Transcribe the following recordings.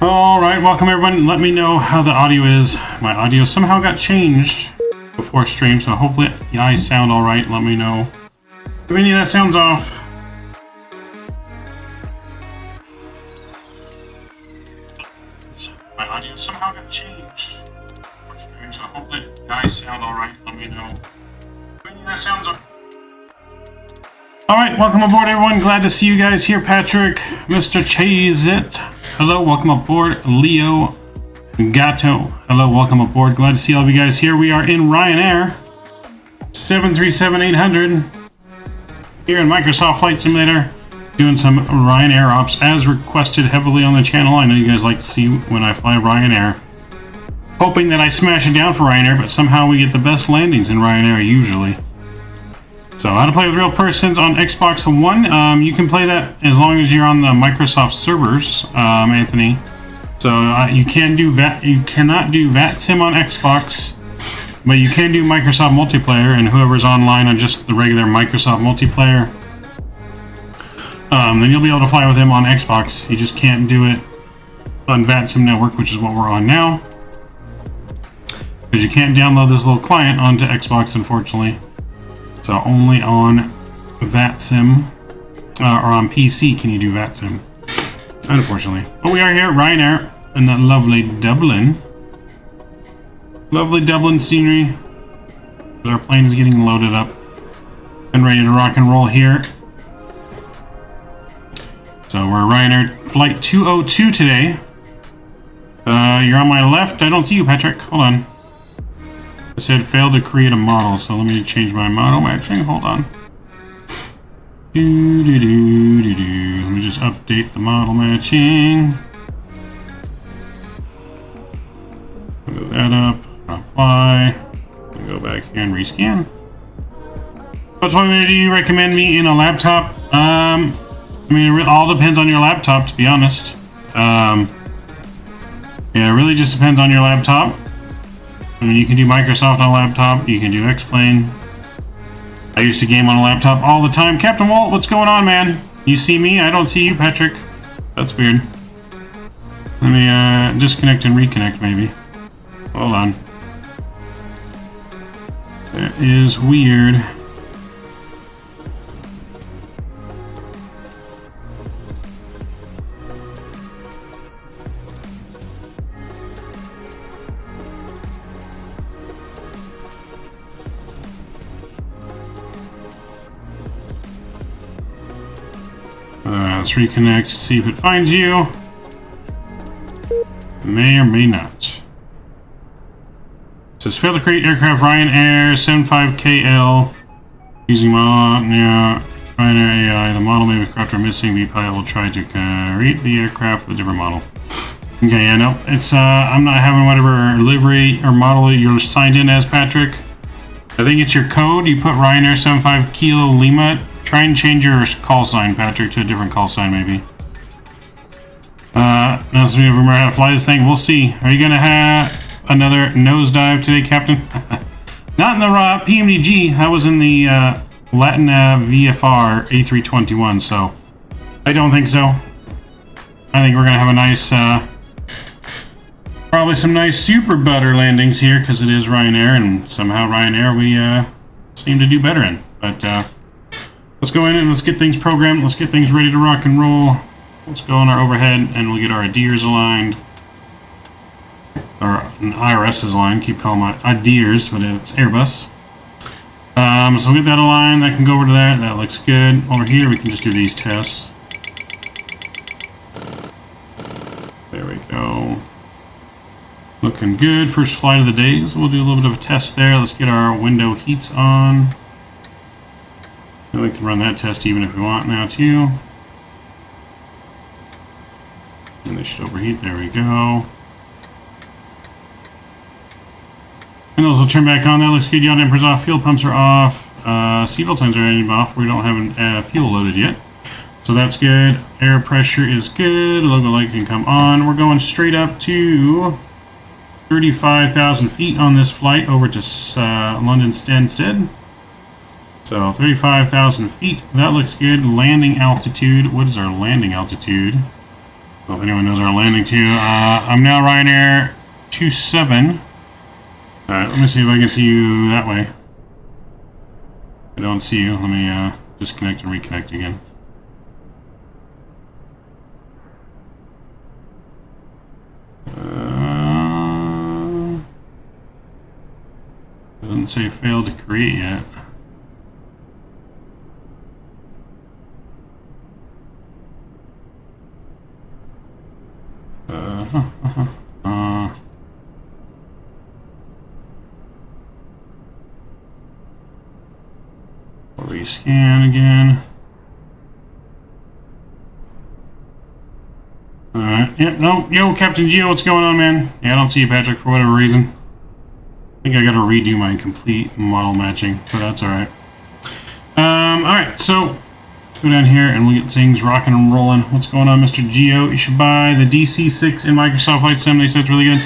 Alright, welcome everyone. Let me know how the audio is. My audio somehow got changed before stream, so hopefully I sound alright. Let me know if any of that sounds off. My audio somehow got changed before stream, so hopefully I sound alright. Let me know if any of that sounds off. Alright, welcome aboard everyone. Glad to see you guys here. Patrick, Mr. Chase It. Hello, welcome aboard. Leo Gato. Hello, welcome aboard. Glad to see all of you guys here. We are in Ryanair 737-800 here in Microsoft Flight Simulator, doing some Ryanair ops as requested heavily on the channel. I know you guys like to see when I fly Ryanair. Hoping that I smash it down for Ryanair, but somehow we get the best landings in Ryanair usually. So, how to play with real persons on Xbox One. You can play that as long as you're on the Microsoft servers, Anthony. So you cannot do Vatsim on Xbox, but you can do Microsoft multiplayer, and whoever's online on just the regular Microsoft multiplayer, then you'll be able to fly with him on Xbox. You just can't do it on Vatsim Network, which is what we're on now, because you can't download this little client onto Xbox, unfortunately. So only on Vatsim, or on PC can you do Vatsim, unfortunately. But we are here at Ryanair in that lovely Dublin. Lovely Dublin scenery. Our plane is getting loaded up and ready to rock and roll here. So we're Ryanair flight 202 today. You're on my left. I don't see you, Patrick. Hold on. I said failed to create a model, so let me change my model matching. Hold on. Let me just update the model matching. Move that up. Apply. Go back here and rescan. Which one do you recommend me in a laptop? I mean, it all depends on your laptop, to be honest. Yeah, it really just depends on your laptop. I mean, you can do Microsoft on a laptop, you can do X-Plane. I used to game on a laptop all the time. Captain Walt, what's going on, man? You see me? I don't see you, Patrick. That's weird. Let me disconnect and reconnect, maybe. Hold on. That is weird. Let's reconnect, see if it finds you. It may or may not. It says failed to create aircraft Ryanair 75KL using model. Yeah, Ryanair AI. The model may be corrupt or missing. VPilot will try to create the aircraft with a different model. Okay, yeah, no, it's I'm not having whatever livery or model you're signed in as, Patrick. I think it's your code. You put Ryanair 75 Kilo Lima. Try and change your call sign, Patrick, to a different call sign, maybe. Now, so we remember how to fly this thing. We'll see. Are you going to have another nosedive today, Captain? Not in the PMDG. That was in the Latin VFR A321, so I don't think so. I think we're going to have a nice, probably some nice super butter landings here, because it is Ryanair, and somehow Ryanair we seem to do better in. But let's go in and let's get things programmed. Let's get things ready to rock and roll. Let's go on our overhead and we'll get our ADIRs aligned. Or IRS is aligned. Keep calling my ADIRs, but it's Airbus. So we'll get that aligned. That can go over to that. That looks good. Over here we can just do these tests. There we go. Looking good. First flight of the day. So we'll do a little bit of a test there. Let's get our window heats on. And we can run that test even if we want now too. And they should overheat. There we go. Windows will turn back on. That looks good. Yaw dampers off. Fuel pumps are off. Seatbelt signs are off. We don't have fuel loaded yet. So that's good. Air pressure is good. Logo light can come on. We're going straight up to 35,000 feet on this flight over to London Stansted. So 35,000 feet. That looks good. Landing altitude. What is our landing altitude? Well, if anyone knows where I'm landing to, I'm now Ryanair 27. Alright, let me see if I can see you that way. I don't see you. Let me disconnect and reconnect again. Doesn't say failed to create yet. Rescan again. Alright, yep, no, yo, Captain Geo, what's going on, man? Yeah, I don't see you, Patrick, for whatever reason. I think I gotta redo my complete model matching, but that's alright. Alright, so let's go down here and we'll get things rocking and rolling. What's going on, Mr. Geo? You should buy the DC6 in Microsoft Flight Sim. They said it's really good.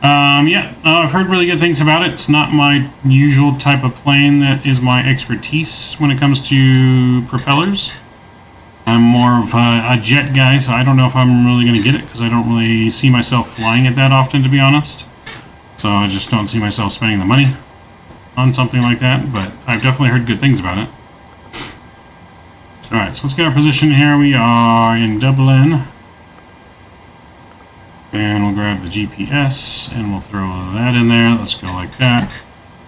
I've heard really good things about it. It's not my usual type of plane that is my expertise when it comes to propellers. I'm more of a jet guy, so I don't know if I'm really going to get it because I don't really see myself flying it that often, to be honest. So I just don't see myself spending the money on something like that, but I've definitely heard good things about it. Alright, so let's get our position here. We are in Dublin. And we'll grab the GPS and we'll throw that in there. Let's go like that.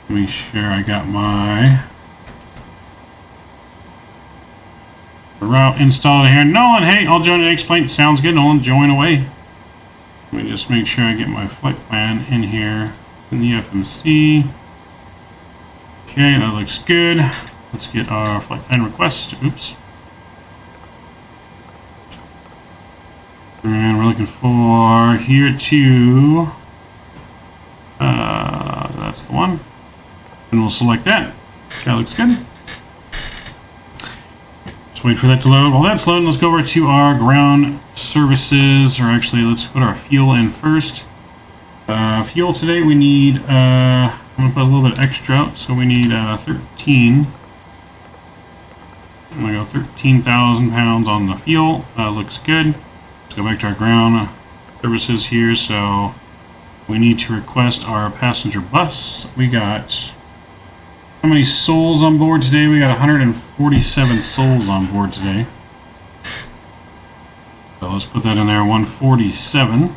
Make sure I got my route installed here. Nolan, hey, I'll join the next plane. Sounds good, Nolan. Join away. Let me just make sure I get my flight plan in here in the FMC. Okay, that looks good. Let's get our flight plan request. Oops. And we're looking for here to, that's the one. And we'll select that. That looks good. Just wait for that to load. While that's loading, let's go over to our ground services, or actually let's put our fuel in first. Fuel today we need, I'm going to put a little bit extra, so we need 13. I'm going to go 13,000 pounds on the fuel. Looks good. Let's go back to our ground services here. So we need to request our passenger bus. We got how many souls on board today? We got 147 souls on board today. So let's put that in there, 147.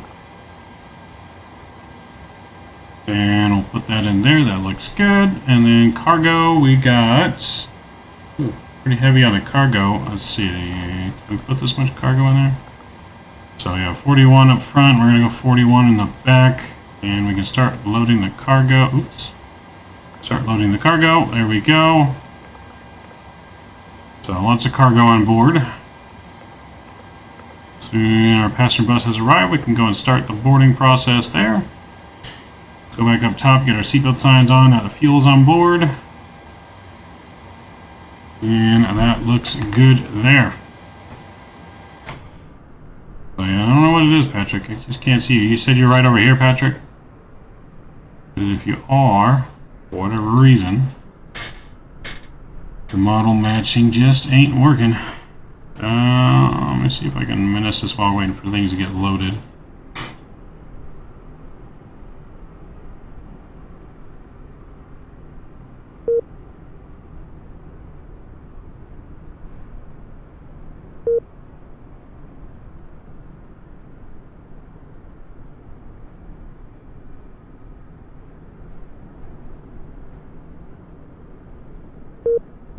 And we'll put that in there. That looks good. And then cargo, we got pretty heavy on the cargo. Let's see, can we put this much cargo in there? So yeah, 41 up front, we're going to go 41 in the back, and we can start loading the cargo. Oops. Start loading the cargo. There we go. So lots of cargo on board. Soon our passenger bus has arrived. We can go and start the boarding process there. Go back up top, get our seatbelt signs on. Now the fuel's on board. And that looks good there. So yeah, I don't know what it is, Patrick. I just can't see you. You said you're right over here, Patrick. But if you are, for whatever reason, the model matching just ain't working. Let me see if I can menace this while waiting for things to get loaded.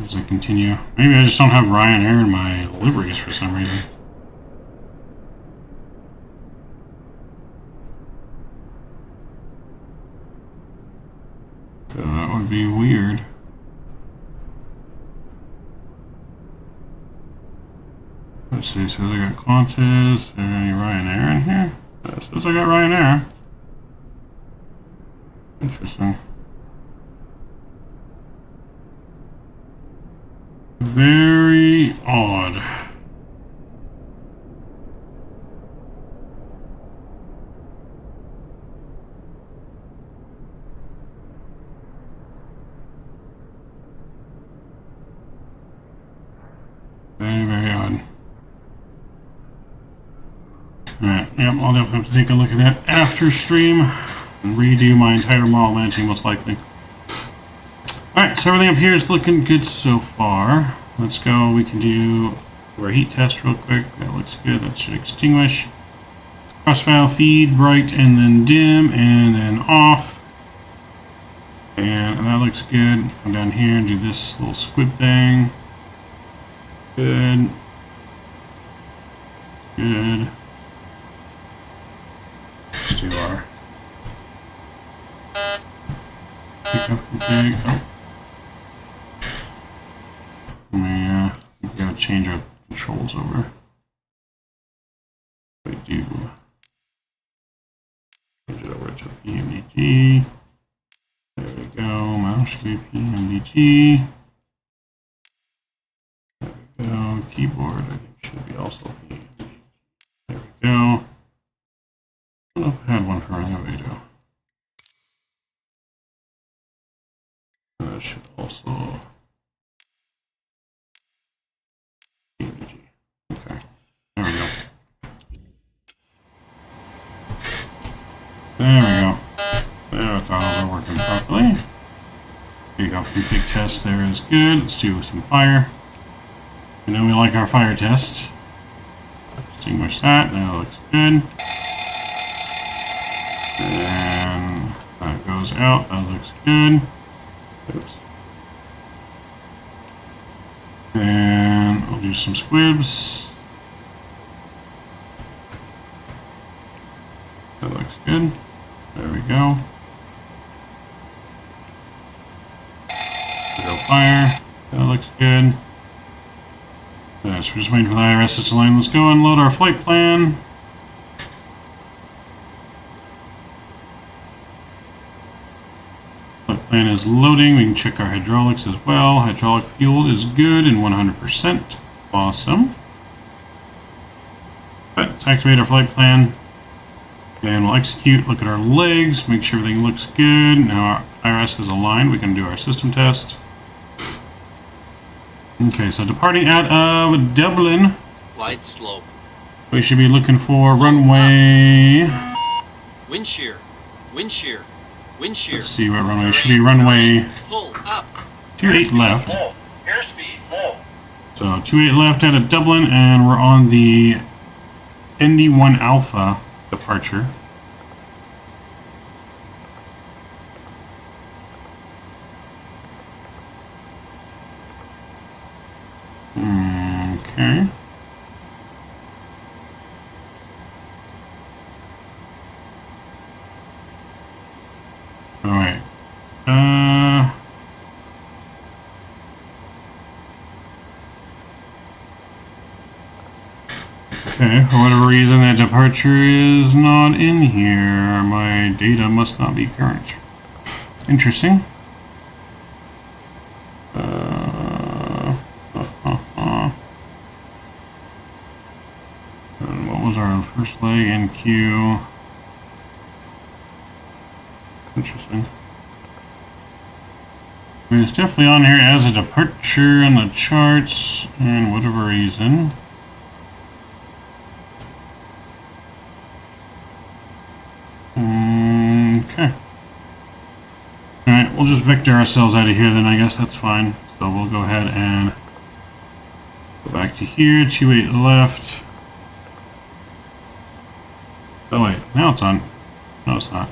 As I continue. Maybe I just don't have Ryanair in my liveries for some reason. So that would be weird. Let's see, so I got Qantas, is there any Ryanair in here? It says I got Ryanair. Interesting. Very odd. Very, very odd. Yep, I'll definitely have to take a look at that after stream and redo my entire model matching, most likely. Alright, so everything up here is looking good so far. Let's go. We can do our heat test real quick. That looks good. That should extinguish. Crossfile feed, bright, and then dim, and then off. And that looks good. Come down here and do this little squib thing. Good. Good. Let's do our Takeoff config. Oh. We gotta change our controls over. We do change it over to PMDG. There we go. Mouse should be PMDG. There we go. Keyboard, I think, should be also PMDG. There we go. I don't know if I had one for an EIDW. That should also PMDG. Okay. There we go. There we go. There, our throttles are working properly. Takeoff config test there is good. Let's do some fire. And then we like our fire test. Extinguish that. That looks good. And that goes out. That looks good. Oops. And I'll do some squibs. That looks good. There we go. Go fire. That looks good. So we're just waiting for the IRS to line. Let's go unload our flight plan. Flight plan is loading. We can check our hydraulics as well. Hydraulic fuel is good and 100%. Awesome. Let's activate our flight plan. And we'll execute, look at our legs, make sure everything looks good. Now our IRS is aligned. We can do our system test. Okay, so departing out of Dublin. Glide slope. We should be looking for runway. Wind shear. Wind shear. Wind shear. Let's see what runway. Should be runway. Pull up. 28 left. Airspeed. Full. So 28 left out of Dublin, and we're on the ND1 Alpha departure. Okay. All right. Okay, for whatever reason that departure is not in here. My data must not be current. Interesting. And what was our first leg in queue? Interesting. I mean, it's definitely on here as a departure on the charts, and whatever reason. Okay. Alright, we'll just vector ourselves out of here then, I guess that's fine. So we'll go ahead and go back to here, 28 left. Oh wait, now it's on. No, it's not.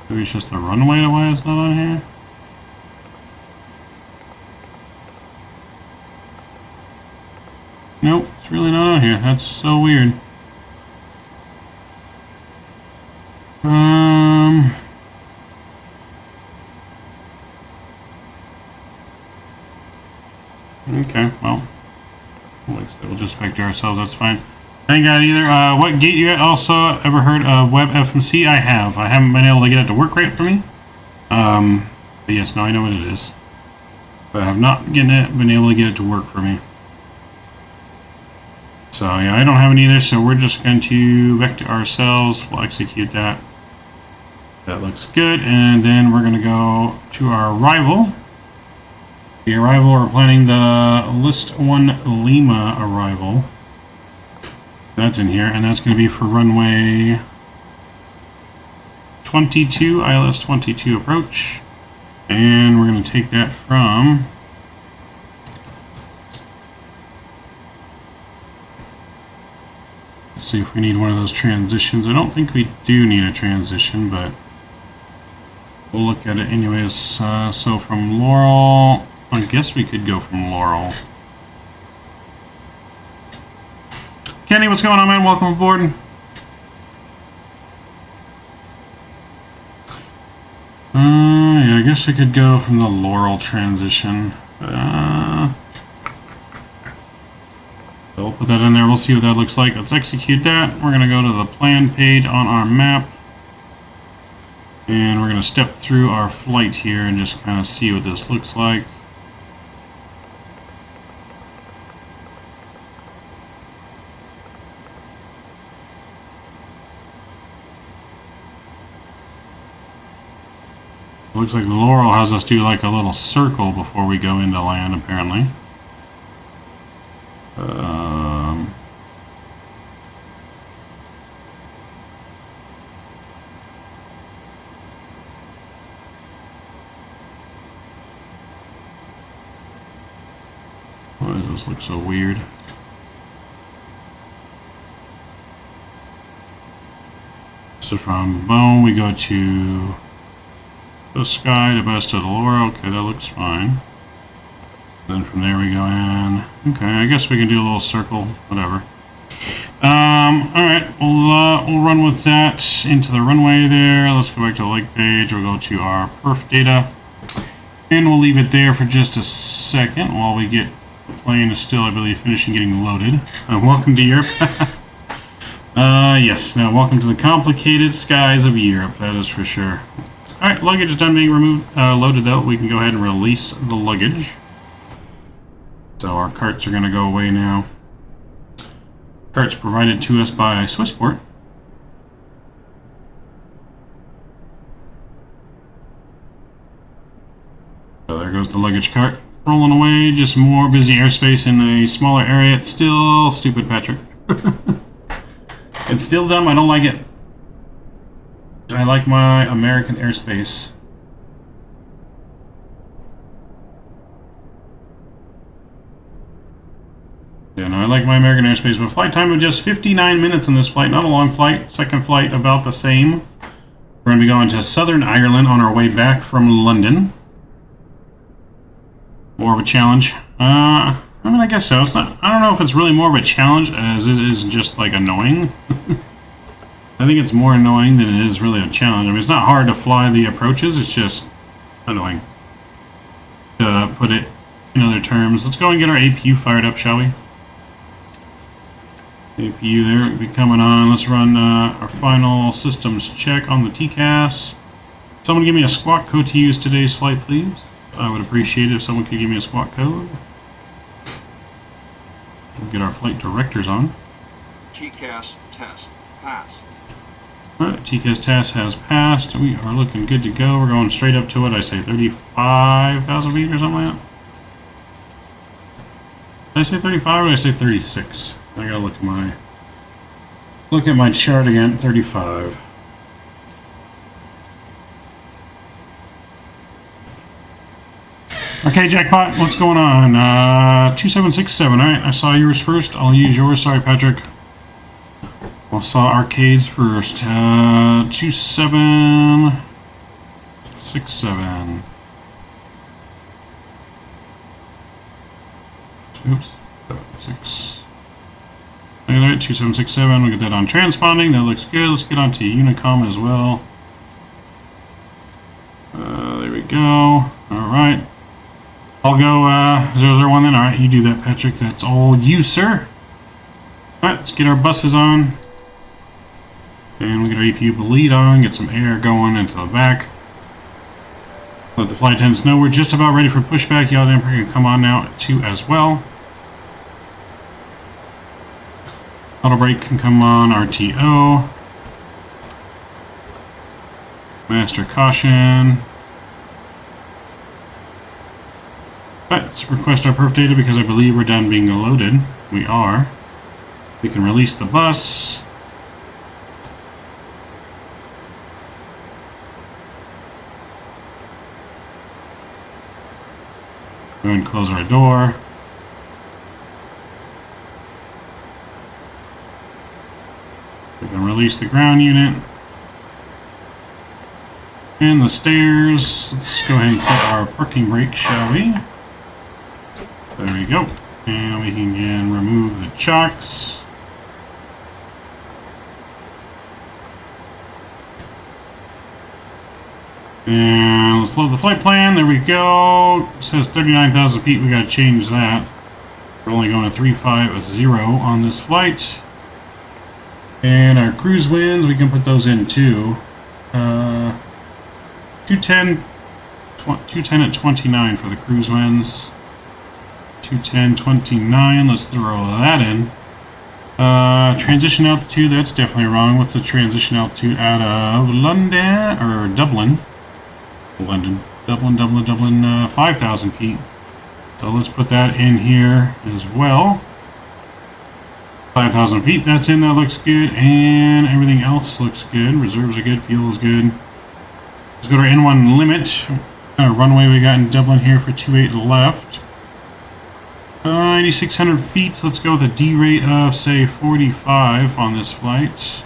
Maybe it's just the runway why it's not on here? Nope, it's really not on here. That's so weird. Okay, well, we'll just vector ourselves, that's fine. I ain't got either. What gate you also ever heard of WebFMC? I have. I haven't been able to get it to work right for me. But yes, now I know what it is. But I have not been able to get it to work for me. So yeah, I don't have it either, so we're just going to vector ourselves. We'll execute that. That looks good. And then we're going to go to our arrival. The arrival, we're planning the List 1 Lima arrival. That's in here, and that's going to be for runway 22, ILS 22 approach. And we're going to take that from... Let's see if we need one of those transitions. I don't think we do need a transition, but we'll look at it anyways. So from Laurel, I guess we could go from Laurel. Kenny, what's going on, man? Welcome aboard. Yeah, I guess I could go from the Laurel transition. So we'll put that in there. We'll see what that looks like. Let's execute that. We're going to go to the plan page on our map. And we're going to step through our flight here and just kind of see what this looks like. Looks like Laurel has us do like a little circle before we go into land, apparently. Why does this look so weird? So from Bone, we go to the Sky to Best of the Laurel. Okay, that looks fine. Then from there we go in. Okay, I guess we can do a little circle, whatever. Alright, we'll run with that into the runway there. Let's go back to the lake page. We'll go to our perf data. And we'll leave it there for just a second while we get the plane is still, I believe, finishing getting loaded. Welcome to Europe. Yes, now welcome to the complicated skies of Europe, that is for sure. Alright, luggage is done being removed, loaded though. We can go ahead and release the luggage. So our carts are going to go away now. Carts provided to us by Swissport. So there goes the luggage cart. Rolling away, just more busy airspace in a smaller area. It's still stupid, Patrick. It's still dumb, I don't like it. I like my American airspace. Yeah, no, I like my American airspace, but flight time of just 59 minutes on this flight. Not a long flight. Second flight about the same. We're going to be going to Southern Ireland on our way back from London. More of a challenge. I mean, I guess so. It's not. I don't know if it's really more of a challenge as it is just like annoying. I think it's more annoying than it is really a challenge. I mean, it's not hard to fly the approaches. It's just annoying. To put it in other terms, let's go and get our APU fired up, shall we? APU there will be coming on. Let's run our final systems check on the TCAS. Someone give me a squawk code to use today's flight, please. I would appreciate it if someone could give me a squawk code. We'll get our flight directors on. TCAS test pass. Alright, TCAS test has passed. We are looking good to go. We're going straight up to what I say, 35,000 feet or something like that. Did I say 35 or did I say 36? I gotta look at my chart again. 35. Okay, jackpot, what's going on? 2767. Alright, I saw yours first. I'll use yours. Sorry, Patrick. I saw arcades first. 2767. Oops. 6. Look at that, 2767. We'll get that on transponding. That looks good. Let's get on to Unicom as well. There we go. Alright. I'll go 001 then. Alright, you do that, Patrick. That's all you, sir. Alright, let's get our buses on. And we get our APU lead on. Get some air going into the back. Let the flight attendants know we're just about ready for pushback. Yaw damper can come on now too as well. Auto brake can come on, RTO. Master caution. Let's request our perf data because I believe we're done being loaded. We are. We can release the bus. Go ahead and close our door. We can release the ground unit. And the stairs. Let's go ahead and set our parking brake, shall we? There we go. And we can again remove the chocks. And let's load the flight plan. There we go. It says 39,000 feet. We got to change that. We're only going to 350 on this flight. And our cruise winds, we can put those in too. 210 at 29 for the cruise winds. 210, 29. Let's throw that in. Transition altitude, that's definitely wrong. What's the transition altitude out of London or Dublin? Dublin, 5,000 feet. So let's put that in here as well. 5,000 feet, that's in, that looks good, and everything else looks good. Reserves are good, fuel is good. Let's go to our N1 limit. What kind of runway we got in Dublin here for 28 left. 9,600 feet, let's go with a D rate of, say, 45 on this flight.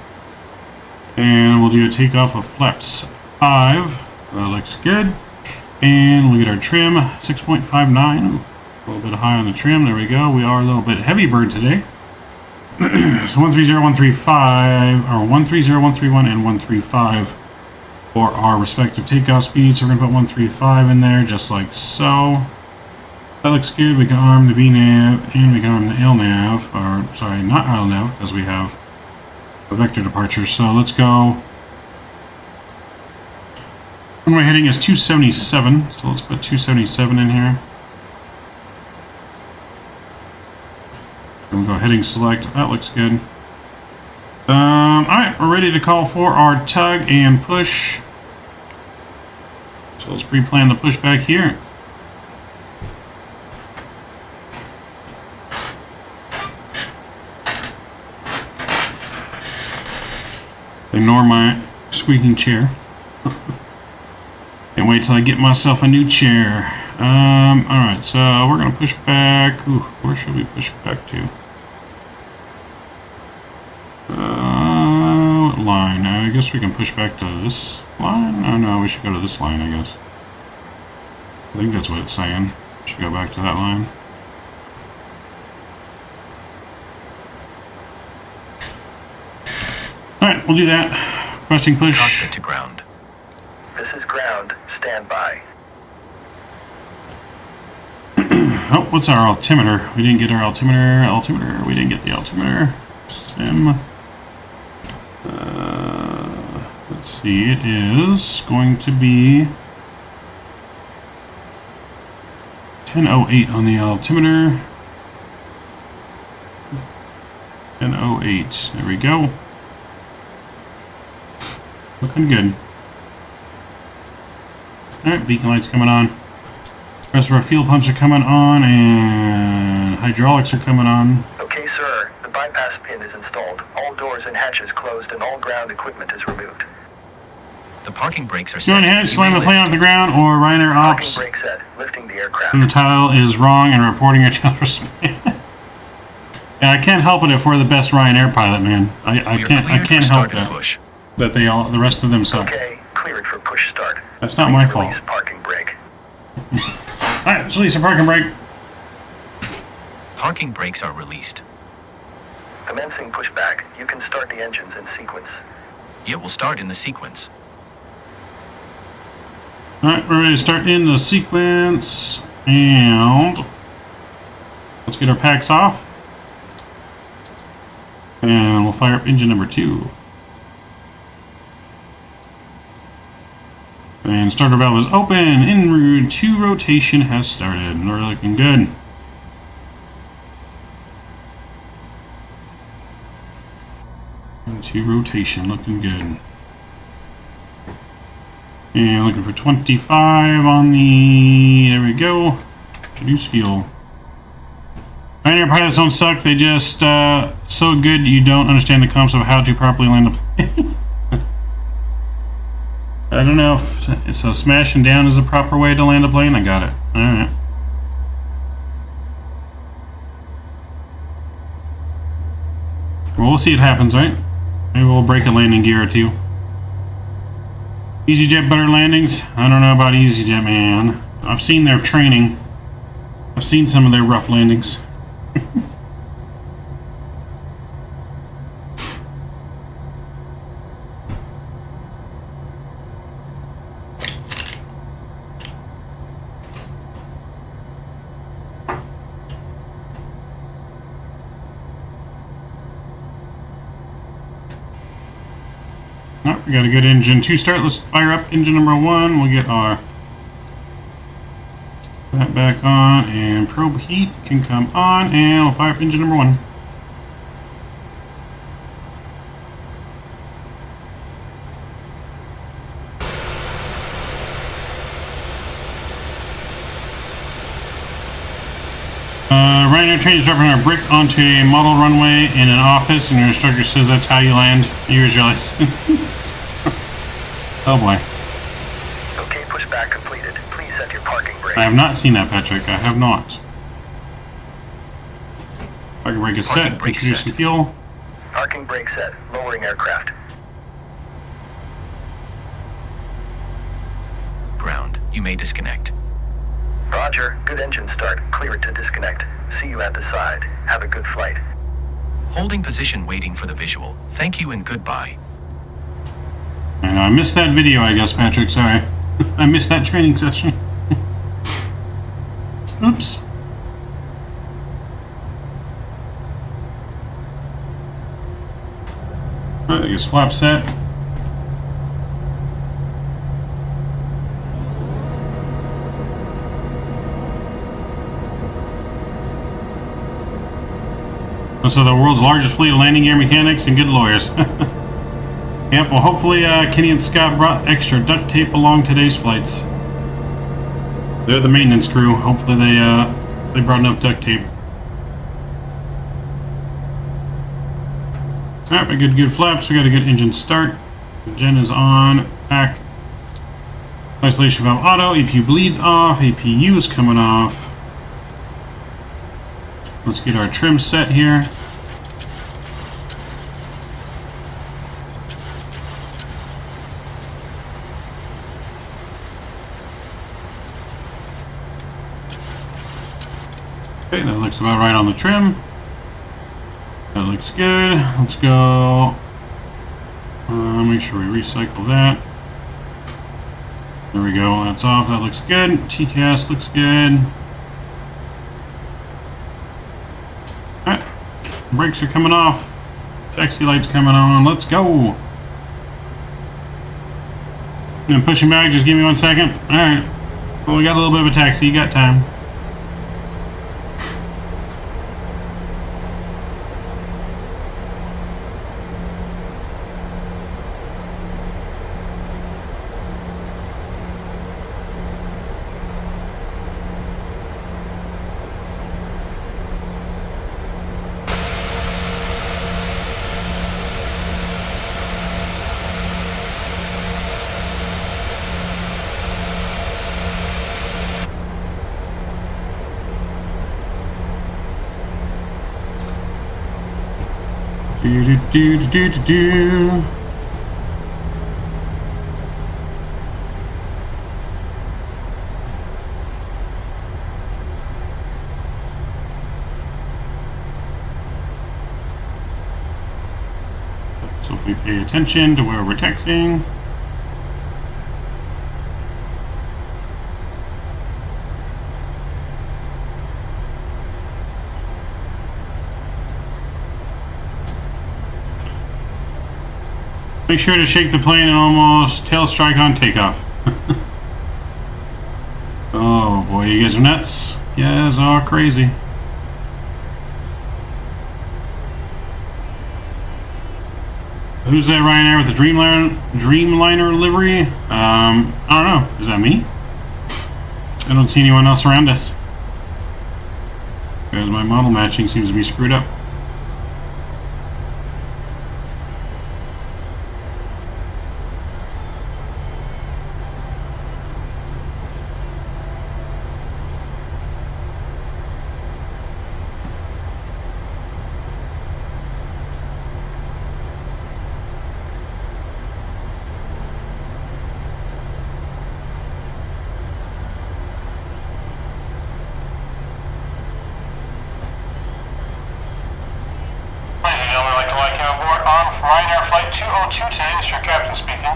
And we'll do a takeoff of flaps 5. That looks good. And look at our trim, 6.59. A little bit high on the trim, there we go. We are a little bit heavy bird today. So 130, 135, or 130, 131, and 135 for our respective takeoff speeds. So we're going to put 135 in there, just like so. That looks good. We can arm the VNav, and we can arm the LNav, or, sorry, not LNav, because we have a vector departure. So let's go. Runway heading is 277, so let's put 277 in here. We'll go heading select. That looks good. Alright, we're ready to call for our tug and push. So let's pre-plan the push back here. Ignore my squeaking chair. Can't wait till I get myself a new chair. Alright, so we're going to push back. Ooh, where should we push back to? What line? I guess we can push back to this line? Oh no, we should go to this line, I guess. I think that's what it's saying. We should go back to that line. Alright, we'll do that. Requesting push. Cockpit to ground. This is ground. Stand by. Oh, what's our altimeter? We didn't get our altimeter. Altimeter. We didn't get the altimeter. Sim. Let's see. It is going to be 10:08 on the altimeter. 10:08. There we go. Looking good. Alright, beacon lights coming on. The rest of our fuel pumps are coming on, and hydraulics are coming on. Okay, sir. The bypass pin is installed. All doors and hatches closed, and all ground equipment is removed. The parking brakes are Go set. ahead, slam the plane off the ground, or Ryanair Parking ops. brake set. Lifting the aircraft. And the title is wrong and reporting a child for spam. Yeah, I can't help it if we're the best Ryanair pilot, man. I can't help that. Push. That the rest of them suck. Okay, cleared for push start. That's not my fault. Release parking brake. Alright, let's release a parking brake. Parking brakes are released. Commencing pushback. You can start the engines in sequence. It will start in the sequence. Alright, we're ready to start in the sequence. And let's get our packs off. And we'll fire up engine number 2. And starter valve is open. En route to rotation has started. We're looking good. Into rotation, looking good. And looking for 25 on the... There we go. Reduce fuel. Ryanair pilots don't suck. They just so good you don't understand the concept of how to properly land a plane. I don't know. So smashing down is the proper way to land a plane? I got it. Alright. Well, we'll see what happens, right? Maybe we'll break a landing gear or two. EasyJet better landings? I don't know about EasyJet, man. I've seen their training. I've seen some of their rough landings. Oh, we got a good engine 2 start. Let's fire up engine number 1. We'll get our that back on, and probe heat can come on, and we'll fire up engine number 1. Ryanair train is dropping our brick onto a model runway in an office, and your instructor says that's how you land. Here's your license. Oh boy. Okay, pushback completed. Please set your parking brake. I have not seen that, Patrick. I have not. Parking brake is set. Introducing fuel. Parking brake set. Lowering aircraft. Ground. You may disconnect. Roger. Good engine start. Clear it to disconnect. See you at the side. Have a good flight. Holding position waiting for the visual. Thank you and goodbye. I know, I missed that video, I guess, Patrick. Sorry. I missed that training session. Oops. Alright, I guess flap set. So the world's largest fleet of landing gear mechanics and good lawyers. Yep, well hopefully Kenny and Scott brought extra duct tape along today's flights. They're the maintenance crew. Hopefully they brought enough duct tape. Alright, we got good flaps. We got a good engine start. The gen is on. Pack. Isolation valve auto. APU bleeds off. APU is coming off. Let's get our trim set here. Okay, that looks about right on the trim. That looks good. Let's go. Make sure we recycle that. There we go. That's off. That looks good. TCAS looks good. Alright. Brakes are coming off. Taxi lights coming on. Let's go. And pushing back. Just give me 1 second. Alright. Well, we got a little bit of a taxi. You got time. Do. So if we pay attention to where we're taxiing. Make sure to shake the plane and almost tail strike on takeoff. Oh boy, you guys are nuts. You guys are crazy. who's that Ryanair with the Dreamliner livery? I don't know. Is that me? I don't see anyone else around us. Because my model matching seems to be screwed up. Ryanair Flight 202 today, this is your captain speaking.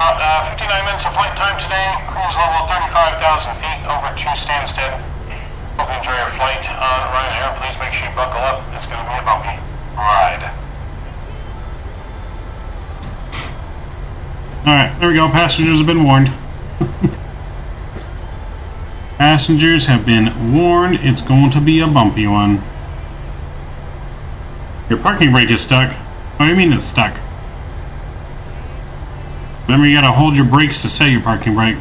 About 59 minutes of flight time today, cruise level 35,000 feet over to Stansted. Hope you enjoy your flight on Ryanair. Please make sure you buckle up. It's going to be a bumpy ride. Alright, there we go. Passengers have been warned. Passengers have been warned. It's going to be a bumpy one. Your parking brake is stuck. What do you mean it's stuck? Remember, you gotta hold your brakes to set your parking brake.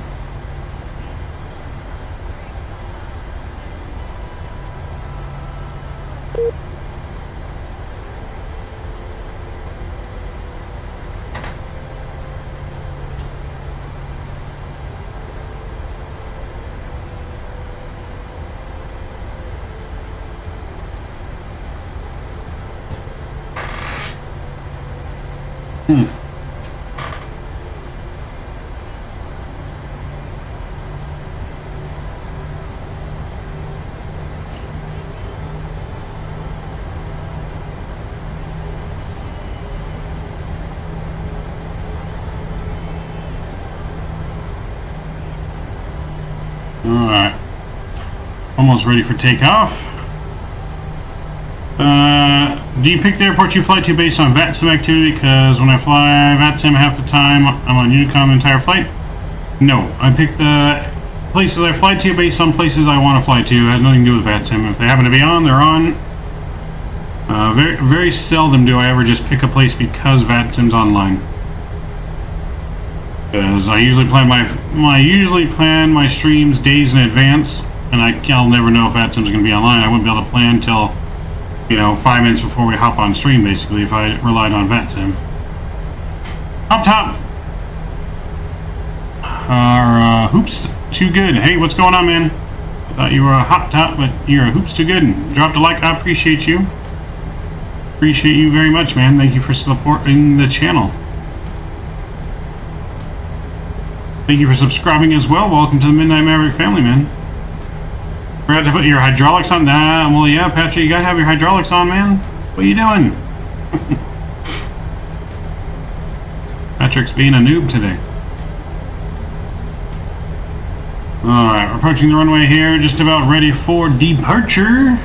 Alright. Almost ready for takeoff. Do you pick the airport you fly to based on Vatsim activity? Because when I fly Vatsim half the time, I'm on Unicom the entire flight. No, I pick the places I fly to based on places I want to fly to. It has nothing to do with Vatsim. If they happen to be on, they're on. Very, very seldom do I ever just pick a place because Vatsim's online. Because I usually plan my streams days in advance, and I'll never know if Vatsim's going to be online. I wouldn't be able to plan until, 5 minutes before we hop on stream, basically, if I relied on Vatsim. Up top! Our hoops too good. Hey, what's going on, man? I thought you were a hop top, but you're a hoops too good. Dropped a like. I appreciate you. Appreciate you very much, man. Thank you for supporting the channel. Thank you for subscribing as well. Welcome to the Midnight Maverick family, man. Forgot to put your hydraulics on? Nah, well, yeah, Patrick, you gotta have your hydraulics on, man. What are you doing? Patrick's being a noob today. Alright, we're approaching the runway here, just about ready for departure.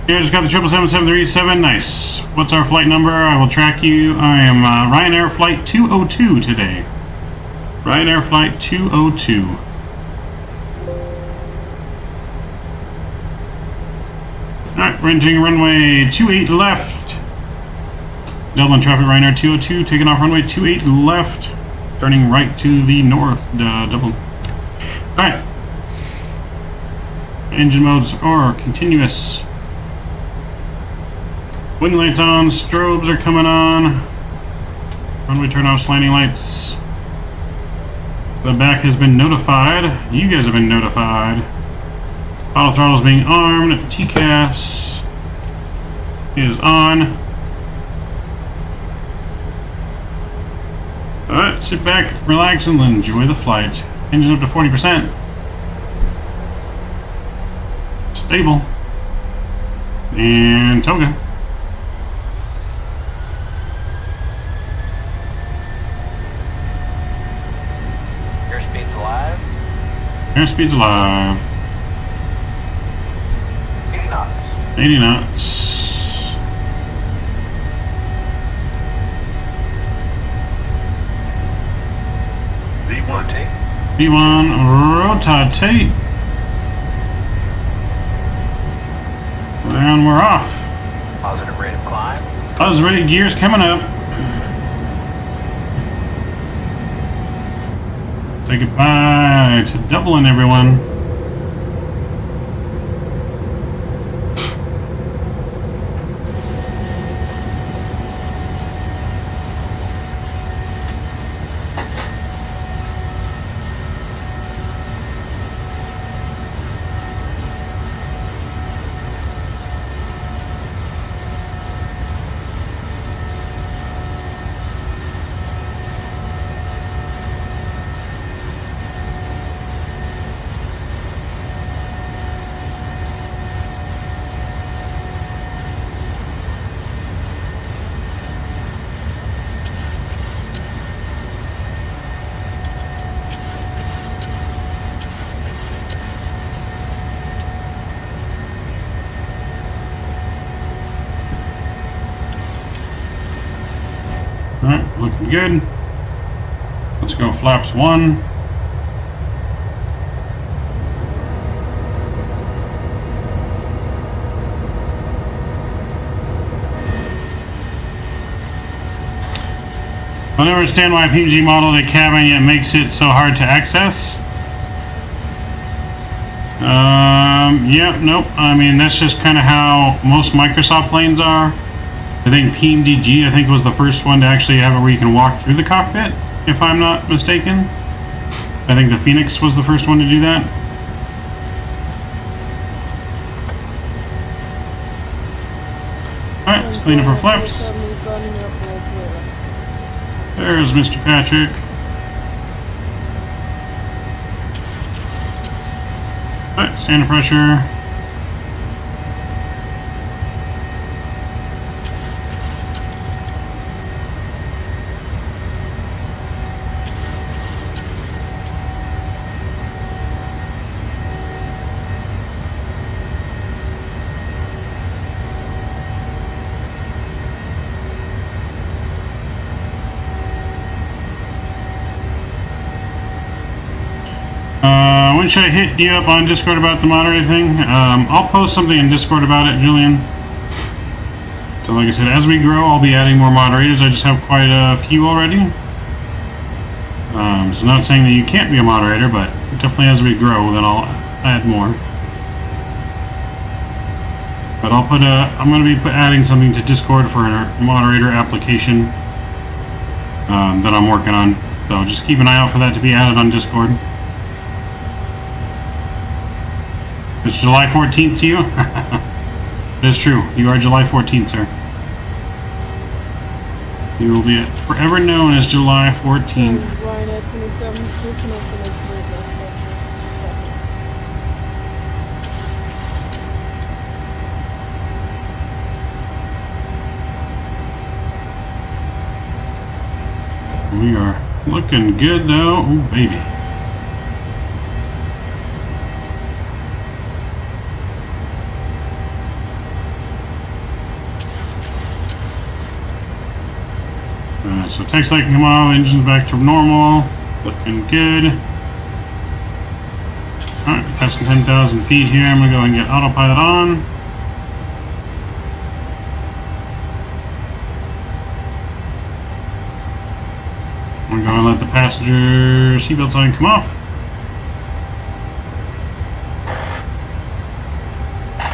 Here, just got the 777-737, nice. What's our flight number? I will track you. I am Ryanair Flight 202 today. Ryanair Flight 202. Alright, we're entering runway 28 left. Dublin traffic, Ryanair 202, taking off runway 28 left. Turning right to the north, Dublin. Alright. Engine modes are continuous. Wing lights on, strobes are coming on. Runway turn-off, landing lights. The back has been notified. You guys have been notified. Auto throttles being armed. TCAS is on. Alright, sit back, relax, and enjoy the flight. Engine up to 40%. Stable. And toga. Airspeed's alive. Airspeed's alive. 80 knots. 80 knots. Rotate. V1, rotate. And we're off. Positive rate of climb. Buzz rate gears coming up. Say goodbye to Dublin, everyone. Alright, looking good. Let's go flaps 1. I never understand why a PMDG model the cabin yet makes it so hard to access. Yeah, nope. I mean, that's just kind of how most Microsoft planes are. I think PMDG, was the first one to actually have it where you can walk through the cockpit, if I'm not mistaken. I think the Phoenix was the first one to do that. Alright, let's clean up our flaps. There's Mr. Patrick. Alright, standard pressure. When should I hit you up on Discord about the moderator thing? I'll post something in Discord about it, Julian. So like I said, as we grow, I'll be adding more moderators. I just have quite a few already. So not saying that you can't be a moderator, but definitely as we grow, then I'll add more. But I'll put I'm going to be adding something to Discord for a moderator application that I'm working on. So just keep an eye out for that to be added on Discord. It's July 14th to you? It is true. You are July 14th, sir. You will be forever known as July 14th. Ryanair 27 switching off the next We are looking good, though. Oh, baby. So text light can come off, engine's back to normal, looking good. Alright, passing 10,000 feet here, I'm going to go and get Autopilot on. I'm going to go and let the passenger seatbelt sign come off.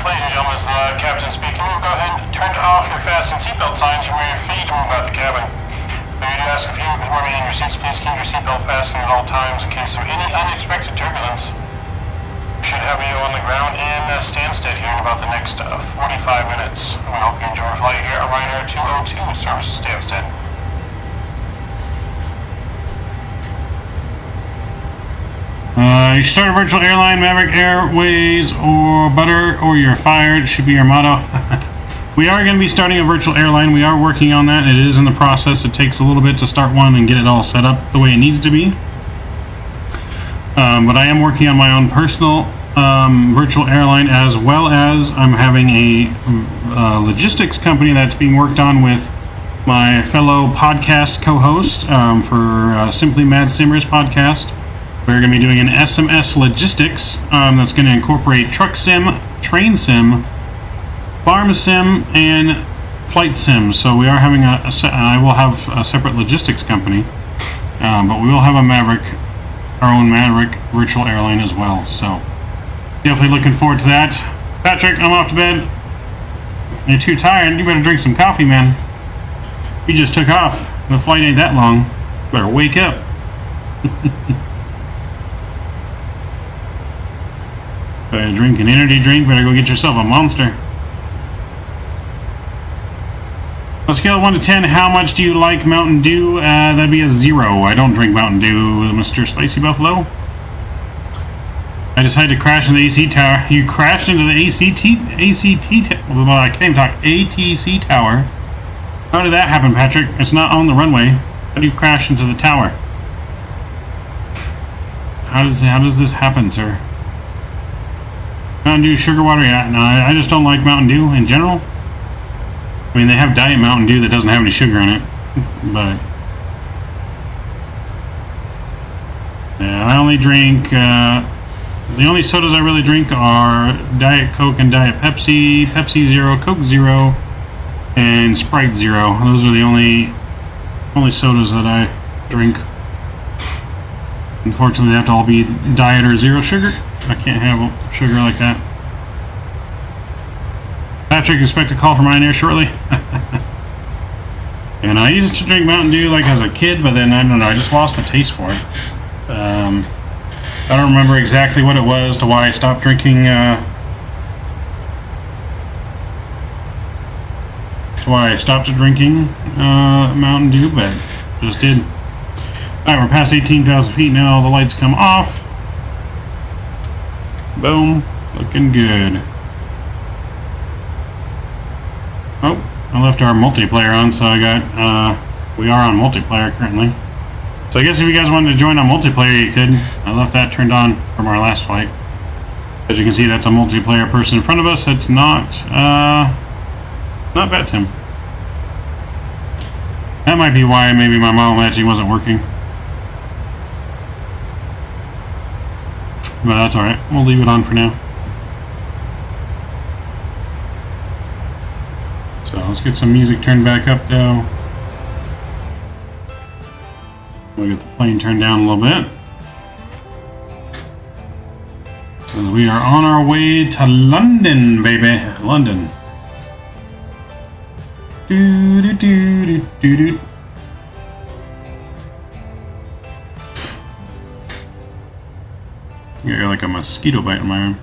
Ladies and gentlemen, this is Captain speaking. We'll go ahead and turn off your fasten seatbelt signs and we're free to move out the cabin. We do ask if you remain in your seats, please keep your seatbelt fastened at all times in case of any unexpected turbulence. We should have you on the ground in Stansted here in about the next 45 minutes. We hope you enjoy your flight here at Ryanair 202, service to Stansted. You start a virtual airline, Maverick Airways, or Butter, or you're fired, should be your motto. We are going to be starting a virtual airline. We are working on that. It is in the process. It takes a little bit to start one and get it all set up the way it needs to be. But I am working on my own personal virtual airline, as well as I'm having a logistics company that's being worked on with my fellow podcast co-host for Simply Mad Simmers podcast. We're going to be doing an SMS logistics that's going to incorporate truck sim, train sim, farm sim, and flight sim, so we are having I will have a separate logistics company, but we will have a Maverick, our own Maverick virtual airline as well. So definitely looking forward to that. Patrick, I'm off to bed. You're too tired. You better drink some coffee, man. You just took off. The flight ain't that long. Better wake up. Better drink an energy drink. Better go get yourself a Monster. On a scale of 1 to 10, how much do you like Mountain Dew? That'd be a 0. I don't drink Mountain Dew, Mr. Spicy Buffalo. I decided to crash into the AC tower. You crashed into the well, I can't even talk. ATC tower. How did that happen, Patrick? It's not on the runway. How do you crash into the tower? How does this happen, sir? Mountain Dew, sugar water? Yeah, no, I just don't like Mountain Dew in general. I mean, they have Diet Mountain Dew that doesn't have any sugar in it, but yeah, I only drink. The only sodas I really drink are Diet Coke and Diet Pepsi, Pepsi Zero, Coke Zero, and Sprite Zero. Those are the only sodas that I drink. Unfortunately, they have to all be diet or zero sugar. I can't have sugar like that. Patrick, expect a call from Ryanair shortly. And I used to drink Mountain Dew like as a kid, but then I don't know, I just lost the taste for it. I don't remember exactly what it was to why I stopped drinking. Mountain Dew, but just did. Alright, we're past 18,000 feet now. The lights come off. Boom. Looking good. Oh, I left our multiplayer on, so I got, we are on multiplayer currently. So I guess if you guys wanted to join on multiplayer, you could. I left that turned on from our last flight. As you can see, that's a multiplayer person in front of us. That's not Vatsim. That might be why maybe my model matching wasn't working. But that's alright. We'll leave it on for now. So let's get some music turned back up though. We'll get the plane turned down a little bit. So we are on our way to London, baby. London. Do do do do do do. I got like a mosquito bite in my arm.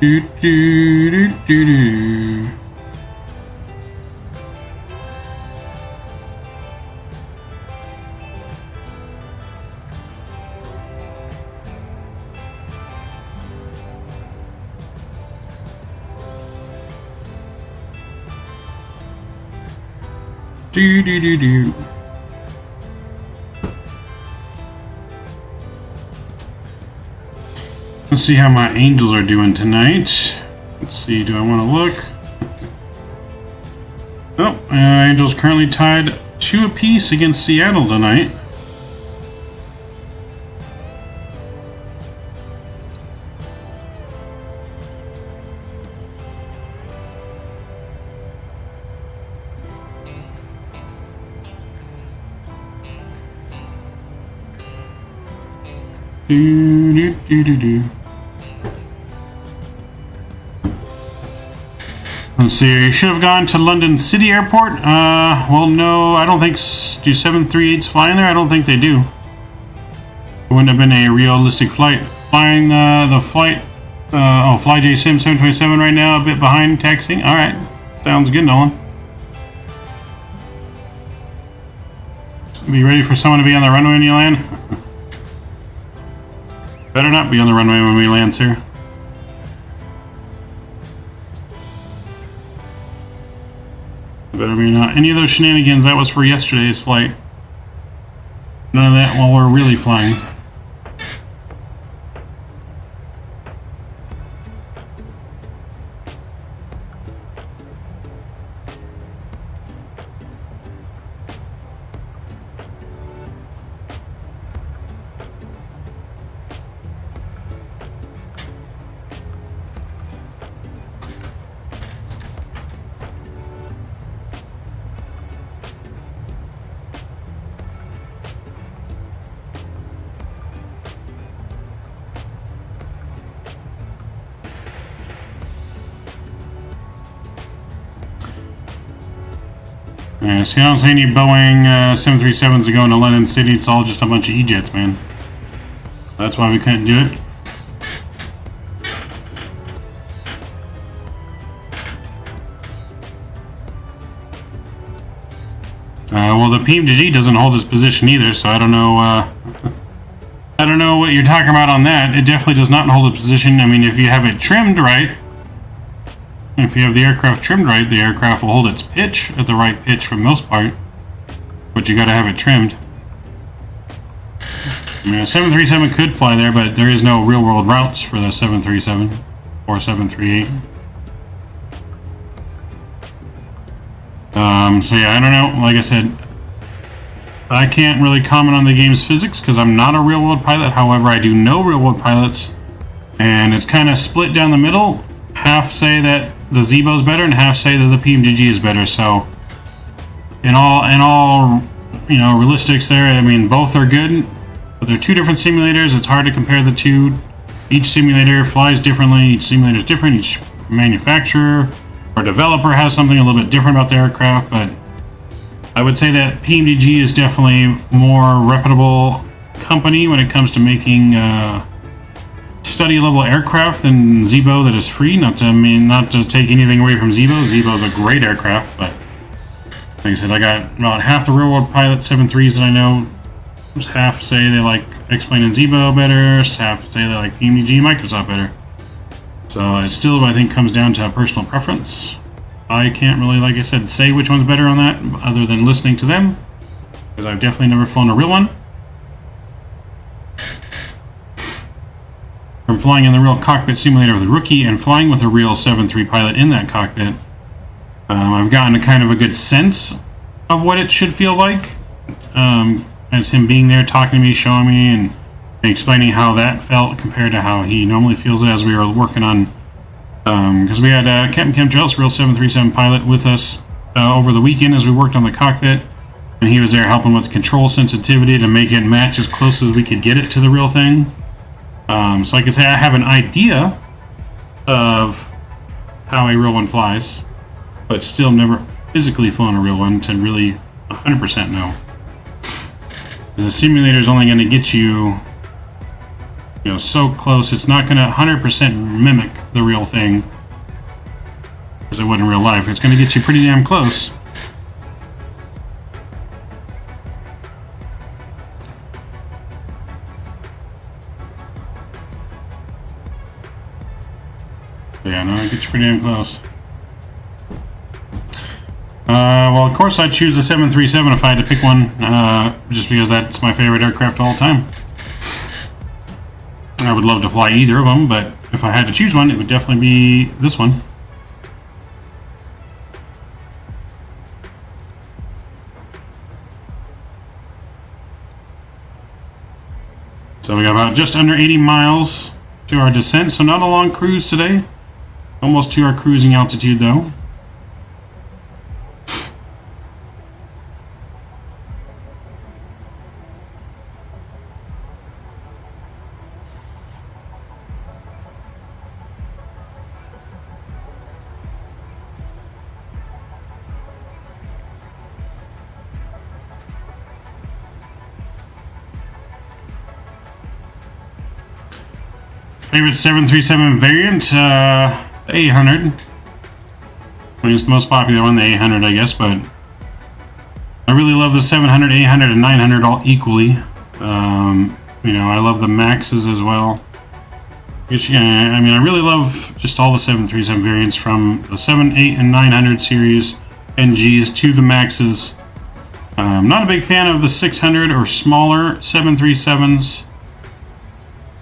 Do do do do do. Do do do do. Let's see how my Angels are doing tonight. Let's see, do I want to look? Oh, Angels currently tied 2 apiece against Seattle tonight. Do do do do do. Let's see, you should have gone to London City Airport. Well, no, I don't think, do 738s fly in there? I don't think they do. It wouldn't have been a realistic flight. Flying the flight, FlyJ Sim 727 right now, a bit behind taxiing. Alright, sounds good, Nolan. Be ready for someone to be on the runway when you land? Better not be on the runway when we land, sir. But I mean, any of those shenanigans, that was for yesterday's flight. None of that while we're really flying. Yeah, see, I don't see any Boeing 737s going to London City. It's all just a bunch of E-jets, man. That's why we couldn't do it. Well, the PMDG doesn't hold its position either, so I don't know. I don't know what you're talking about on that. It definitely does not hold its position. I mean, if you have it trimmed right, if you have the aircraft trimmed right, the aircraft will hold its pitch at the right pitch for the most part. But you got to have it trimmed. I mean, a 737 could fly there, but there is no real-world routes for the 737 or 738. So yeah, I don't know. Like I said, I can't really comment on the game's physics because I'm not a real-world pilot. However, I do know real-world pilots, and it's kind of split down the middle. Half say that the Zibo is better, and half say that the PMDG is better. So, in all, you know, realistics there, I mean, both are good, but they're two different simulators. It's hard to compare the two. Each simulator flies differently. Each simulator is different. Each manufacturer or developer has something a little bit different about the aircraft. But I would say that PMDG is definitely more reputable company when it comes to making study level aircraft than Zibo that is free. Not to take anything away from Zibo. Zibo is a great aircraft, but like I said, I got about half the real world pilot 7.3s that I know. Half say they like X-Plane and Zibo better. Half say they like PMDG and Microsoft better. So it still, I think, comes down to personal preference. I can't really, like I said, say which one's better on that, other than listening to them, because I've definitely never flown a real one. From flying in the real cockpit simulator with a rookie and flying with a real 7.3 pilot in that cockpit, I've gotten a kind of a good sense of what it should feel like. As him being there, talking to me, showing me, and explaining how that felt compared to how he normally feels it as we were working on. Because we had Captain Chemtrails, real 737 pilot, with us over the weekend as we worked on the cockpit, and he was there helping with control sensitivity to make it match as close as we could get it to the real thing. So like I say, I have an idea of how a real one flies, but still never physically flown a real one to really 100% know. The simulator is only going to get you, you know, so close. It's not going to 100% mimic the real thing, because it wasn't real life. It's going to get you pretty damn close. But yeah, no, it gets you pretty damn close. Well, of course, I'd choose a 737 if I had to pick one, just because that's my favorite aircraft of all time. I would love to fly either of them, but if I had to choose one, it would definitely be this one. So we got about just under 80 miles to our descent, so not a long cruise today. Almost to our cruising altitude, though. Favorite 737 variant, 800. I mean, it's the most popular one, the 800, I guess, but I really love the 700, 800, and 900 all equally. You know, I love the Maxes as well. I mean, I really love just all the 737 variants, from the 7, 8, and 900 series NGs to the maxes. I'm not a big fan of the 600 or smaller 737s.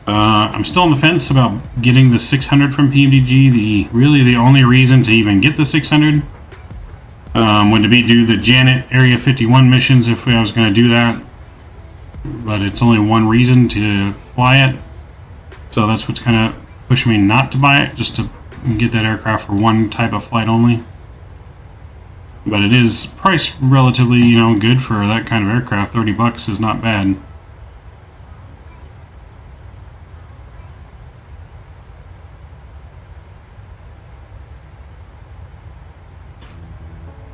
I'm still on the fence about getting the 600 from PMDG. Really the only reason to even get the 600 would be do the Janet Area 51 missions if I was going to do that. But it's only one reason to fly it. So that's what's kind of pushing me not to buy it, just to get that aircraft for one type of flight only. But it is priced relatively, you know, good for that kind of aircraft. $30 is not bad.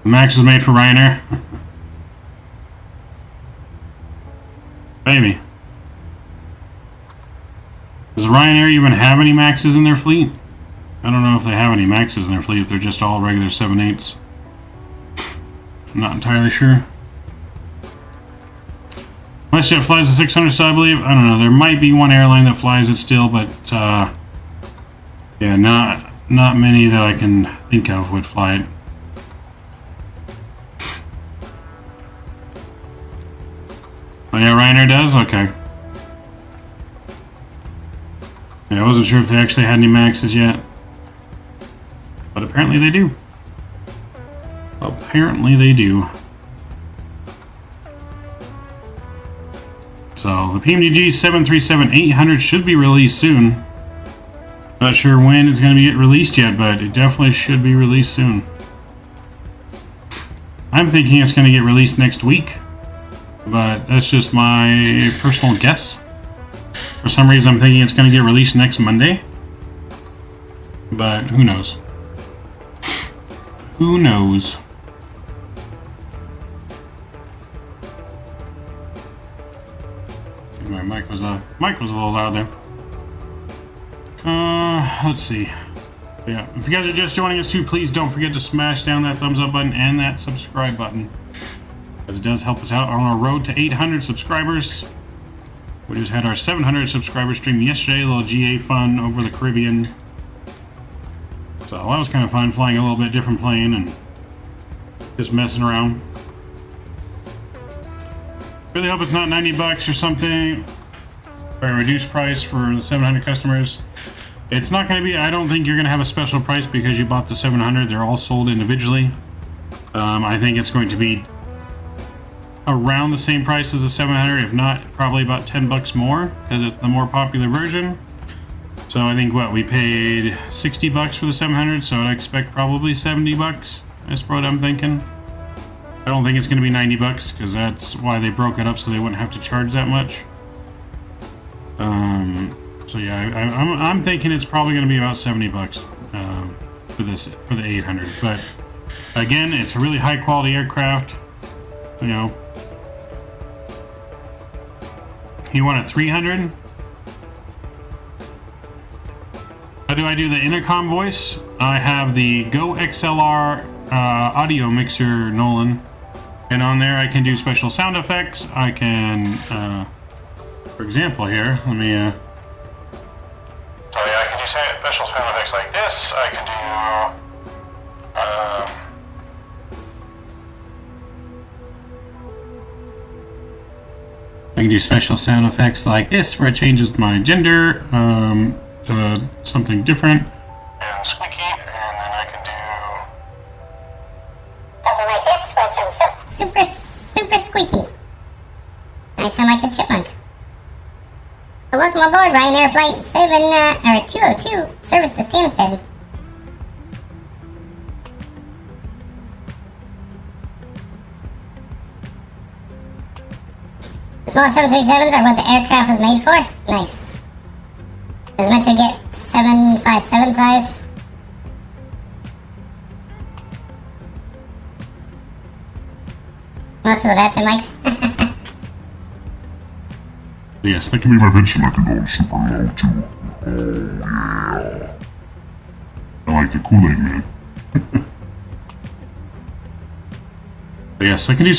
The Max is made for Ryanair. Baby. Does Ryanair even have any Maxes in their fleet? I don't know if they have any Maxes in their fleet, if they're just all regular 7.8s. I'm not entirely sure. WestJet flies the 600 still, I believe. I don't know. There might be one airline that flies it still, but yeah, not many that I can think of would fly it. Oh yeah, Ryanair does? Okay. Yeah, I wasn't sure if they actually had any Maxes yet. But apparently they do. Apparently they do. So the PMDG 737-800 should be released soon. Not sure when it's going to get released yet, but it definitely should be released soon. I'm thinking it's going to get released next week, but that's just my personal guess. For some reason I'm thinking it's going to get released next Monday, but who knows? Who knows? My mic was a little loud there. Let's see. Yeah, if you guys are just joining us too, please don't forget to smash down that thumbs up button and that subscribe button, as it does help us out on our road to 800 subscribers. We just had our 700 subscriber stream yesterday, a little GA fun over the Caribbean. So that was kind of fun, flying a little bit different plane and just messing around. Really hope it's not $90 or something, or a reduced price for the 700 customers. It's not going to be, I don't think you're going to have a special price because you bought the 700. They're all sold individually. I think it's going to be around the same price as the 700, if not probably about $10 more, because it's the more popular version. So I think what we paid $60 for the 700, so I'd expect probably $70. That's what I'm thinking. I don't think it's going to be $90 because that's why they broke it up, so they wouldn't have to charge that much. So yeah, I'm thinking it's probably going to be about $70 for the 800. But again, it's a really high quality aircraft. You know, you want a 300? How do I do the intercom voice? I have the Go XLR audio mixer, Nolan, and on there I can do special sound effects. I can, for example, here, let me. So yeah, I can do special sound effects like this. I can do. I can do special sound effects like this, where it changes my gender to something different. And squeaky, and then I can do. Something like this, which I'm super squeaky. I sound like a chipmunk. So welcome aboard Ryanair Flight 202, service to Stansted. Small 737s are what the aircraft was made for. Nice. It was meant to get 757 size. Most of the Vatsim mics. Yes, Give me my pension, I can go super low too. Oh yeah. I like the Kool-Aid man. yes, I can do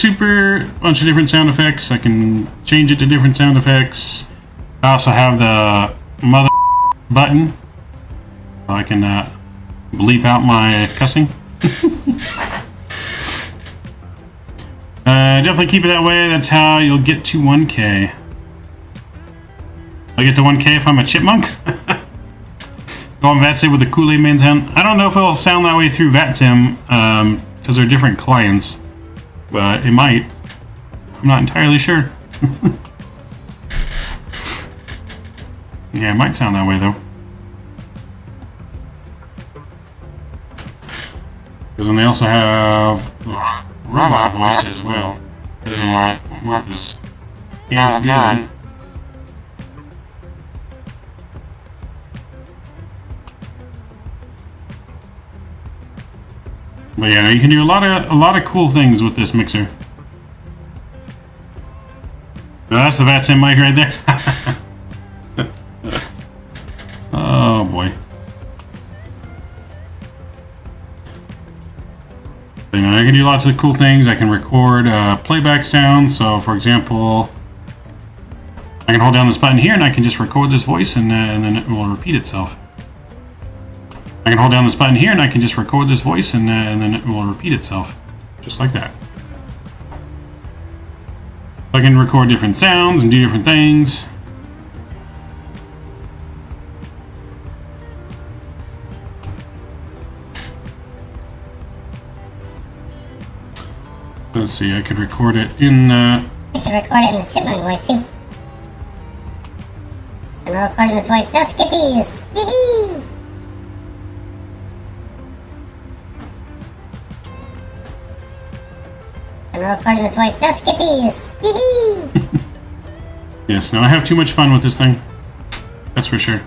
bunch of different sound effects. I can change it to different sound effects. I also have the mother button. So I can bleep out my cussing. definitely keep it that way. That's how you'll get to 1K. I'll get to 1K if I'm a chipmunk. Go on Vatsim with the Kool-Aid Man sound. I don't know if it'll sound that way through Vatsim, because they're different clients. But it might. I'm not entirely sure. Yeah, it might sound that way though. Because then they also have robot voice as well. Doesn't work as good. But yeah, you can do a lot of cool things with this mixer. Now that's the Vatsim mic right there. Oh boy. But, you know, I can do lots of cool things. I can record playback sounds. So, for example, I can hold down this button here and I can just record this voice, and then it will repeat itself. I can hold down this button here and I can just record this voice, and then it will repeat itself. Just like that. I can record different sounds and do different things. Let's see, I could record it in... I could record it in this chipmunk voice too. I'm recording this voice. No skippies! Yee-hee! I'm recording this voice. No skippies! Yee-hee! Yes, no, I have too much fun with this thing. That's for sure.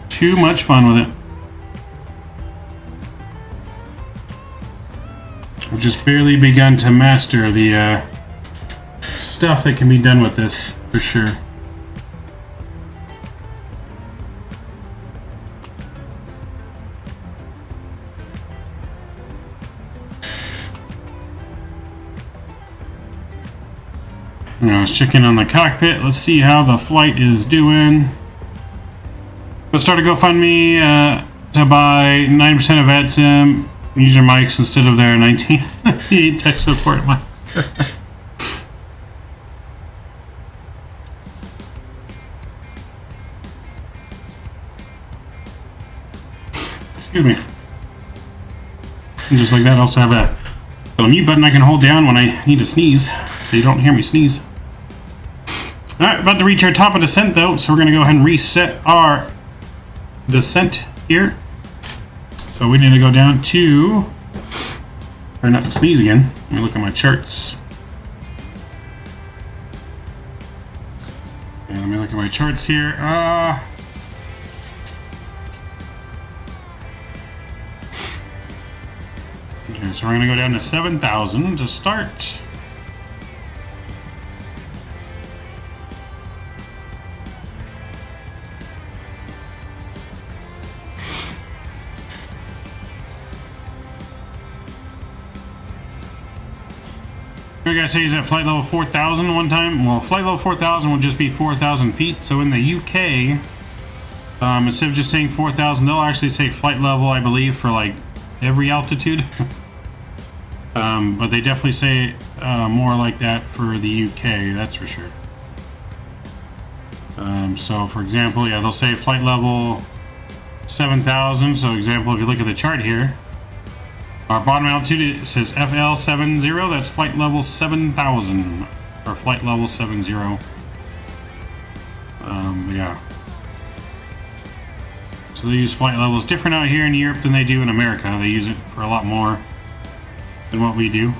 Too much fun with it. I've just barely begun to master the stuff that can be done with this, for sure. Now, let's check in on the cockpit. Let's see how the flight is doing. Let's start a GoFundMe to buy 9% of Vatsim user mics instead of their 1998 tech support mics. Excuse me. And just like that, I also have a little mute button I can hold down when I need to sneeze, so you don't hear me sneeze. Alright, about to reach our top of descent though, so we're going to go ahead and reset our descent here. So we need to go down to, try not to sneeze again. Let me look at my charts. And let me look at my charts here. Okay, so we're going to go down to 7,000 to start. You guys say he's at flight level 4,000 one time? Well, flight level 4,000 will just be 4,000 feet. So in the UK, instead of just saying 4,000, they'll actually say flight level, I believe, for like every altitude. But they definitely say more like that for the UK, that's for sure. So for example, yeah, they'll say flight level 7,000. So example, if you look at the chart here, our bottom altitude, it says FL70, that's flight level 7,000, or flight level 70. Yeah. So they use flight levels different out here in Europe than they do in America. They use it for a lot more than what we do.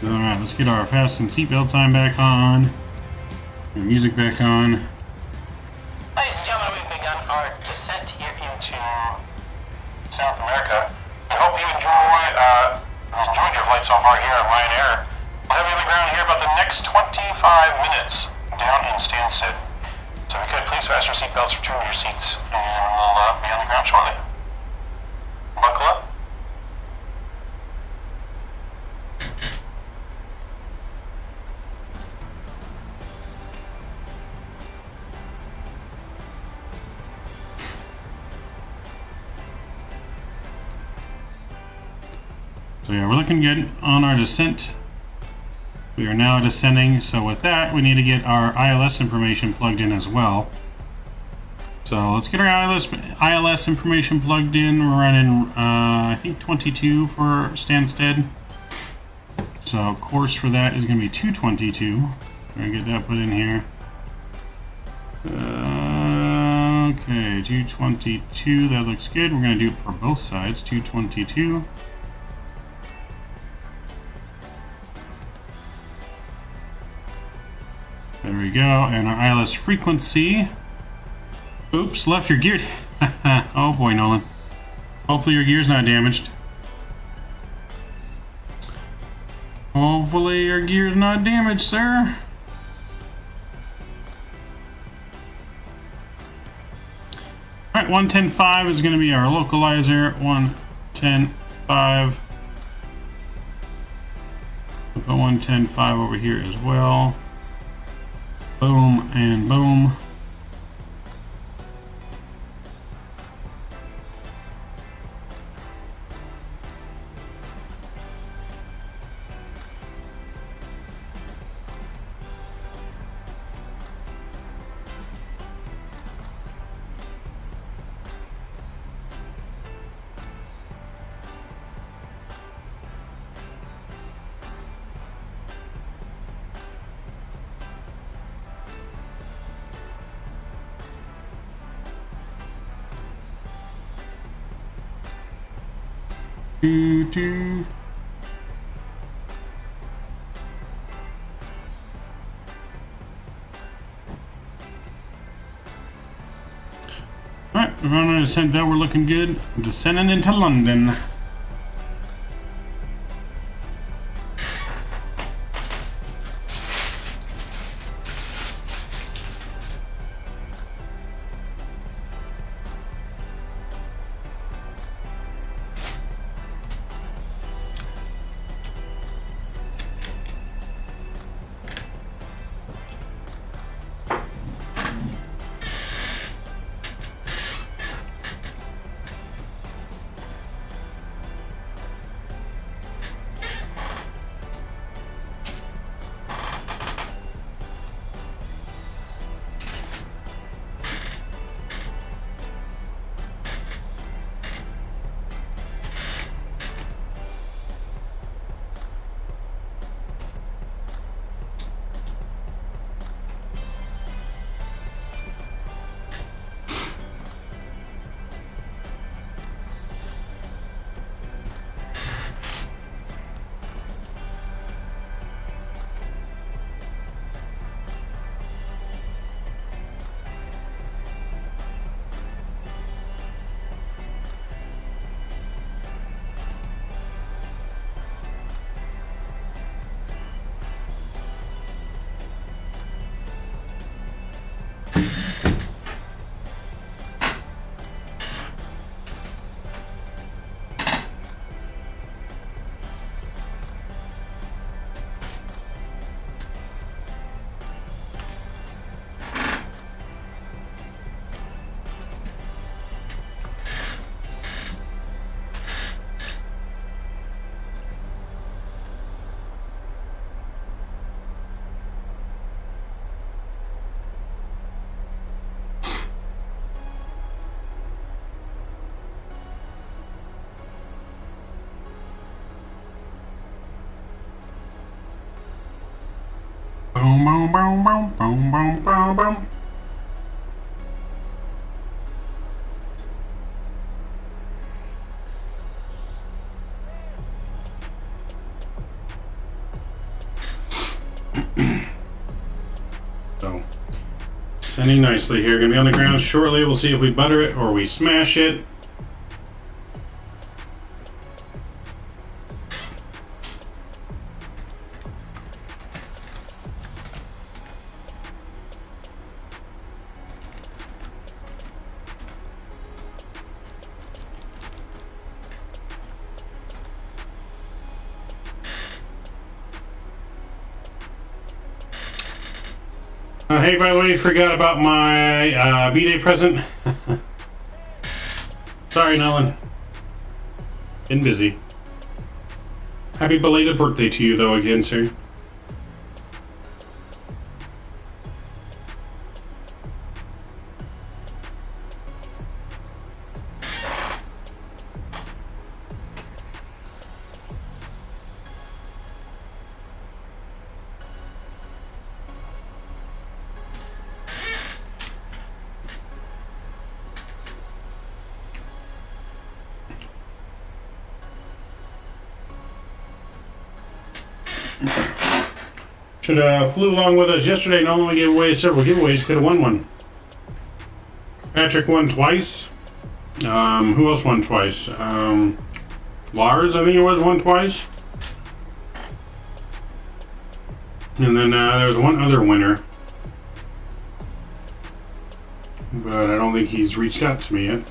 Alright, let's get our fasten seatbelt sign back on, and music back on. Ladies and gentlemen, we've begun our descent here into South America. I hope you enjoyed your flight so far here at Ryanair. We'll have you on the ground here about the next 25 minutes down in Stansted. So if you could, please fasten your seatbelts, return to your seats, and we'll be on the ground shortly. Buckle up. So yeah, we're looking good on our descent. We are now descending, so with that, we need to get our ILS information plugged in as well. So let's get our ILS information plugged in. We're running, I think 22 for Stansted. So course for that is going to be 222. We're going to get that put in here. Okay, 222, that looks good. We're going to do it for both sides, 222. There we go, and our ILS frequency. Oops, left your gear. Oh boy, Nolan. Hopefully your gear's not damaged. Hopefully your gear's not damaged, sir. Alright, 110.5 is going to be our localizer. 110.5. We'll put 110.5 over here as well. Boom and boom. Doo-doo. Alright, we're on a descent though, we're looking good. Descending into London. Boom, boom, boom, boom, boom, boom, boom, boom. So, sending nicely here. Gonna be on the ground shortly. We'll see if we butter it or we smash it. Hey, by the way, forgot about my B-Day present. Sorry, Nolan. Been busy. Happy belated birthday to you, though, again, sir. Should have flew along with us yesterday. Not only gave away several giveaways, could have won one. Patrick won twice. Who else won twice? Lars, I think it was, won twice. And then there was one other winner. But I don't think he's reached out to me yet.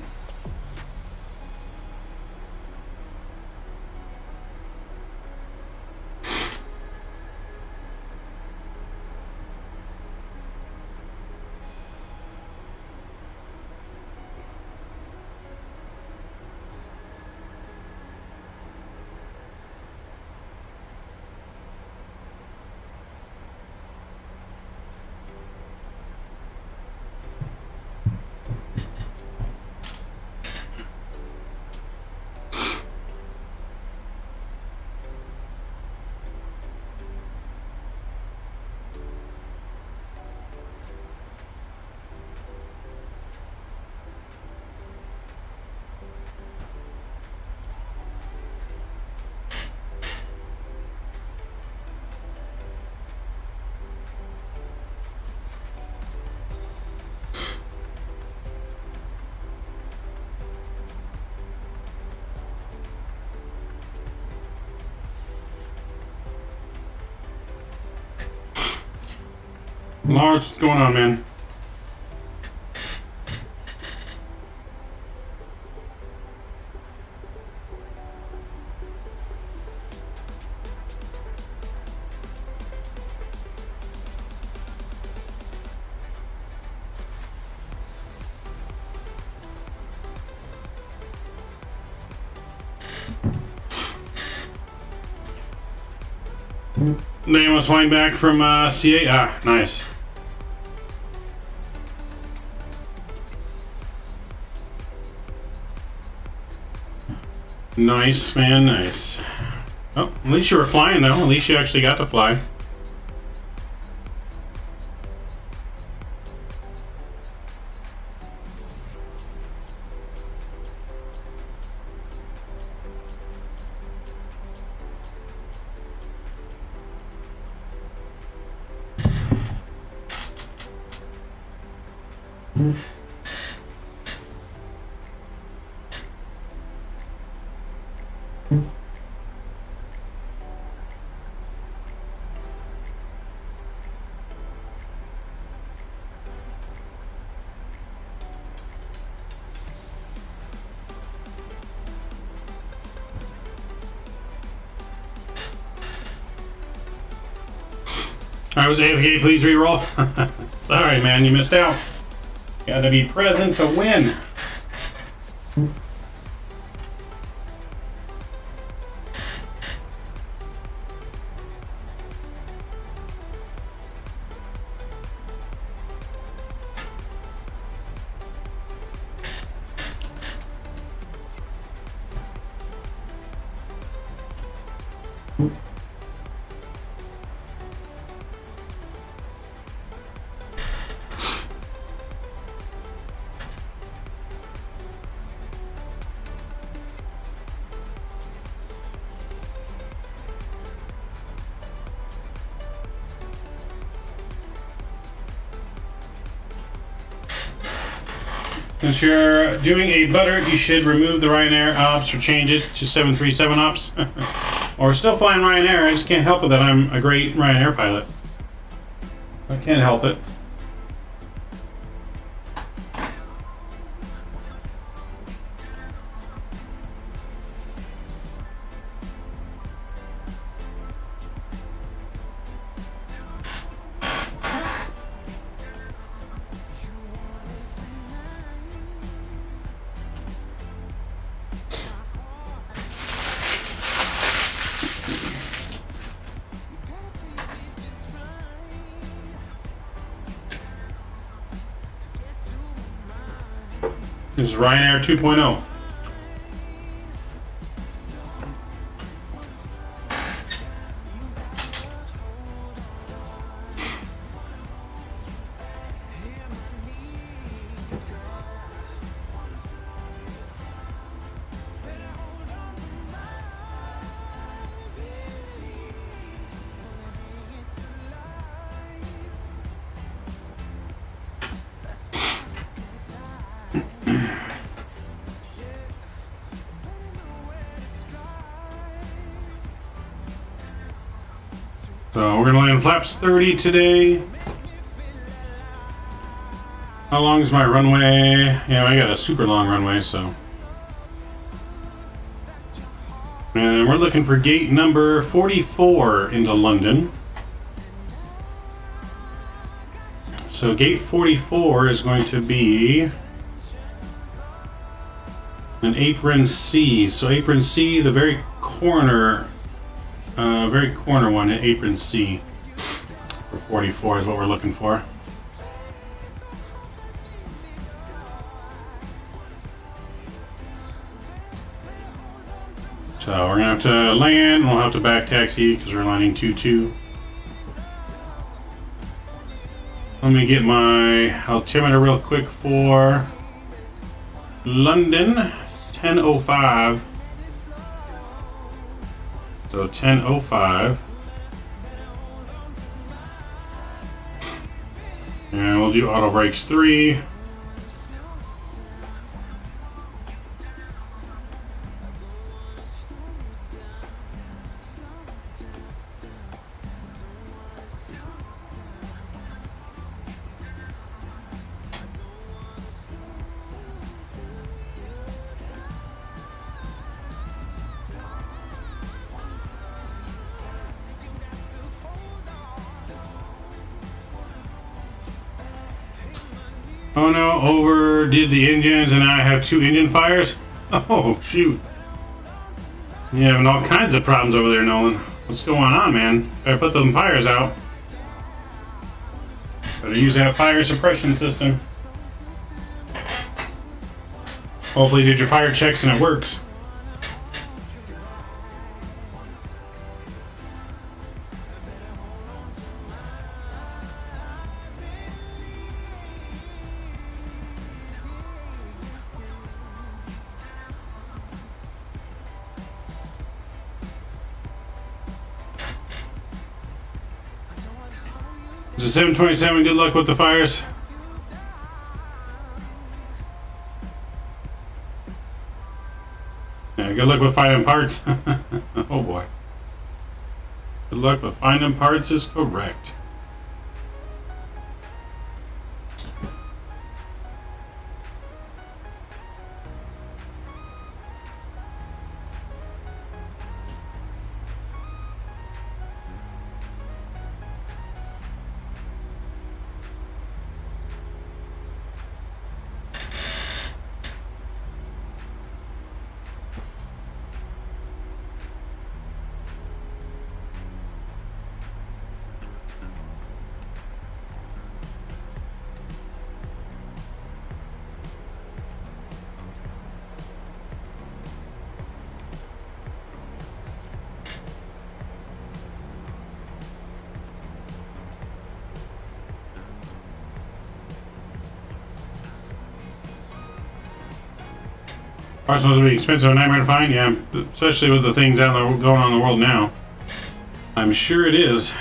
Lars, what's going on, man? Dan was flying back from CA. Ah, nice. Nice, man, nice. Oh, at least you were flying, though. At least you actually got to fly. I was AFK, please reroll. Sorry, man, you missed out. Gotta be present to win. Since you're doing a butter, you should remove the Ryanair ops or change it to 737 ops. Or still flying Ryanair, I just can't help it that I'm a great Ryanair pilot. I can't help it. This is Ryanair 2.0. So we're gonna land flaps 30 today. How long is my runway? Yeah, I got a super long runway, so. And we're looking for gate number 44 into London. So gate 44 is going to be an apron C. So apron C, the very corner one at apron C for 44 is what we're looking for. So we're gonna have to land, and we'll have to back taxi because we're landing 2-2. Let me get my altimeter real quick for London, 10:05. So 10:05. And we'll do auto brakes 3. Oh no, overdid the engines and I have 2 engine fires? Oh, shoot. You're having all kinds of problems over there, Nolan. What's going on, man? Better put them fires out. Better use that fire suppression system. Hopefully you did your fire checks and it works. It's a 727, good luck with the fires. Yeah, good luck with finding parts. Oh boy. Good luck with finding parts is correct. Parts supposed to be expensive and nightmare to find, yeah, especially with the things out there going on in the world now. I'm sure it is.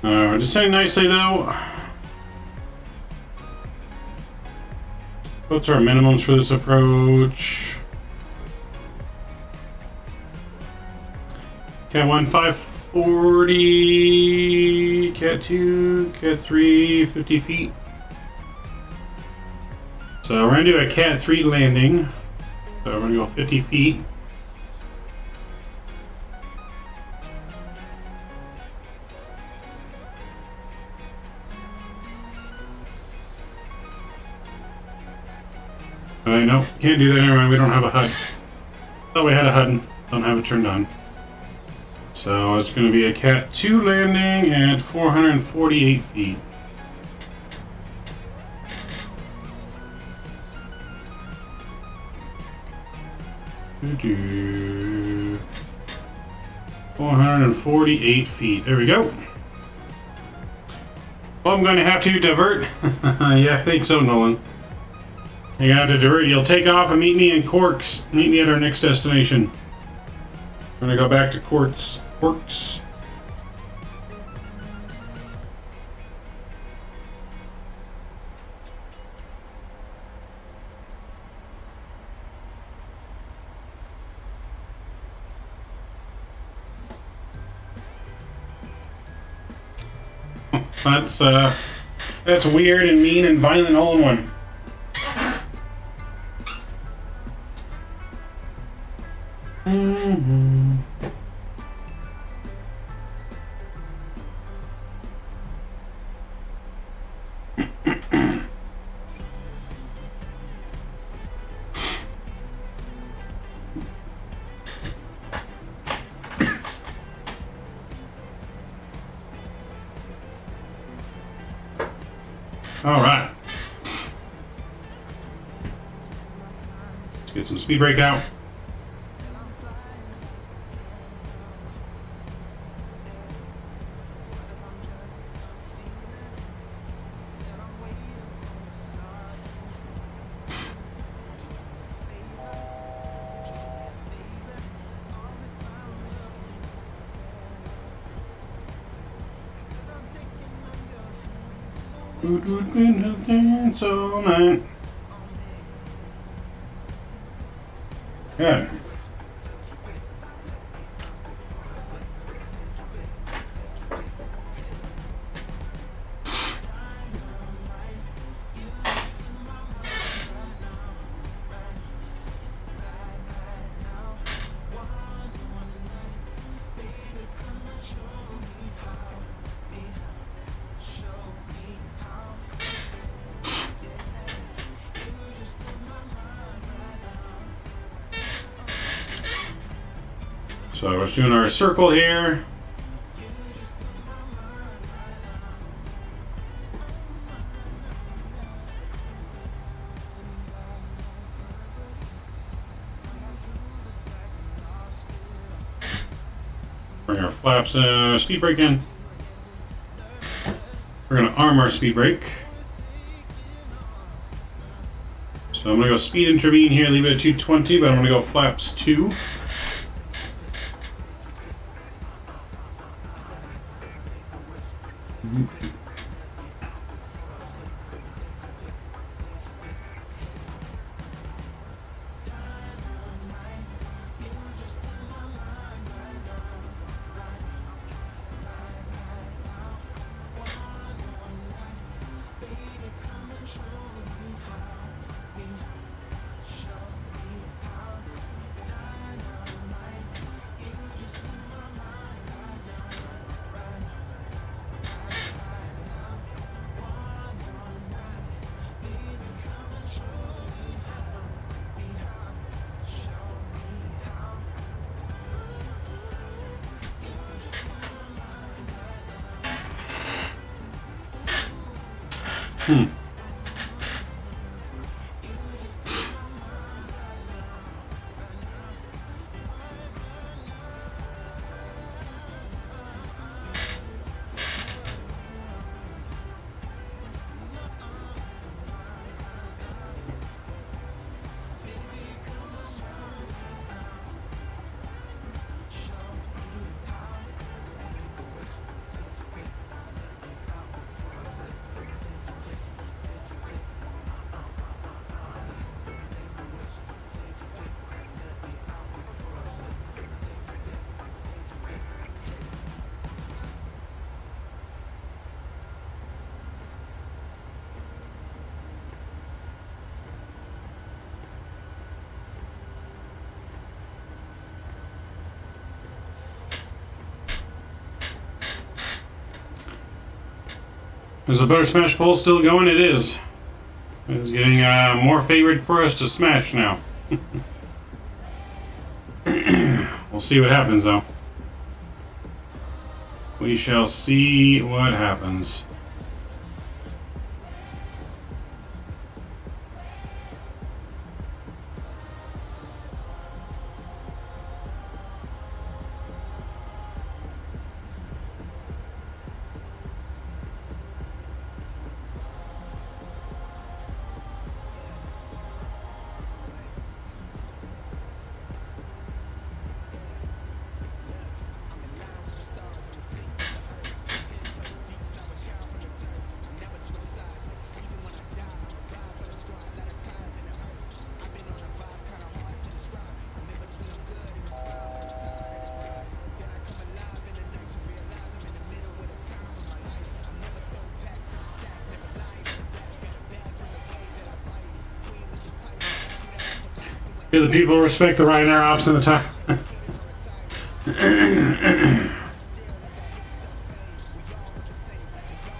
We're descending nicely though. What's our minimums for this approach? Cat 1, 540. Cat 2, Cat 3, 50 feet. So we're gonna do a Cat 3 landing. So we're gonna go 50 feet. No, can't do that. Never mind, we don't have a HUD. Thought we had a HUD. Don't have it turned on. So it's going to be a Cat 2 landing at 448 feet. Doo-doo. 448 feet. There we go. Well, I'm going to have to divert. Yeah, I think so, Nolan. You're gonna have to divert. You'll take off and meet me in Quarks. Meet me at our next destination. We're gonna go back to Quarks. That's weird and mean and violent all in one. All right. Let's get some speed brake out. So man, yeah. So we're doing our circle here. Bring our flaps, speed brake in. We're gonna arm our speed brake. So I'm gonna go speed intervene here, leave it at 220, but I'm gonna go flaps 2. Is the Butter Smash poll still going? It is. It's getting more favorite for us to smash now. We'll see what happens, though. We shall see what happens. Do the people respect the Ryanair ops in the time?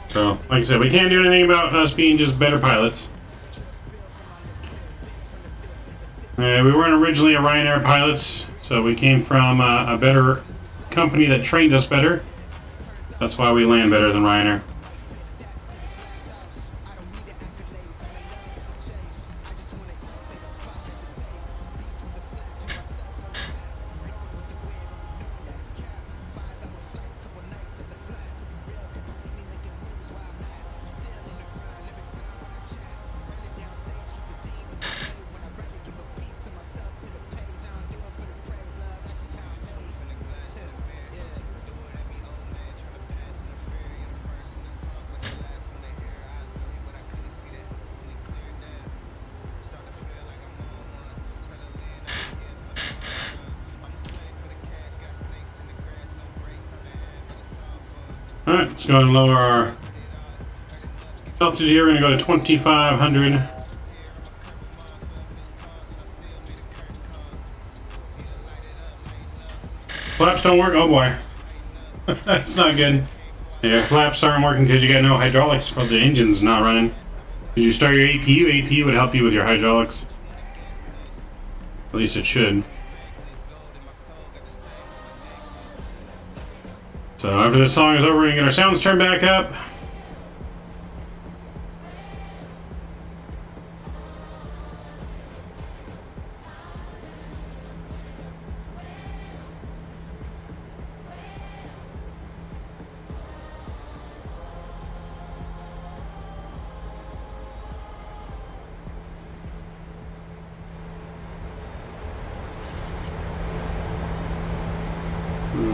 So, like I said, we can't do anything about us being just better pilots. We weren't originally a Ryanair pilots, so we came from a better company that trained us better. That's why we land better than Ryanair. Alright, let's go and lower our altitude here. We're going to go to 2,500. Flaps don't work? Oh boy. That's not good. Yeah, flaps aren't working because you got no hydraulics, but the engine's not running. Did you start your APU? APU would help you with your hydraulics. At least it should. So after this song is over, we're going to get our sounds turned back up.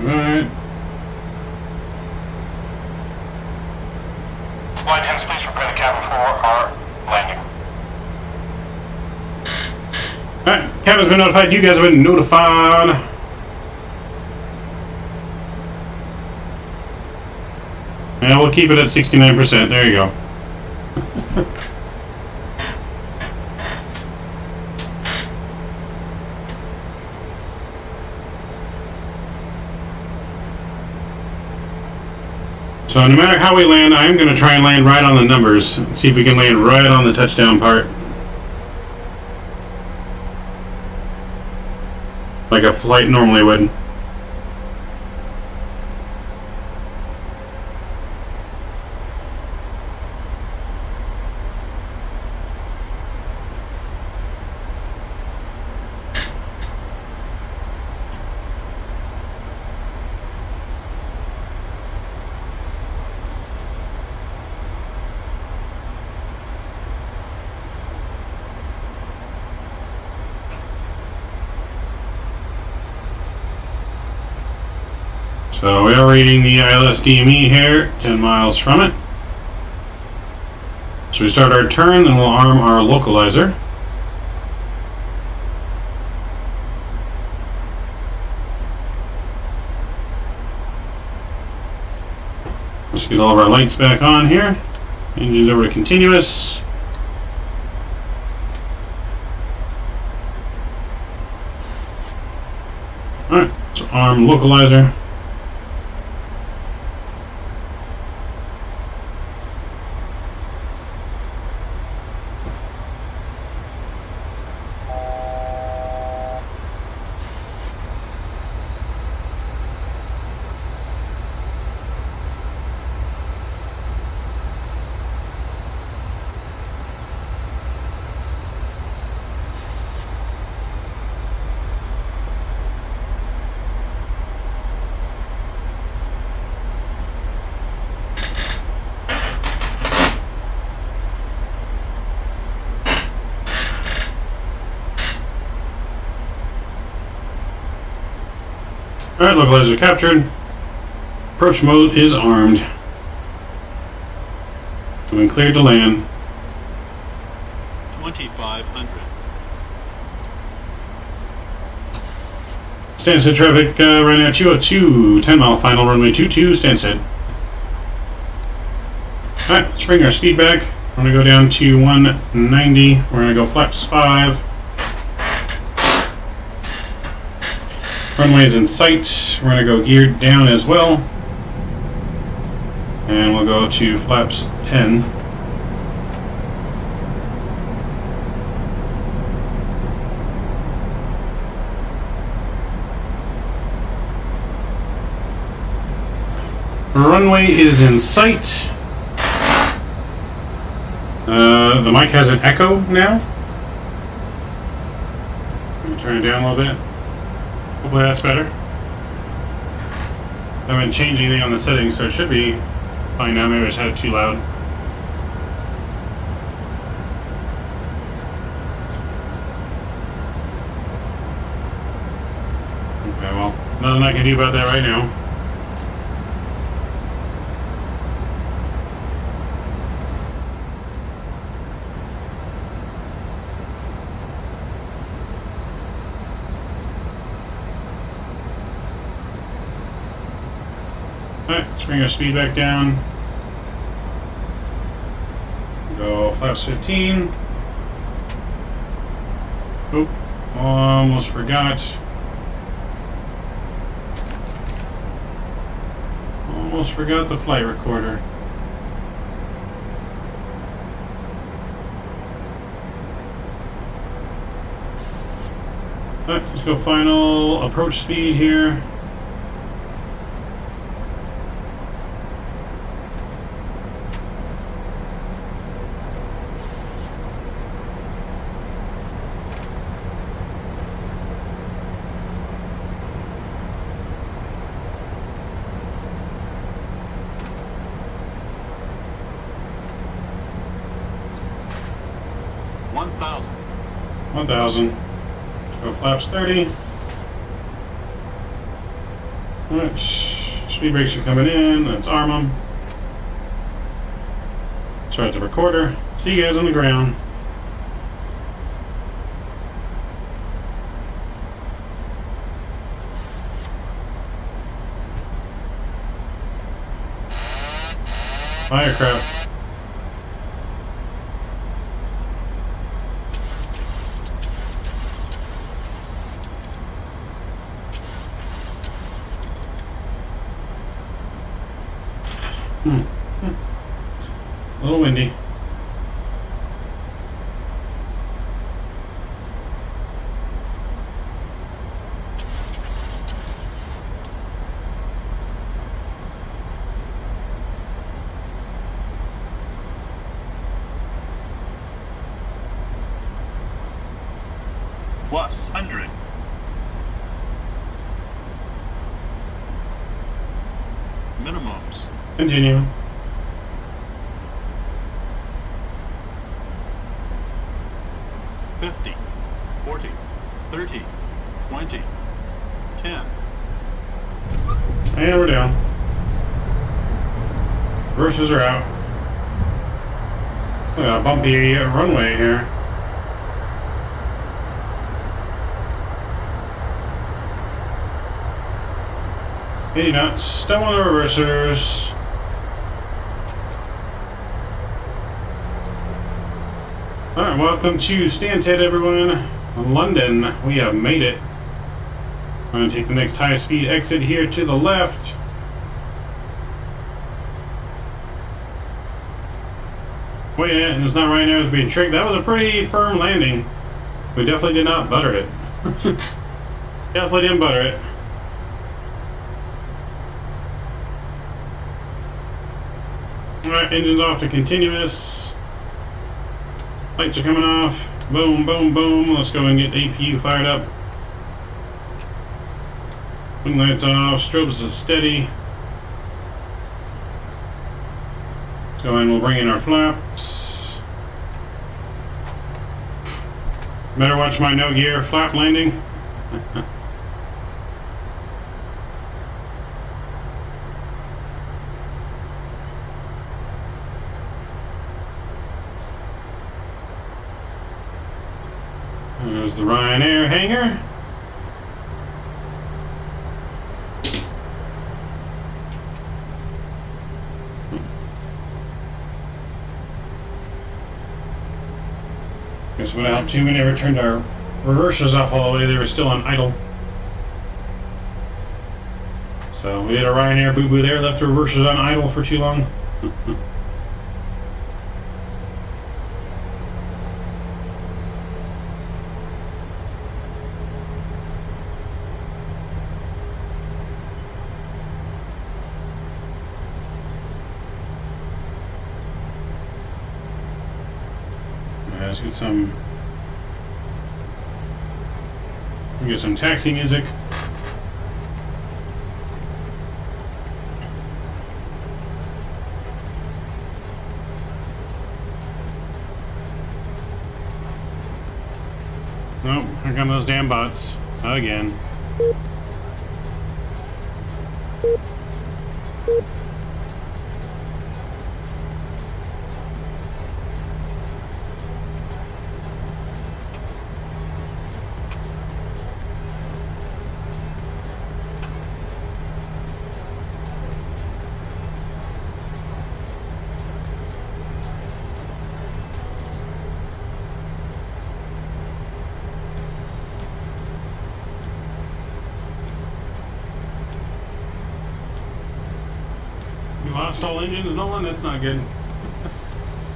Alright. Flight attendants, please prepare the cabin for our landing. Alright, cabin's been notified. You guys have been notified. Yeah, we'll keep it at 69%. There you go. So no matter how we land, I'm going to try and land right on the numbers. Let's see if we can land right on the touchdown part. Like a flight normally would. So we are reading the ILS-DME here, 10 miles from it. So we start our turn, then we'll arm our localizer. Let's get all of our lights back on here. Engine's over to continuous. Alright, so arm localizer. Alright, localizer captured. Approach mode is armed. We've been cleared to land. 2500. Stansted traffic right now 202, 10 mile final, runway 22, Stansted. Alright, let's bring our speed back. We're going to go down to 190. We're going to go flaps 5. Runway's in sight. We're going to go geared down as well. And we'll go to flaps 10. Runway is in sight. The mic has an echo now. Let me turn it down a little bit. Hopefully that's better. I haven't changed anything on the settings, so it should be fine now. Maybe I just had it too loud. Okay, well, nothing I can do about that right now. Alright, let's bring our speed back down. Go flaps 15. Oop, almost forgot. Almost forgot the flight recorder. Alright, let's go final approach speed here. $1,000. 1,000. Go flaps 30. Alright, speed brakes are coming in. Let's arm them. Start the recorder. See you guys on the ground. Firecraft. A little windy. Plus 100. Minimums. Continue. $50, $40, $30, $20, $10. And we're down. Reverses are out. Look at a bumpy runway here. $80 knots. Still on the reversers. Alright, welcome to Stansted, everyone. London, we have made it. I'm going to take the next high-speed exit here to the left. Wait, and it's not Ryanair being tricked. That was a pretty firm landing. We definitely did not butter it. Definitely didn't butter it. Alright, engine's off to continuous. Lights are coming off. Boom, boom, boom. Let's go and get the APU fired up. Wing lights off. Strobes is steady. Let's go and we'll bring in our flaps. Better watch my no gear flap landing. There's the Ryanair hangar. Guess what helped too, we never turned our reversers off all the way, they were still on idle. So we had a Ryanair boo-boo there, left the reversers on idle for too long. Let's get some taxi music. Nope, here come those damn bots again. Lost all engines, Nolan? That's not good.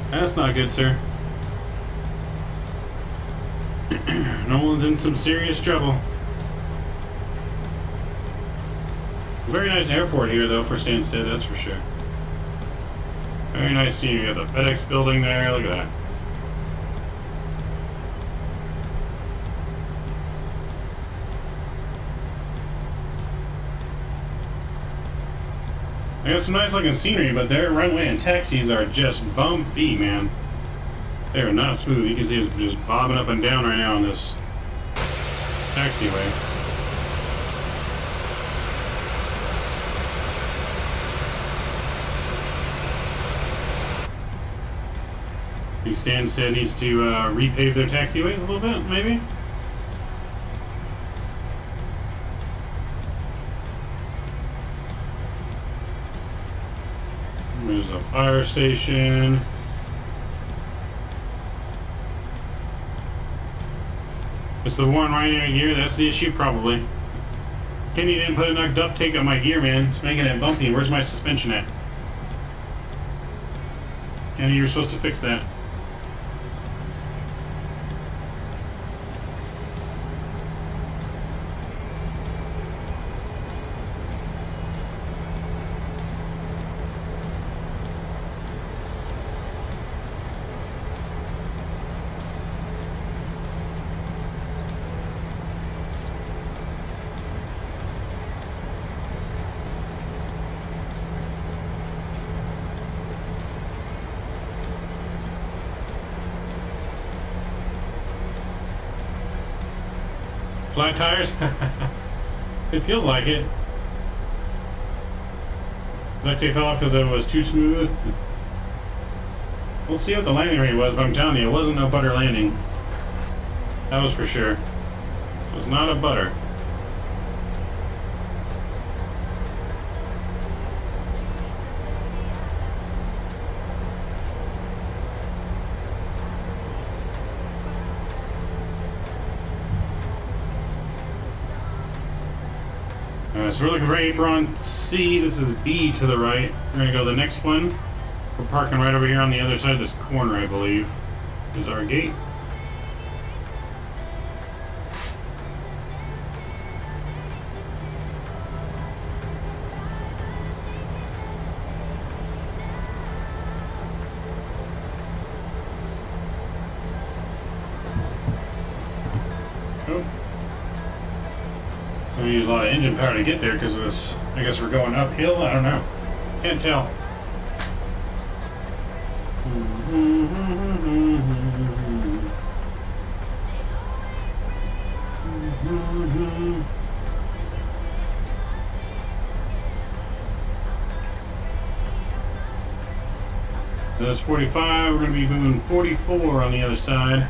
That's not good, sir. Nolan's in some serious trouble. Very nice airport here, though, for Stansted, that's for sure. Very nice scenery. You got the FedEx building there, look at that. I got some nice looking scenery, but their runway and taxis are just bumpy, man. They are not smooth. You can see it's just bobbing up and down right now on this taxiway. I think Stansted needs to repave their taxiways a little bit, maybe? There's a fire station. It's the one Ryanair gear, that's the issue, probably. Kenny didn't put enough duct tape on my gear, man. It's making it bumpy. Where's my suspension at? Kenny, you're supposed to fix that. Flat tires? It feels like it. Duct tape fell off because it was too smooth. We'll see what the landing rate was, but I'm telling you, it wasn't no butter landing. That was for sure. It was not a butter. So we're looking for apron C. This is B to the right. We're going to go to the next one. We're parking right over here on the other side of this corner, I believe, is our gate. We use a lot of engine power to get there because of this. I guess we're going uphill. I don't know. Can't tell. That's 45. We're going to be moving 44 on the other side.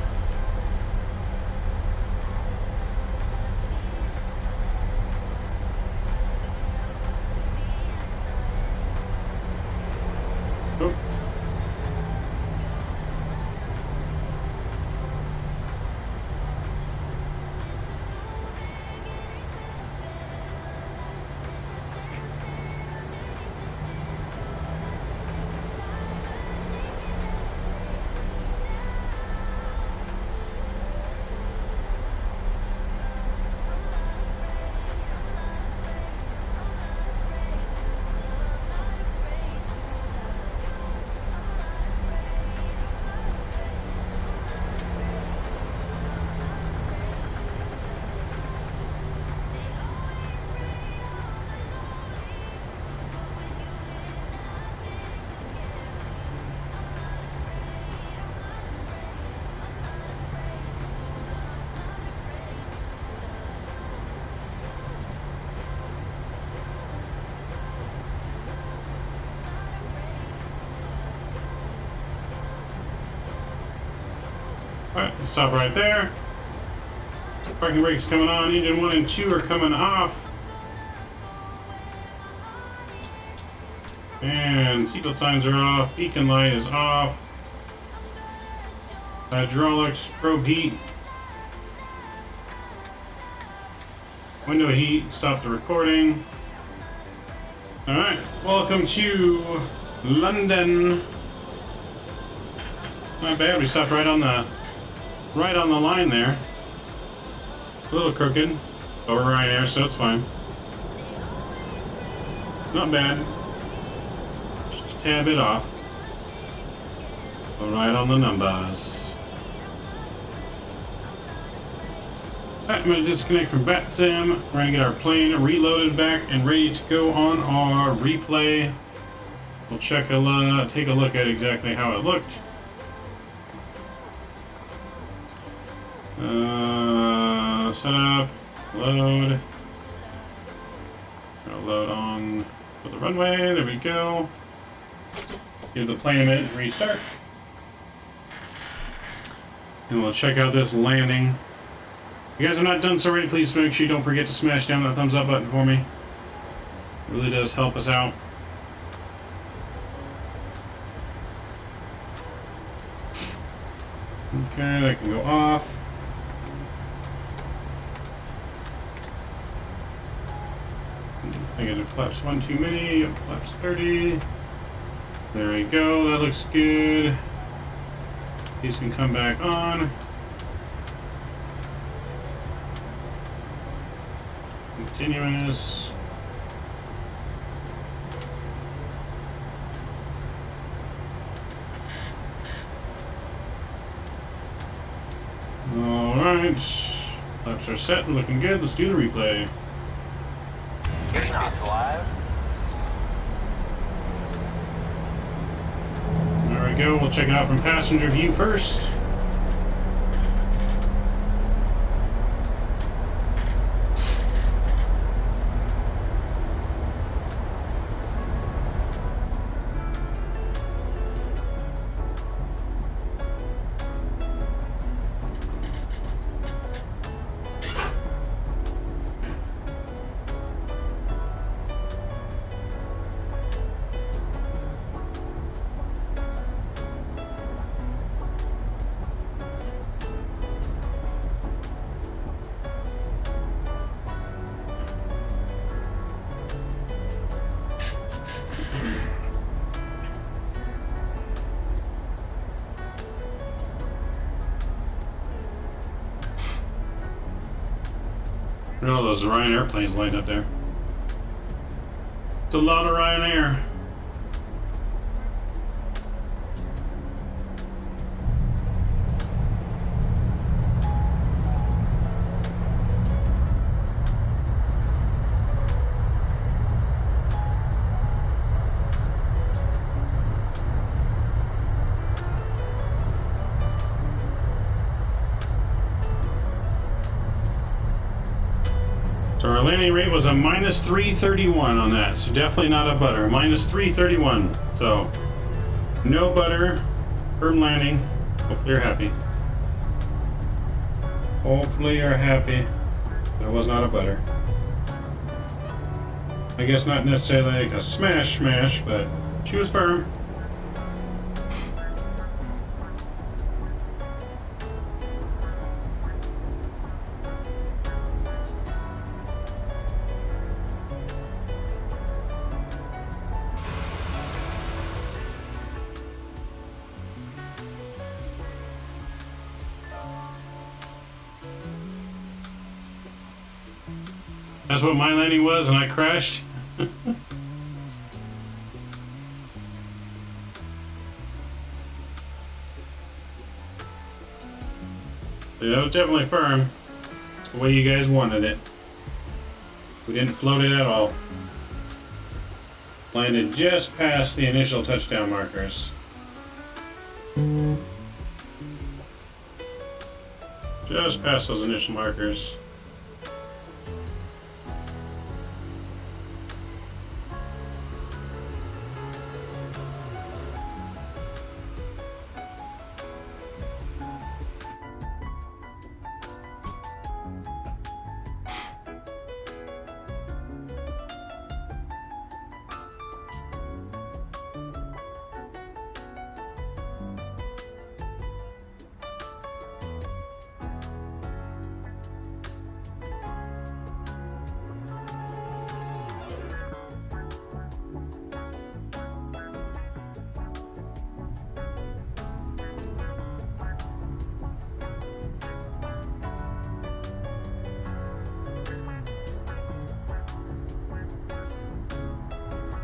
Alright, stop right there. Parking brakes coming on. Engine 1 and 2 are coming off. And seatbelt signs are off. Beacon light is off. Hydraulics, probe heat. Window heat, stop the recording. Alright, welcome to London. Not bad, we stopped right on the line there. A little crooked over Ryanair, so it's fine. Not bad. Just a tad bit off. But right on the numbers. Alright, I'm going to disconnect from Vatsim. We're going to get our plane reloaded back and ready to go on our replay. We'll take a look at exactly how it looked. Setup, load. Gonna load on for the runway. There we go. Give the plane a minute to restart. And we'll check out this landing. If you guys have not done so already, please make sure you don't forget to smash down that thumbs up button for me. It really does help us out. Okay, that can go off. I think I did flaps 1 too many. Yep, flaps 30. There we go. That looks good. These can come back on. Continuous. Alright. Flaps are set and looking good. Let's do the replay. Airspeed's alive. There we go. We'll check it out from passenger view first. Look at all those Ryanair planes lined up there. It's a lot of Ryanair. So our landing rate was a minus 331 on that, so definitely not a butter. Minus 331. So no butter, firm landing. Hopefully you're happy. Hopefully you're happy. That was not a butter. I guess not necessarily like a smash, but she was firm. That's what my landing was, and I crashed. Yeah, it was definitely firm. It's the way you guys wanted it. We didn't float it at all. Landed just past the initial touchdown markers. Just past those initial markers.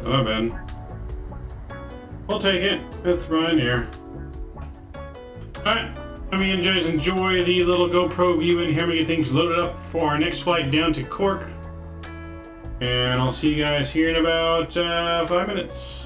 Hello, Ben. We'll take it. It's Ryanair. Alright. Let me just enjoy the little GoPro view in here. I'm gonna get things loaded up for our next flight down to Cork. And I'll see you guys here in about 5 minutes.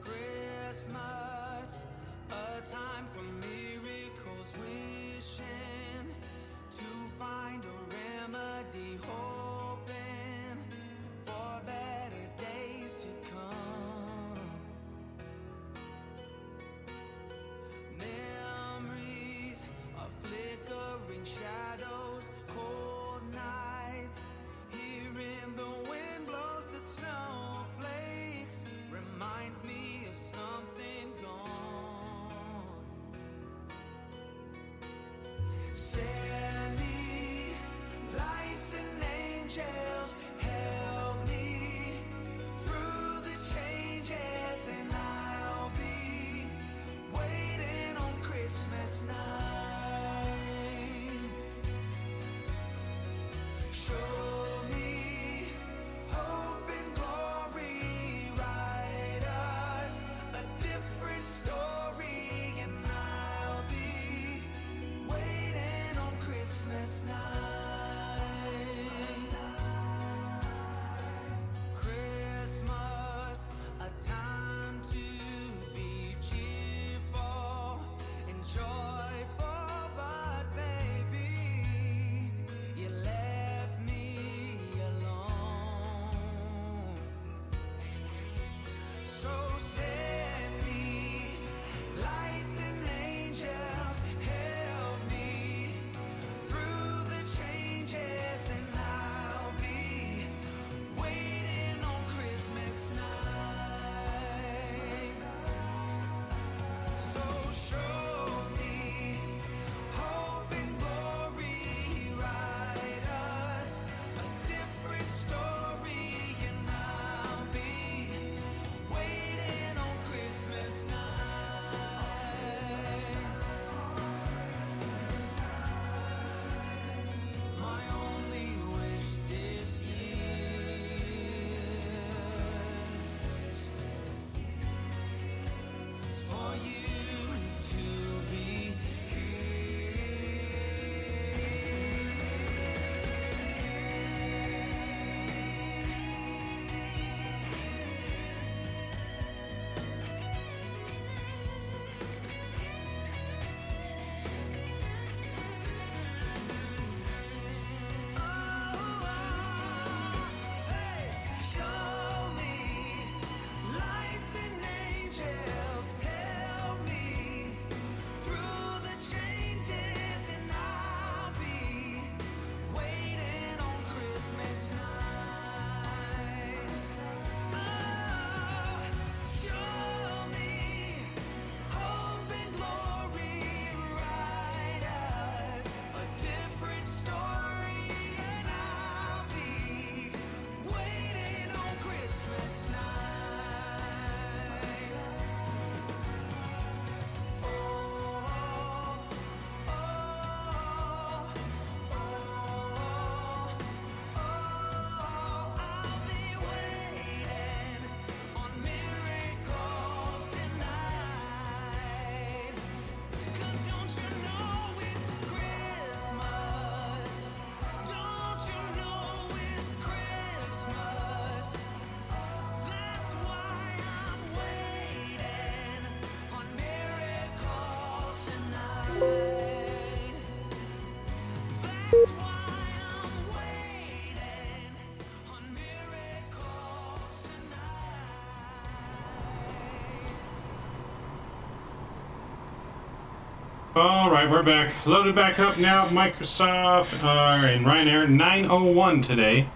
Christmas, a time for miracles, wishing to find a remedy, hoping for better days to come. Memories of flickering shadows, cold nights, hearing the wind blows the snowflakes, reminds me of something gone. Send me lights and angels, help me through the changes, and I'll be So send me lights and angels, help me through the changes, and I'll be waiting on Christmas night. So show me hope and glory, write us a different story, and I'll be waiting on Christmas night. My only wish this year is for you to be show me lights and angels, help me through the changes, and I'll be waiting on Christmas night. Oh, show me hope and glory, write us a different story, and I'll be waiting on Christmas night. Oh, oh, oh, oh, I'll be waiting on miracles tonight. 'Cause don't you know it's Christmas? Don't you know it's Christmas? That's why I'm waiting on miracles tonight. That's why I'm waiting on miracles tonight. All right, we're back. Loaded back up now. Microsoft and Ryanair 901 today.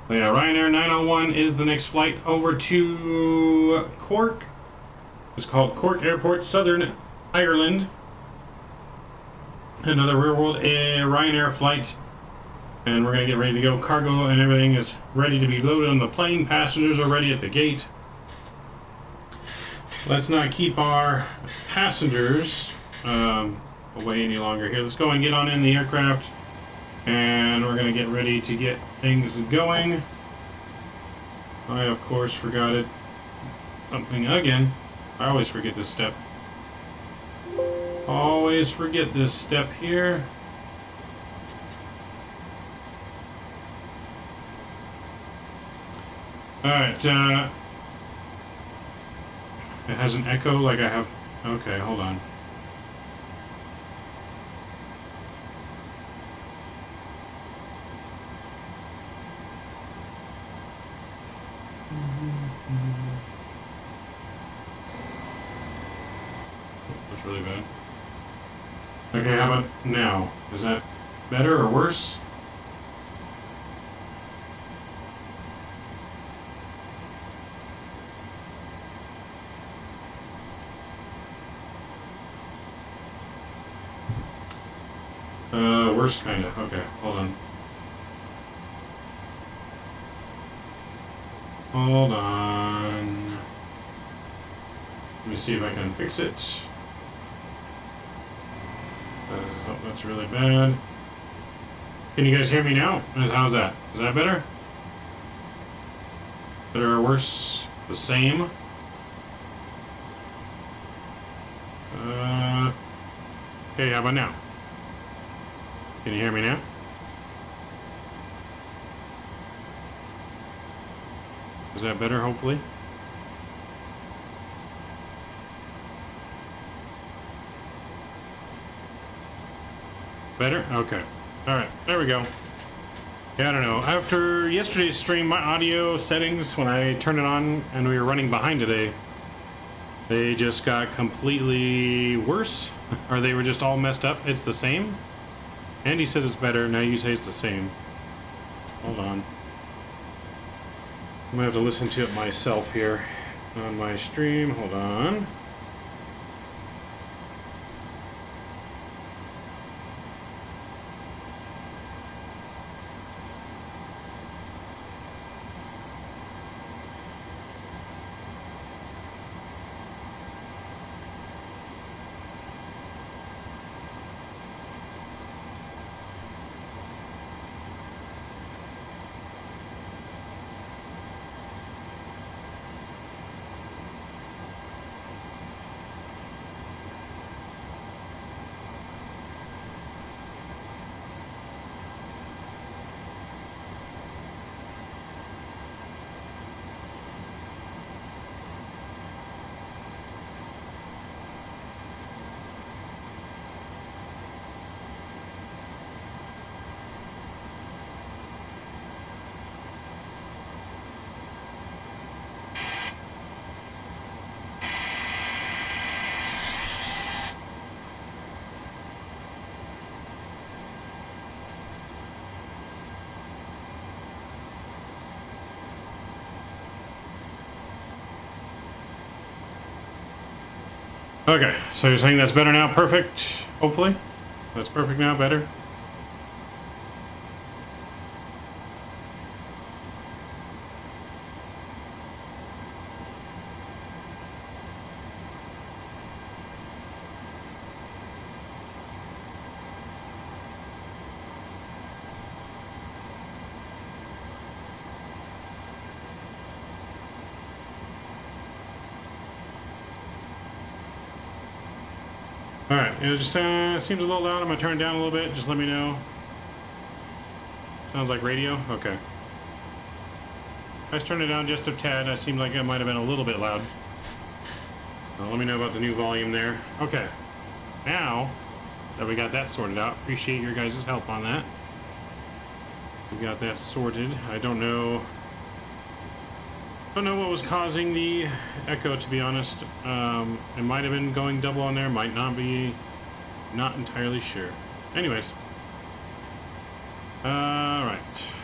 So yeah, Ryanair 901 is the next flight over to Cork. It's called Cork Airport, Southern Ireland. Another real-world Ryanair flight. And we're going to get ready to go. Cargo and everything is ready to be loaded on the plane. Passengers are ready at the gate. Let's not keep our passengers away any longer here. Let's go and get on in the aircraft. And we're going to get ready to get things going. I, of course, forgot it. Something again. I always forget this step. Always forget this step here. Alright, it has an echo like I have. Okay, hold on. That's really bad. Okay, how about now? Is that better or worse? Worse, kinda. Okay, hold on. Hold on. Let me see if I can fix it. Oh, that's really bad. Can you guys hear me now? How's that? Is that better? Better or worse? The same? Okay, how about now? Can you hear me now? Is that better, hopefully? Better? Okay. Alright, there we go. Yeah, I don't know. After yesterday's stream, my audio settings, when I turned it on and we were running behind today, they just got completely worse. Or they were just all messed up. It's the same. Andy says it's better. Now you say it's the same. Hold on. I'm gonna have to listen to it myself here on my stream. Hold on. Okay, so you're saying that's better now? Perfect, hopefully? That's perfect now, better? Alright, it just seems a little loud. I'm going to turn it down a little bit. Just let me know. Sounds like radio? Okay. I just turned it down just a tad. That seemed like it might have been a little bit loud. Let me know about the new volume there. Okay. Now that we got that sorted out, appreciate your guys' help on that. We got that sorted. I don't know what was causing the echo, to be honest. It might have been going double on there, might not be. Not entirely sure. Anyways. Alright.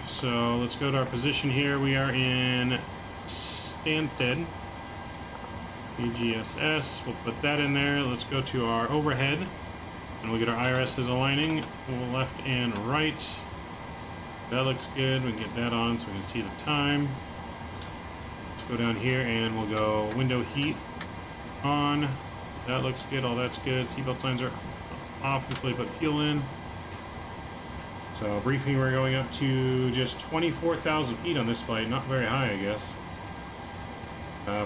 So let's go to our position here. We are in Stansted. EGSS. We'll put that in there. Let's go to our overhead. And we'll get our IRSs aligning. Left and right. That looks good. We can get that on so we can see the time. Go down here and we'll go window heat on. That looks good. All that's good. Seatbelt signs are off before they put fuel in. So briefing, we're going up to just 24,000 feet on this flight. Not very high, I guess.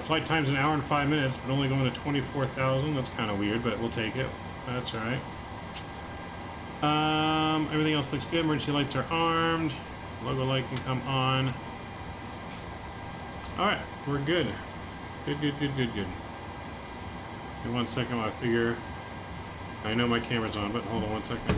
Flight time's an hour and 5 minutes, but only going to 24,000. That's kind of weird, but we'll take it. That's all right. Everything else looks good. Emergency lights are armed. Logo light can come on. Alright, we're good. Good. Give me 1 second while I figure. I know my camera's on, but hold on 1 second.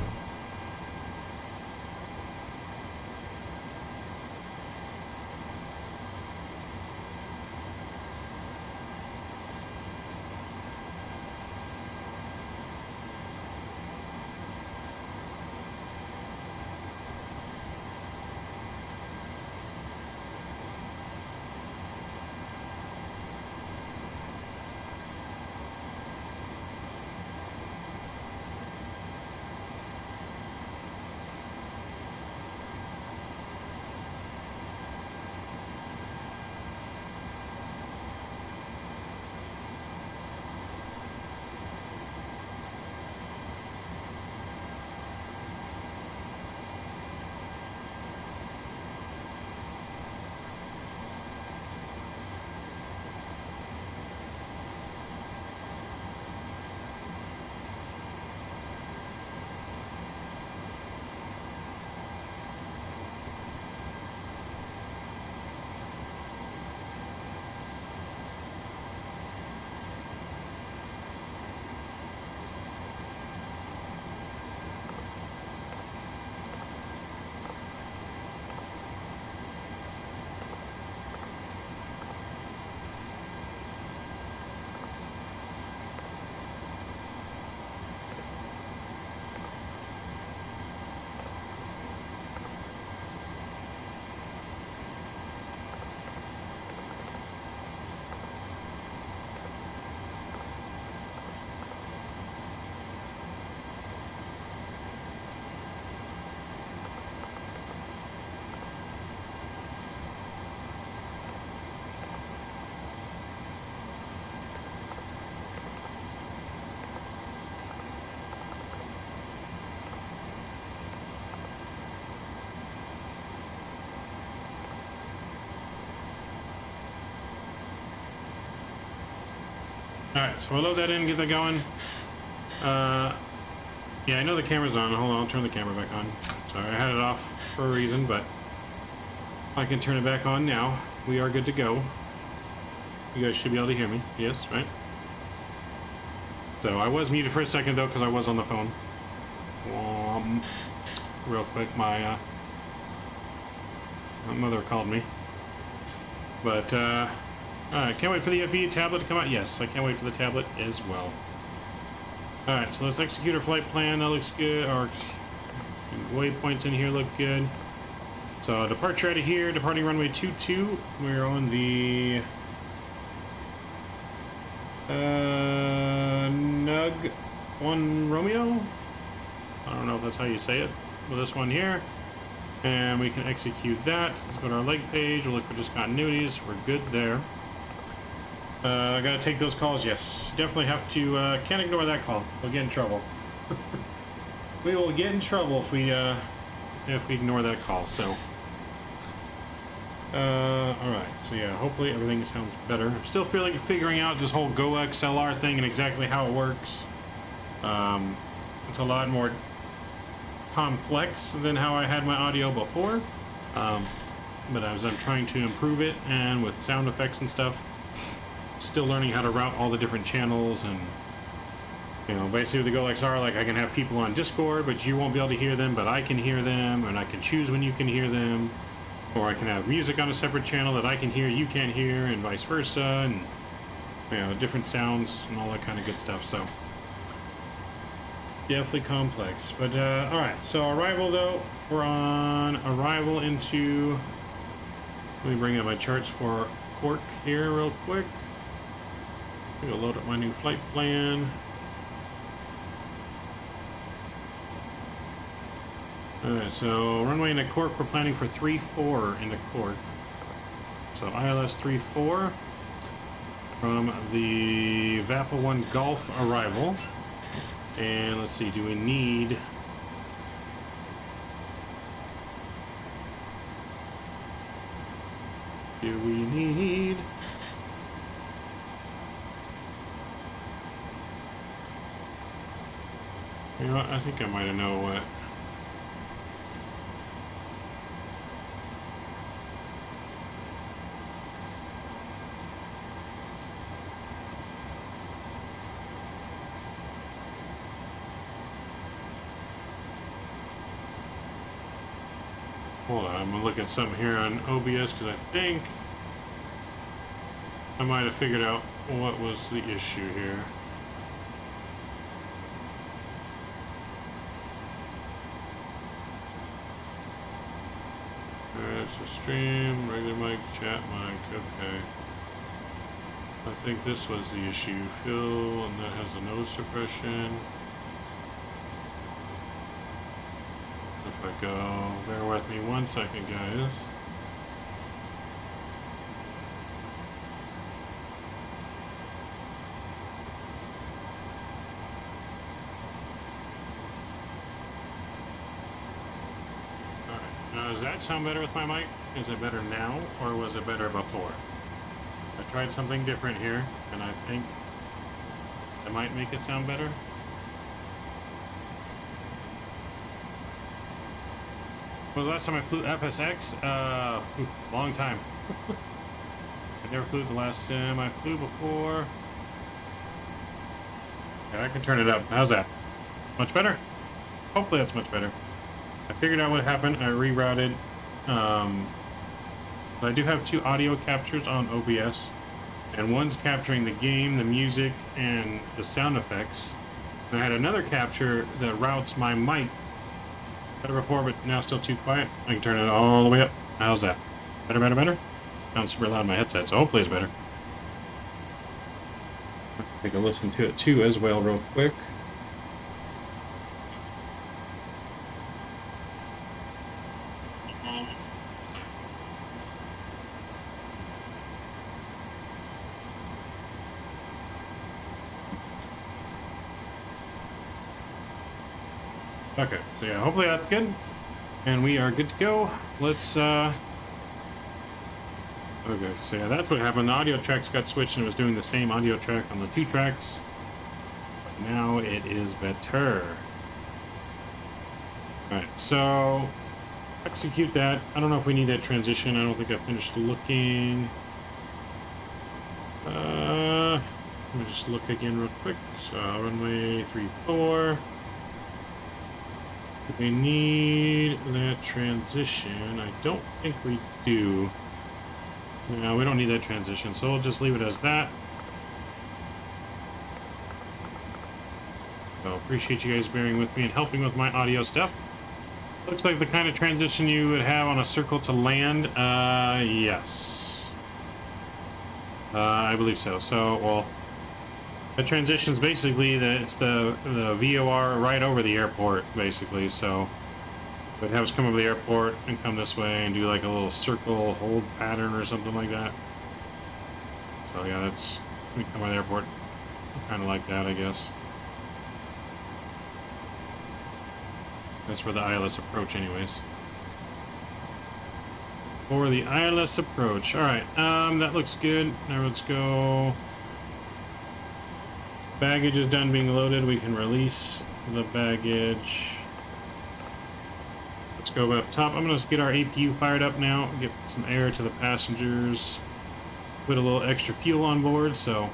Alright, so I'll load that in, get that going. Yeah, I know the camera's on. Hold on, I'll turn the camera back on. Sorry, I had it off for a reason, but I can turn it back on now. We are good to go. You guys should be able to hear me. Yes, right? So I was muted for a second though, because I was on the phone. Real quick, my mother called me. But alright, can't wait for the FB tablet to come out. Yes, I can't wait for the tablet as well. Alright, so let's execute our flight plan. That looks good. Our waypoints in here look good. So departure out of here, departing runway 22. We're on the Nug 1 Romeo. I don't know if that's how you say it. With this one here. And we can execute that. Let's go to our leg page. We'll look for discontinuities. We're good there. I gotta take those calls. Yes, definitely have to. Can't ignore that call. We'll get in trouble. We will get in trouble if we ignore that call. So, all right. So yeah, hopefully everything sounds better. I'm still figuring out this whole Go XLR thing and exactly how it works. It's a lot more complex than how I had my audio before. But as I'm trying to improve it and with sound effects and stuff. Still learning how to route all the different channels, and you know, basically with the Go XR, like I can have people on Discord, but you won't be able to hear them, but I can hear them, and I can choose when you can hear them, or I can have music on a separate channel that I can hear, you can't hear, and vice versa, and you know, different sounds and all that kind of good stuff. So definitely complex, but all right. So arrival though, we're on arrival into. Let me bring up my charts for Cork here real quick. I'll load up my new flight plan. Alright, so runway into Cork, we're planning for 3-4 into Cork. So ILS 3-4 from the VAPA 1 Golf arrival. And let's see, do we need... You know what? I think I might have know what. Hold on, I'm gonna look at something here on OBS because I think I might have figured out what was the issue here. It's a stream, regular mic, chat mic, okay. I think this was the issue. Fuel, and that has a nose suppression. If I go, bear with me 1 second, guys. Does that sound better with my mic? Is it better now, or was it better before? I tried something different here, and I think it might make it sound better. Well, the last time I flew FSX, long time. I never flew the last sim I flew before. Yeah, I can turn it up. How's that? Much better? Hopefully that's much better. I figured out what happened. I rerouted. I do have 2 audio captures on OBS, and one's capturing the game, the music, and the sound effects. And I had another capture that routes my mic. Better before, but now still too quiet. I can turn it all the way up. How's that? Better, better, better? Sounds super loud in my headset, so hopefully it's better. Take a listen to it too as well real quick. Okay, so yeah, hopefully that's good. And we are good to go. Let's Okay, so yeah, that's what happened. The audio tracks got switched and it was doing the same audio track on the 2 tracks. But now it is better. Alright, so execute that. I don't know if we need that transition. I don't think I finished looking. Let me just look again real quick. So runway 34. Do we need that transition? I don't think we do. No, we don't need that transition, so we'll just leave it as that. So appreciate you guys bearing with me and helping with my audio stuff. Looks like the kind of transition you would have on a circle to land. Yes. I believe so. So, well, the transition's basically that it's the VOR right over the airport, basically. So it would have us come over the airport and come this way and do like a little circle hold pattern or something like that. So yeah, that's we come over the airport, kind of like that, I guess. That's where the ILS approach, anyways. For the ILS approach. All right, that looks good. Now let's go. Baggage is done being loaded. We can release the baggage. Let's go up top. I'm going to get our APU fired up now. Get some air to the passengers. Put a little extra fuel on board, so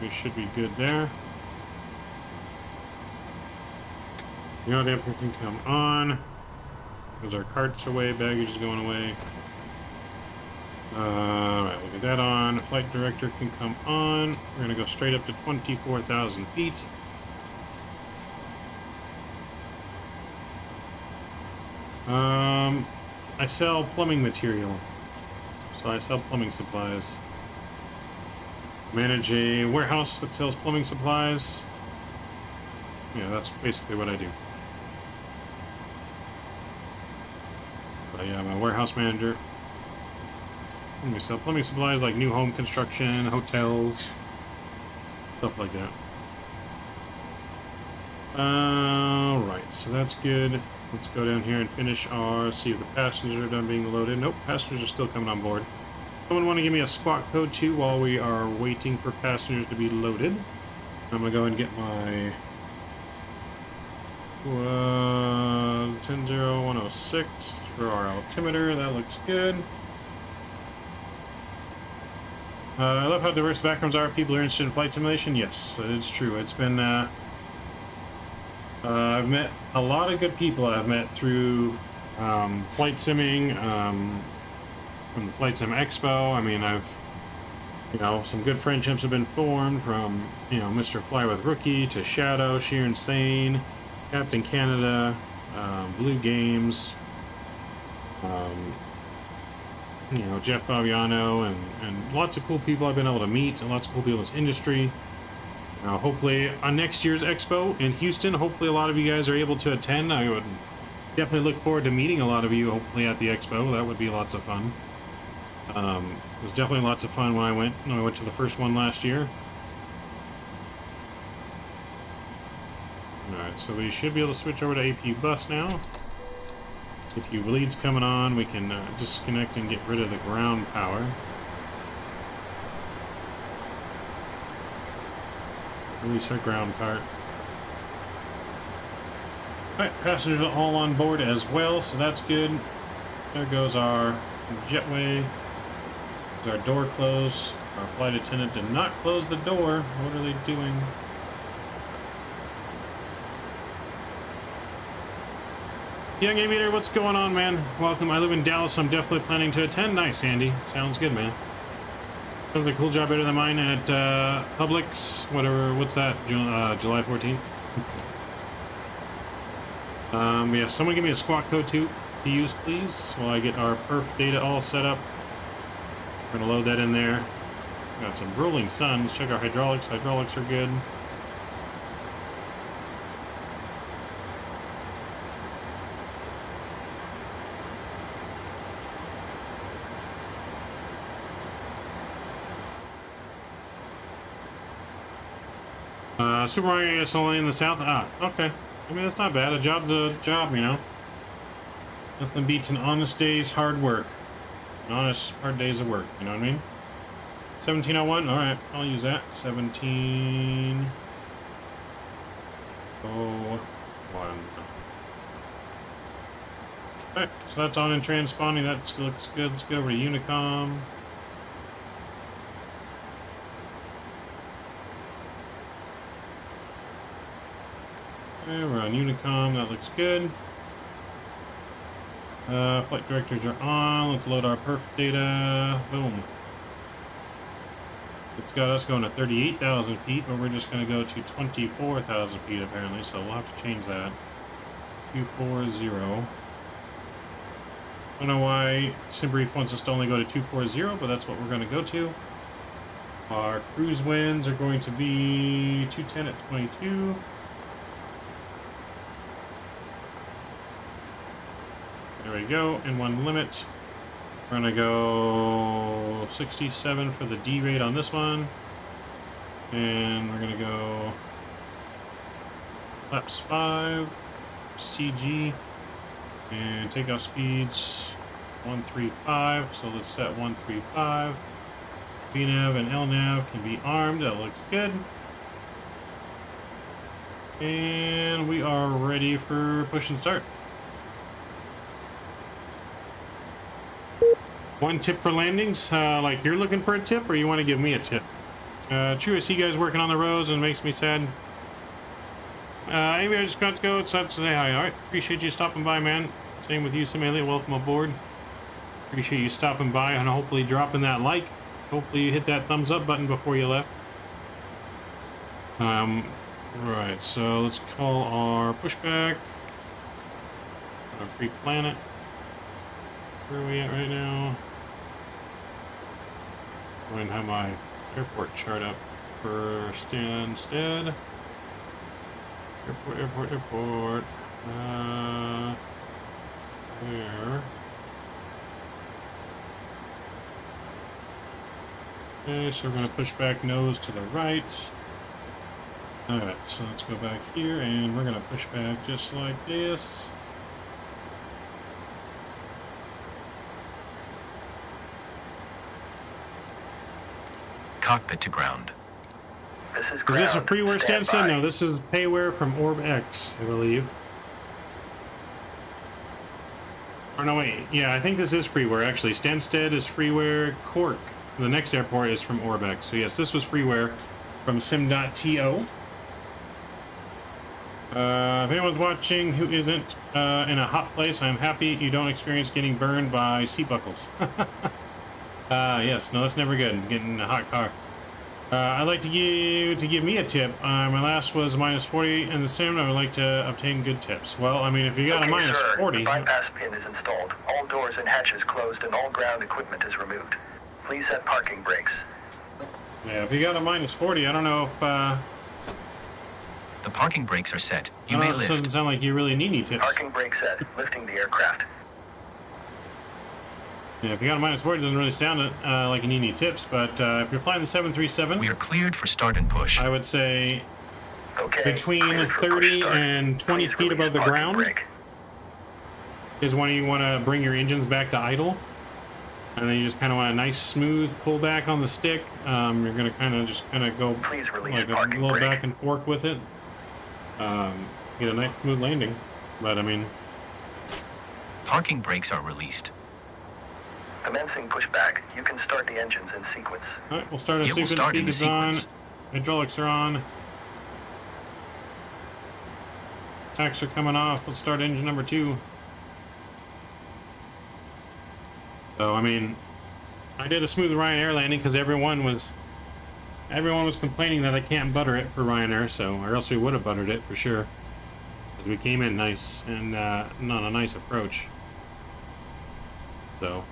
we should be good there. The yaw damper can come on. Because our carts are away, baggage is going away. Alright, we'll get that on. Flight director can come on. We're going to go straight up to 24,000 feet. I sell plumbing material. So I sell plumbing supplies. Manage a warehouse that sells plumbing supplies. Yeah, that's basically what I do. But yeah, I'm a warehouse manager. And we sell plumbing supplies like new home construction, hotels, stuff like that. Alright, so that's good. Let's go down here and finish our, see if the passengers are done being loaded. Nope, passengers are still coming on board. Someone want to give me a squawk code too while we are waiting for passengers to be loaded. I'm going to go and get my 100-106 for our altimeter. That looks good. I love how diverse backgrounds are. People are interested in flight simulation. Yes, it's true. It's been I've met a lot of good people I've met through flight simming, from the Flight Sim Expo. I mean, some good friendships have been formed from, Mr. Fly with Rookie to Shadow, Sheer Insane, Captain Canada, Blue Games, Jeff Fabiano, and lots of cool people I've been able to meet, and lots of cool people in this industry. Hopefully on next year's expo in Houston, hopefully a lot of you guys are able to attend. I would definitely look forward to meeting a lot of you hopefully at the expo. That would be lots of fun. It was definitely lots of fun when I went to the first one last year. Alright, so we should be able to switch over to APU bus now. APU leads coming on, we can disconnect and get rid of the ground power. Release our ground cart. Alright, passengers are all on board as well, so that's good. There goes our jetway. There's our door closed. Our flight attendant did not close the door. What are they doing? Young Aviator, what's going on, man? Welcome. I live in Dallas, so I'm definitely planning to attend. Nice, Andy. Sounds good, man. Does a cool job better than mine at Publix, whatever. What's that? July 14th. Yeah, someone give me a squawk code to use, please, while I get our perf data all set up. We're gonna load that in there. Got some rolling suns. Check our hydraulics. Hydraulics are good. Super Mario is only in the south. Ah, okay. I mean, that's not bad. A job, Nothing beats an honest day's hard work. honest hard days of work. You know what I mean? 1701. All right, I'll use that. 1701. All right, so that's on and transponding. That looks good. Let's go over to Unicom. Okay, we're on Unicom. That looks good. Flight directors are on. Let's load our perf data. Boom. It's got us going to 38,000 feet, but we're just going to go to 24,000 feet apparently, so we'll have to change that. 240. I don't know why SimBrief wants us to only go to 240, but that's what we're going to go to. Our cruise winds are going to be 210 at 22. There we go, in one limit. We're going to go 67 for the D rate on this one. And we're going to go flaps 5, CG, and takeoff speeds 135. So let's set 135. VNAV and LNAV can be armed. That looks good. And we are ready for push and start. One tip for landings, like you're looking for a tip or you want to give me a tip? True, I see you guys working on the roads and it makes me sad. Anyway, I just got to go. It's not to say hi. Alright, appreciate you stopping by, man. Same with you, Simelia. Welcome aboard. Appreciate you stopping by and hopefully dropping that like. Hopefully you hit that thumbs up button before you left. Right, so let's call our pushback. Our free planet. Where are we at right now? Go ahead and have my airport chart up for Stansted. Airport. Where? Okay, so we're going to push back nose to the right. Alright, so let's go back here and we're going to push back just like this. Cockpit to ground. This is Is ground. this a freeware Stand Stansted? by. No, this is payware from OrbX, I believe. Or no, wait. Yeah, I think this is freeware, actually. Stansted is freeware. Cork, the next airport, is from OrbX. So yes, this was freeware from sim.to. If anyone's watching who isn't in a hot place, I'm happy you don't experience getting burned by seat buckles. Yes, no, that's never good, getting in a hot car. I'd like to give me a tip. My last was -40 in the sim. I would like to obtain good tips. Well, I mean, if you got Okay, a sir, -40... the bypass pin is installed. All doors and hatches closed and all ground equipment is removed. Please set parking brakes. Yeah, if you got a -40, I don't know if... The parking brakes are set. You I may don't know, it doesn't lift. sound like you really need any tips. Parking brake set. Lifting the aircraft. Yeah, if you got a -40, it doesn't really sound like you need any tips, but if you're flying the 737... We are cleared for start and push. I would say Okay. between cleared for 30 push start. and 20 Please feet release above the parking ground brake. is when you want to bring your engines back to idle. And then you just kind of want a nice smooth pullback on the stick. You're going to kind of go Please release like a parking little brake. back and forth with it. Get a nice smooth landing. But I mean, Parking brakes are released. Commencing pushback. You can start the engines in sequence. all right, we'll start a It will sequence. start in Speed the is on. sequence. Hydraulics are on. Tacks are coming off. Let's start engine number 2. So I mean, I did a smooth Ryanair landing because everyone was complaining that I can't butter it for Ryanair, so or else we would have buttered it for sure. Because we came in nice and not a nice approach. So.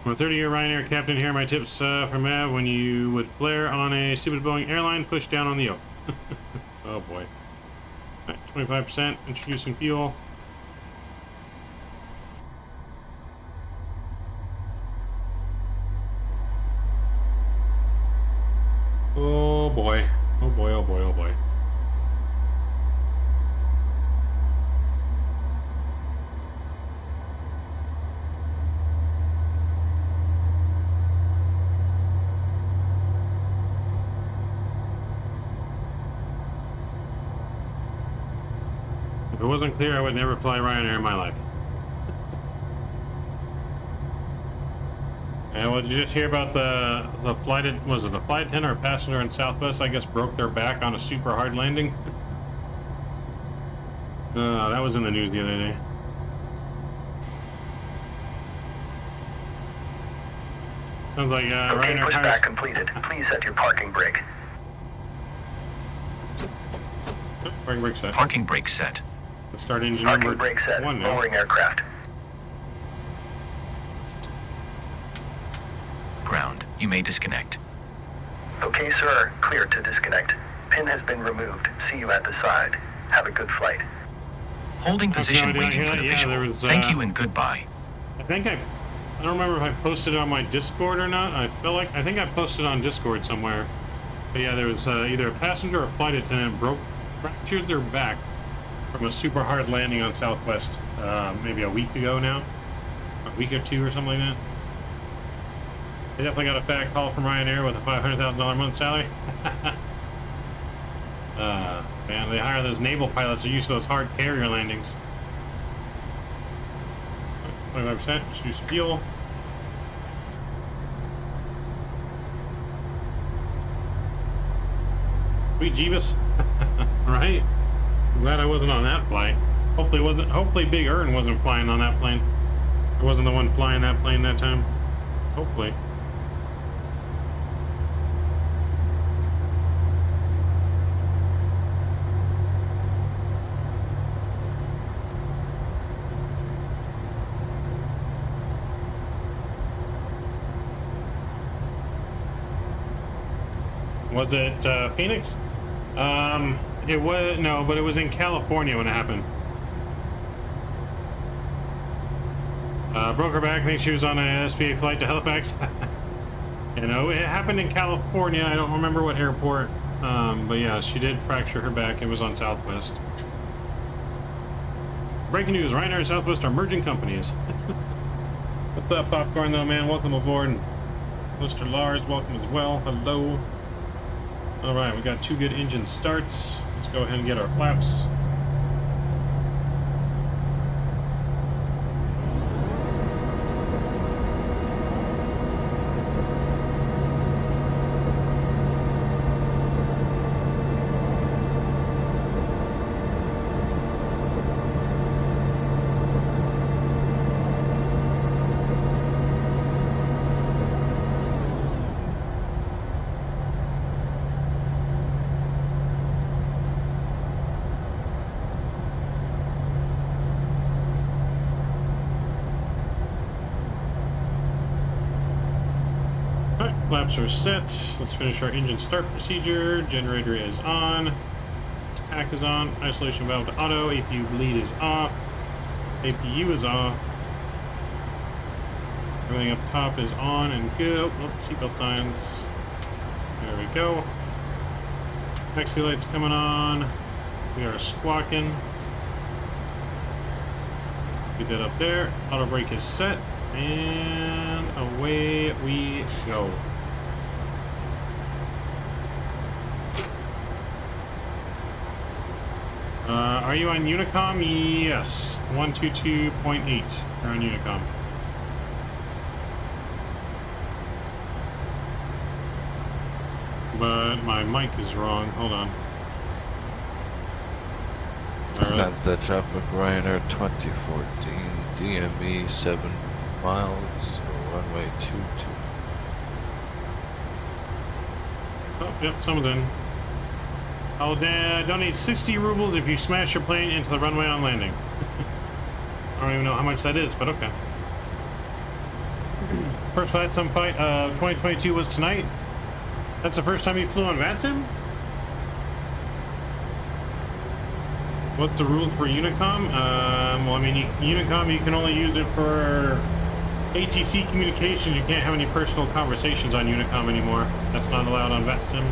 I'm a 30-year Ryanair captain here. My tips from Mav: when you would flare on a stupid Boeing airline, push down on the O. Oh boy. All right, 25%. Introducing fuel. it wasn't clear, I would never fly Ryanair in my life. And what did you just hear about the flight? Was it a flight attendant or a passenger in Southwest? I guess broke their back on a super hard landing. That was in the news the other day. Sounds like Okay, Ryanair pushback hires... completed. Please set your parking brake. Parking brake set. Parking brake set. Let's start engine Parking number brake set. 1 now. Lowering aircraft. Ground. You may disconnect. Okay, sir. Clear to disconnect. Pin has been removed. See you at the side. Have a good flight. Holding position no, waiting for the yeah, visual. there was, Thank you and goodbye. I think I don't remember if I posted it on my Discord or not. I think I posted on Discord somewhere. But yeah, there was either a passenger or a flight attendant fractured their back from a super hard landing on Southwest maybe a week ago now. A week or two or something like that. They definitely got a fat call from Ryanair with a $500,000 a month salary. Man, they hire those naval pilots who are used to those hard carrier landings. 25%, just use fuel. Sweet Jeebus. Right? I'm glad I wasn't on that flight. Hopefully Big Ern wasn't flying on that plane. I wasn't the one flying that plane that time. Hopefully. Was it Phoenix? It was no, but it was in California when it happened. Broke her back. I think she was on a SPA flight to Halifax. You know, it happened in California. I don't remember what airport, but yeah, she did fracture her back. It was on Southwest. Breaking news: Ryanair and Southwest are merging companies. What's up, Popcorn? Though, man, welcome aboard. Mr. Lars, welcome as well. Hello. All right, we got 2 good engine starts. Let's go ahead and get our flaps. Flaps are set. Let's finish our engine start procedure. Generator is on. Pack is on. Isolation valve to auto. APU bleed is off. APU is off. Everything up top is on and good. Oh, seatbelt signs. There we go. Taxi lights coming on. We are squawking. Get that up there. Auto brake is set. And away we go. Are you on Unicom? Yes. 122.8. You're on Unicom. But my mic is wrong. Hold on. Stansted traffic, Ryanair 2014, DME 7 miles, runway 22. Oh, yep, someone's in. I'll donate 60 rubles if you smash your plane into the runway on landing. I don't even know how much that is, but okay. First Vatsim fight 2022 was tonight. That's the first time you flew on Vatsim? What's the rules for Unicom? Well, I mean, Unicom, you can only use it for ATC communications. You can't have any personal conversations on Unicom anymore. That's not allowed on Vatsim.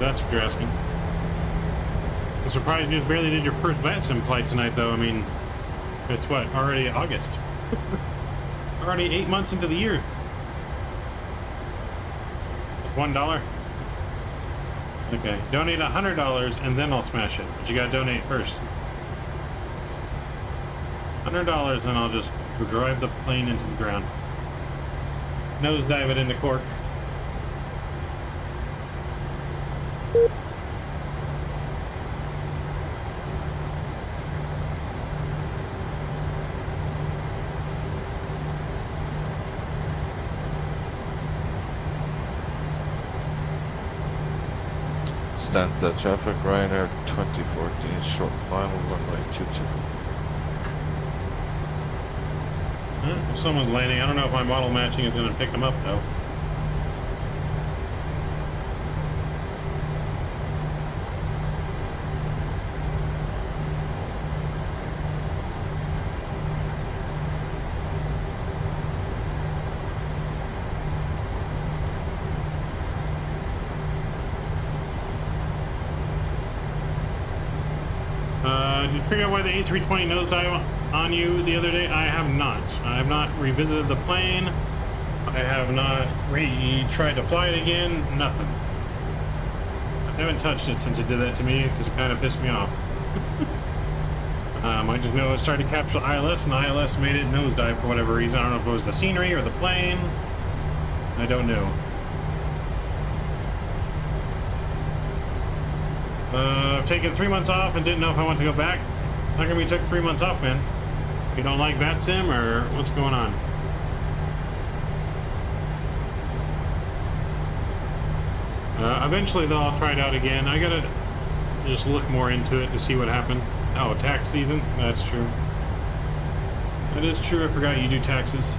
That's what you're asking. I'm surprised you barely did your first Vatsim flight tonight, though. I mean, it's what, already August? Already 8 months into the year. $1. Okay, donate $100 and then I'll smash it. But you gotta donate first. $100 and I'll just drive the plane into the ground. Nosedive it into cork. Stansted traffic, Ryanair 2014, short final, runway 22. If someone's landing, I don't know if my model matching is going to pick them up though. Did you figure out why the A320 nosedive on you the other day? I have not. I have not revisited the plane. I have not tried to fly it again. Nothing. I haven't touched it since it did that to me because it kind of pissed me off. I just know it started to capture ILS and the ILS made it nosedive for whatever reason. I don't know if it was the scenery or the plane. I don't know. I've taken 3 months off and didn't know if I want to go back. How come you took 3 months off, man? You don't like Vatsim or what's going on? Eventually, though, I'll try it out again. I gotta just look more into it to see what happened. Oh, tax season? That's true. That is true. I forgot you do taxes.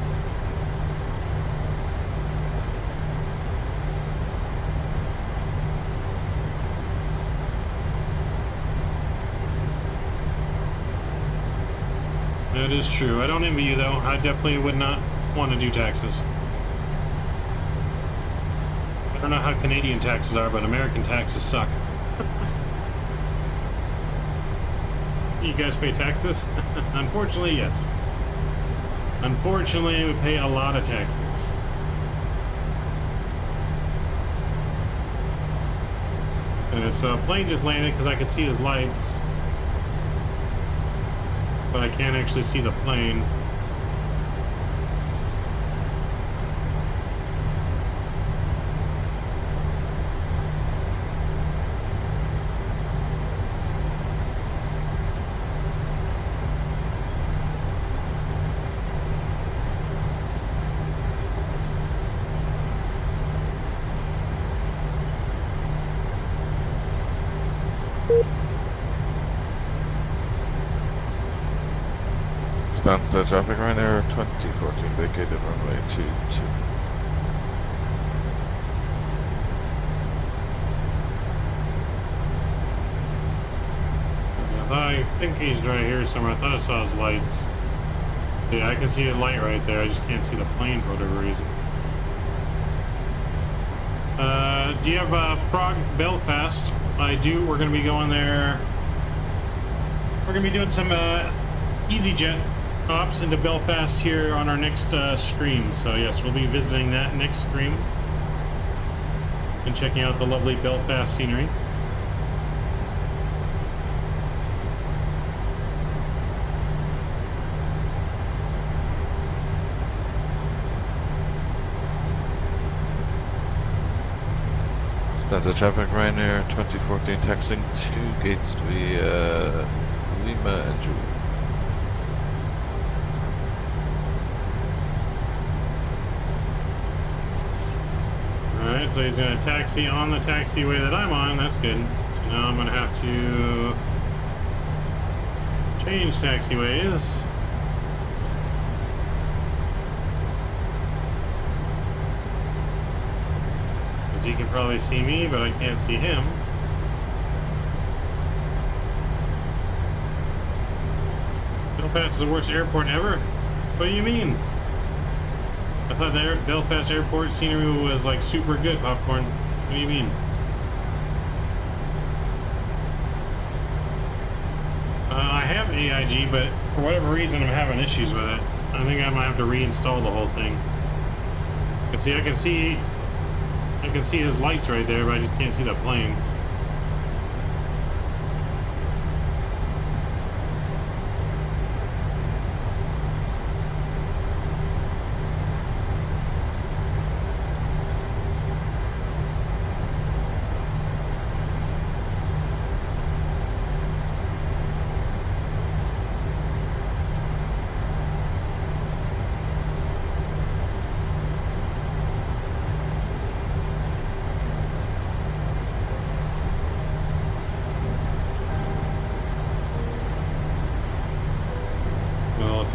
That is true. I don't envy you, though. I definitely would not want to do taxes. I don't know how Canadian taxes are, but American taxes suck. You guys pay taxes? Unfortunately, yes. Unfortunately, we pay a lot of taxes. And so a plane just landed because I could see his lights. But I can't actually see the plane. Stansted traffic, Ryanair 2014, vacated runway 22. I think he's right here somewhere. I thought I saw his lights. Yeah, I can see a light right there. I just can't see the plane for whatever reason. Do you have Prague, Belfast? I do. We're going to be going there. We're going to be doing some EasyJet ops into Belfast here on our next stream. So yes, we'll be visiting that next stream and checking out the lovely Belfast scenery. That's a traffic, Ryanair 2014, taxing 2 gates via Lima and Julie. Alright, so he's going to taxi on the taxiway that I'm on. That's good. So now I'm going to have to change taxiways. Because he can probably see me, but I can't see him. Belfast is the worst airport ever? What do you mean? I thought the Belfast airport scenery was like super good, Popcorn. What do you mean? I have AIG, but for whatever reason I'm having issues with it. I think I might have to reinstall the whole thing. I can see his lights right there, but I just can't see the plane.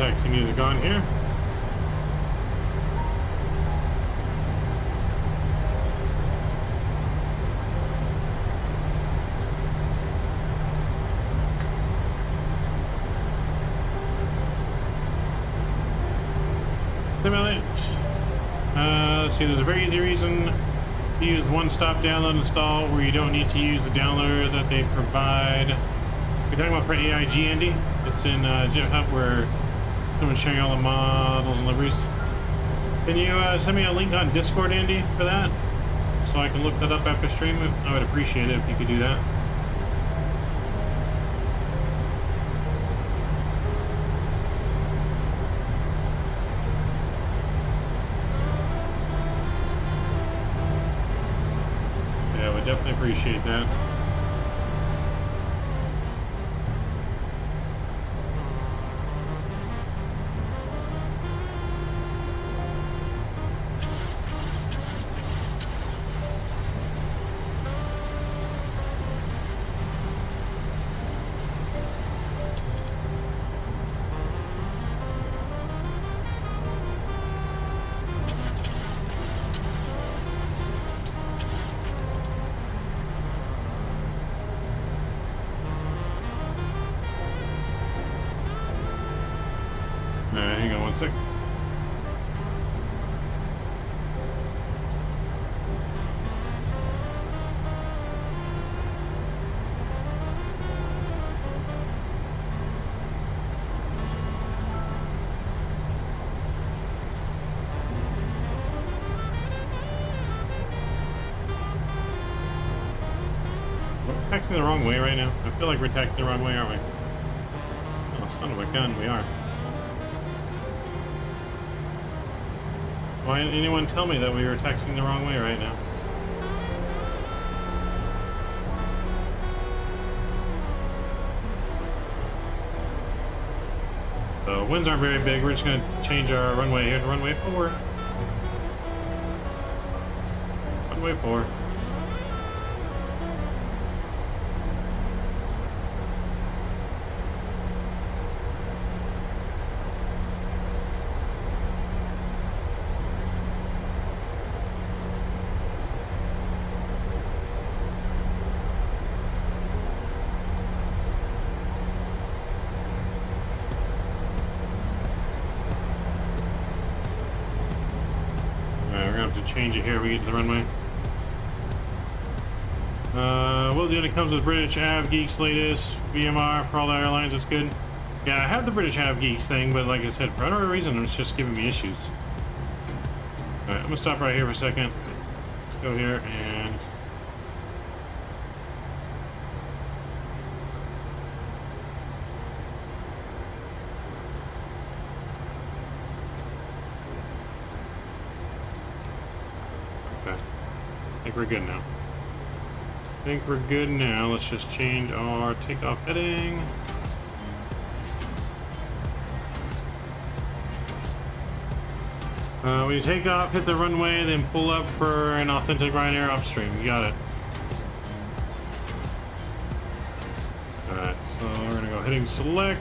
taxi music on here. Simulate. Let's see, there's a very easy reason to use one-stop download install where you don't need to use the downloader that they provide. You're talking about for EIG, Andy? It's in GitHub where someone's showing all the models and liveries. Can you send me a link on Discord, Andy, for that? So I can look that up after stream? I would appreciate it if you could do that. Definitely appreciate that. Hang on one sec. We're taxing the wrong way right now. I feel like we're taxing the wrong way, aren't we? Oh, son of a gun, we are. Why didn't anyone tell me that we were taxiing the wrong way right now? So winds aren't very big. We're just going to change our runway here to runway 4. Runway 4. Change it here when we get to the runway. We'll do it. It comes with British Av Geeks latest VMR for all the airlines. That's good. Yeah, I have the British Av Geeks thing, but like I said, for whatever reason, it's just giving me issues. Alright, I'm gonna stop right here for a second. Let's go here and I think we're good now. I think we're good now. Let's just change our takeoff heading. When you take off, hit the runway, then pull up for an authentic Ryanair upstream. You got it. Alright, so we're gonna go heading select.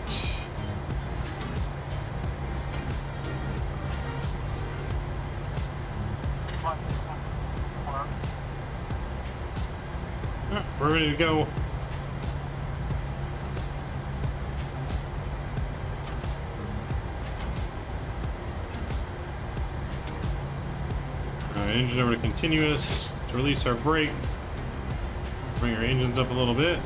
We're ready to go. Alright, engine over to continuous. Let's release our brake. Bring our engines up a little bit.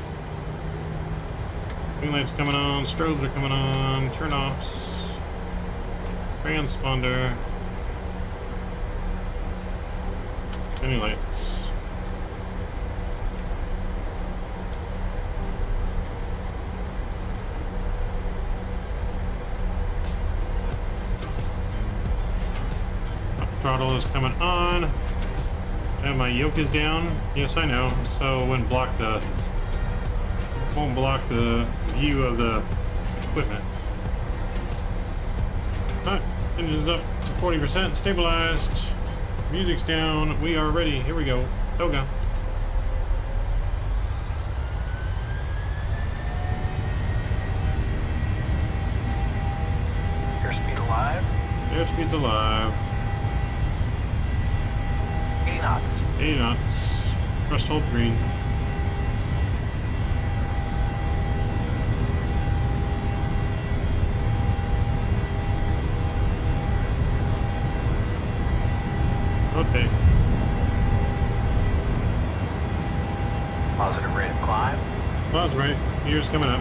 Green lights coming on, strobes are coming on, turn offs. Transponder. Any lights. Throttle is coming on, and my yoke is down. Yes, I know. So it won't block the view of the equipment. Alright, engine's up to 40%, stabilized. Music's down. We are ready. Here we go. Toga. Airspeed's alive. 80 knots. 80 knots. Thrust hold green. Okay. Positive rate of climb. Well, that's right. Year's coming up.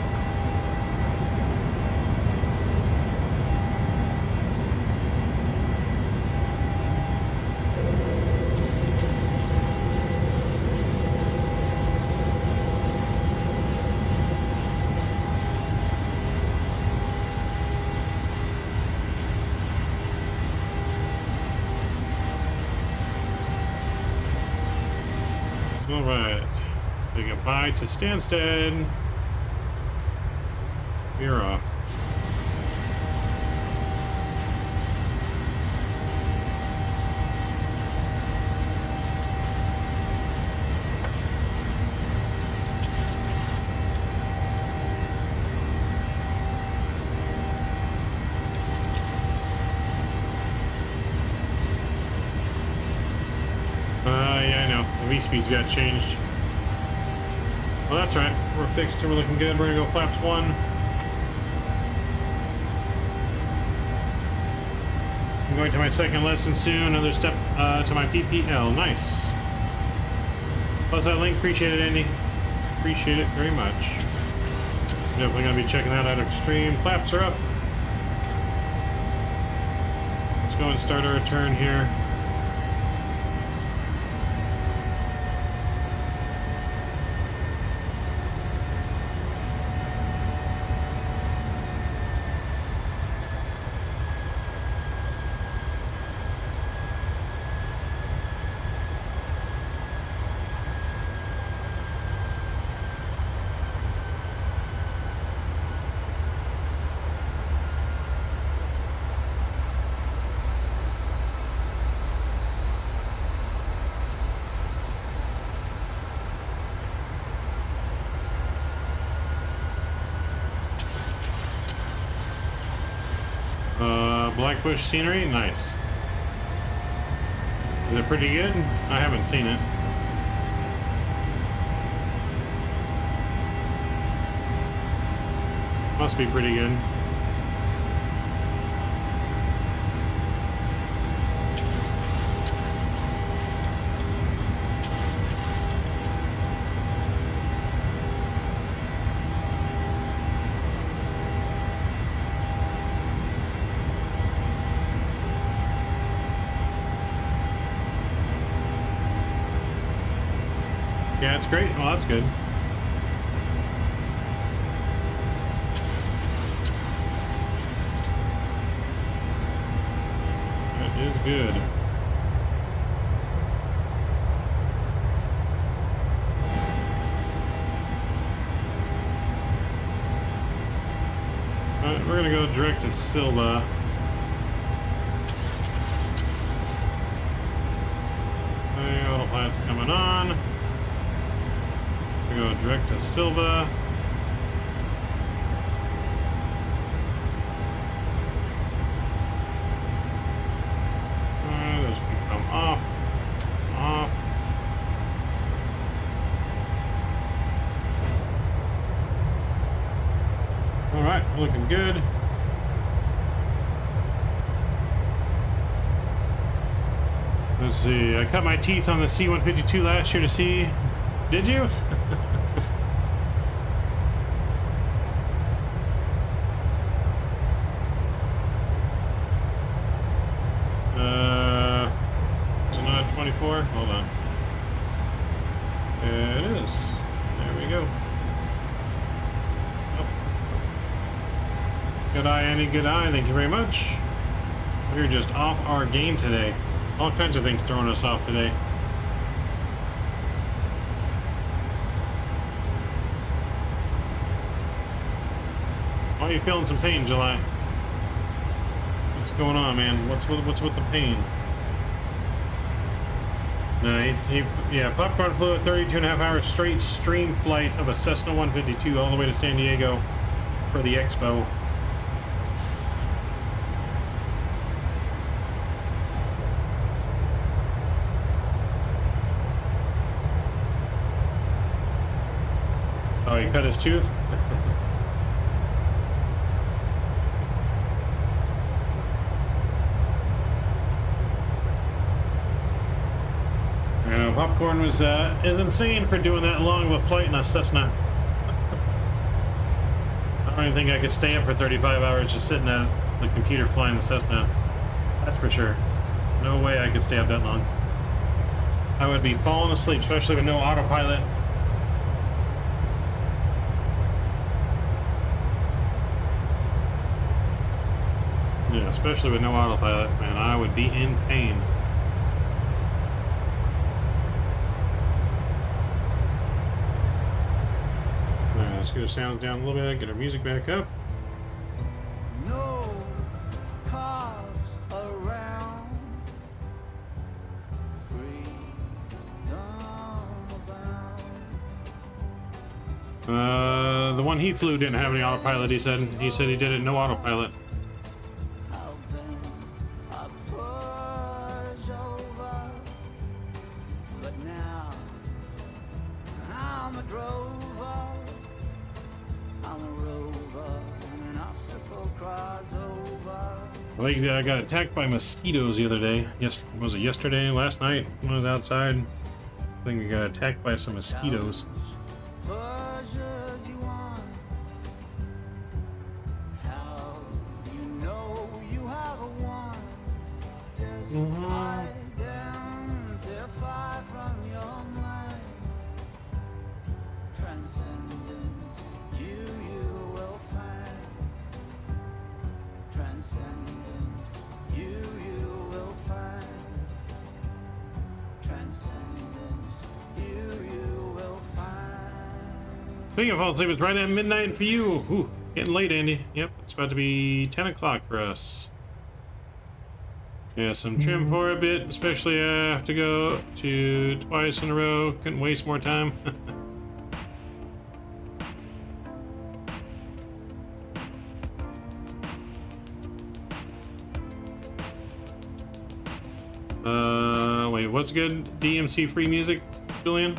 Alright. Say goodbye to Stansted. We're off. Yeah, I know. The V-speeds got changed. Well, that's right. We're fixed and we're looking good. We're gonna go flaps 1. I'm going to my second lesson soon. Another step to my PCle. Nice. Plus that link. Appreciate it, Andy. Appreciate it very much. Definitely gonna be checking that out extreme. Flaps are up. Let's go and start our return here. Blackbush scenery, nice. Is it pretty good? I haven't seen it. Must be pretty good. Yeah, it's great. Well, that's good. That is good. Alright, we're gonna go direct to Silva. Okay, autopilot's coming on. We go direct to Silva. Those can come off. Off. Alright, looking good. Let's see, I cut my teeth on the C-152 last year to see. Did you? Is it not 24? Hold on. It is. There we go. Oh. Good eye, Andy. Good eye. Thank you very much. We're just off our game today. All kinds of things throwing us off today. Why are you feeling some pain, July? What's going on, man? What's with the pain? Nice. Yeah, popcorn flew a 32.5 hour straight stream flight of a Cessna 152 all the way to San Diego for the expo. Oh, he cut his tooth? You know, Popcorn was is insane for doing that long of a flight in a Cessna. I don't even think I could stay up for 35 hours just sitting at the computer flying the Cessna. That's for sure. No way I could stay up that long. I would be falling asleep, especially with no autopilot. Yeah, especially with no autopilot, man, I would be in pain. Alright, let's get our sounds down a little bit, get our music back up. No cars around. The one he flew didn't have any autopilot, he said. He said he did it no autopilot. I think I got attacked by mosquitoes the other day. Yes, was it yesterday? Last night when I was outside? I think I got attacked by some mosquitoes. Speaking of falling asleep, it's right at midnight for you. Ooh, getting late, Andy. Yep, it's about to be 10 o'clock for us. Yeah, some trim for a bit, especially I have to go to twice in a row. Couldn't waste more time. Wait, what's good? DMC free music, Julian?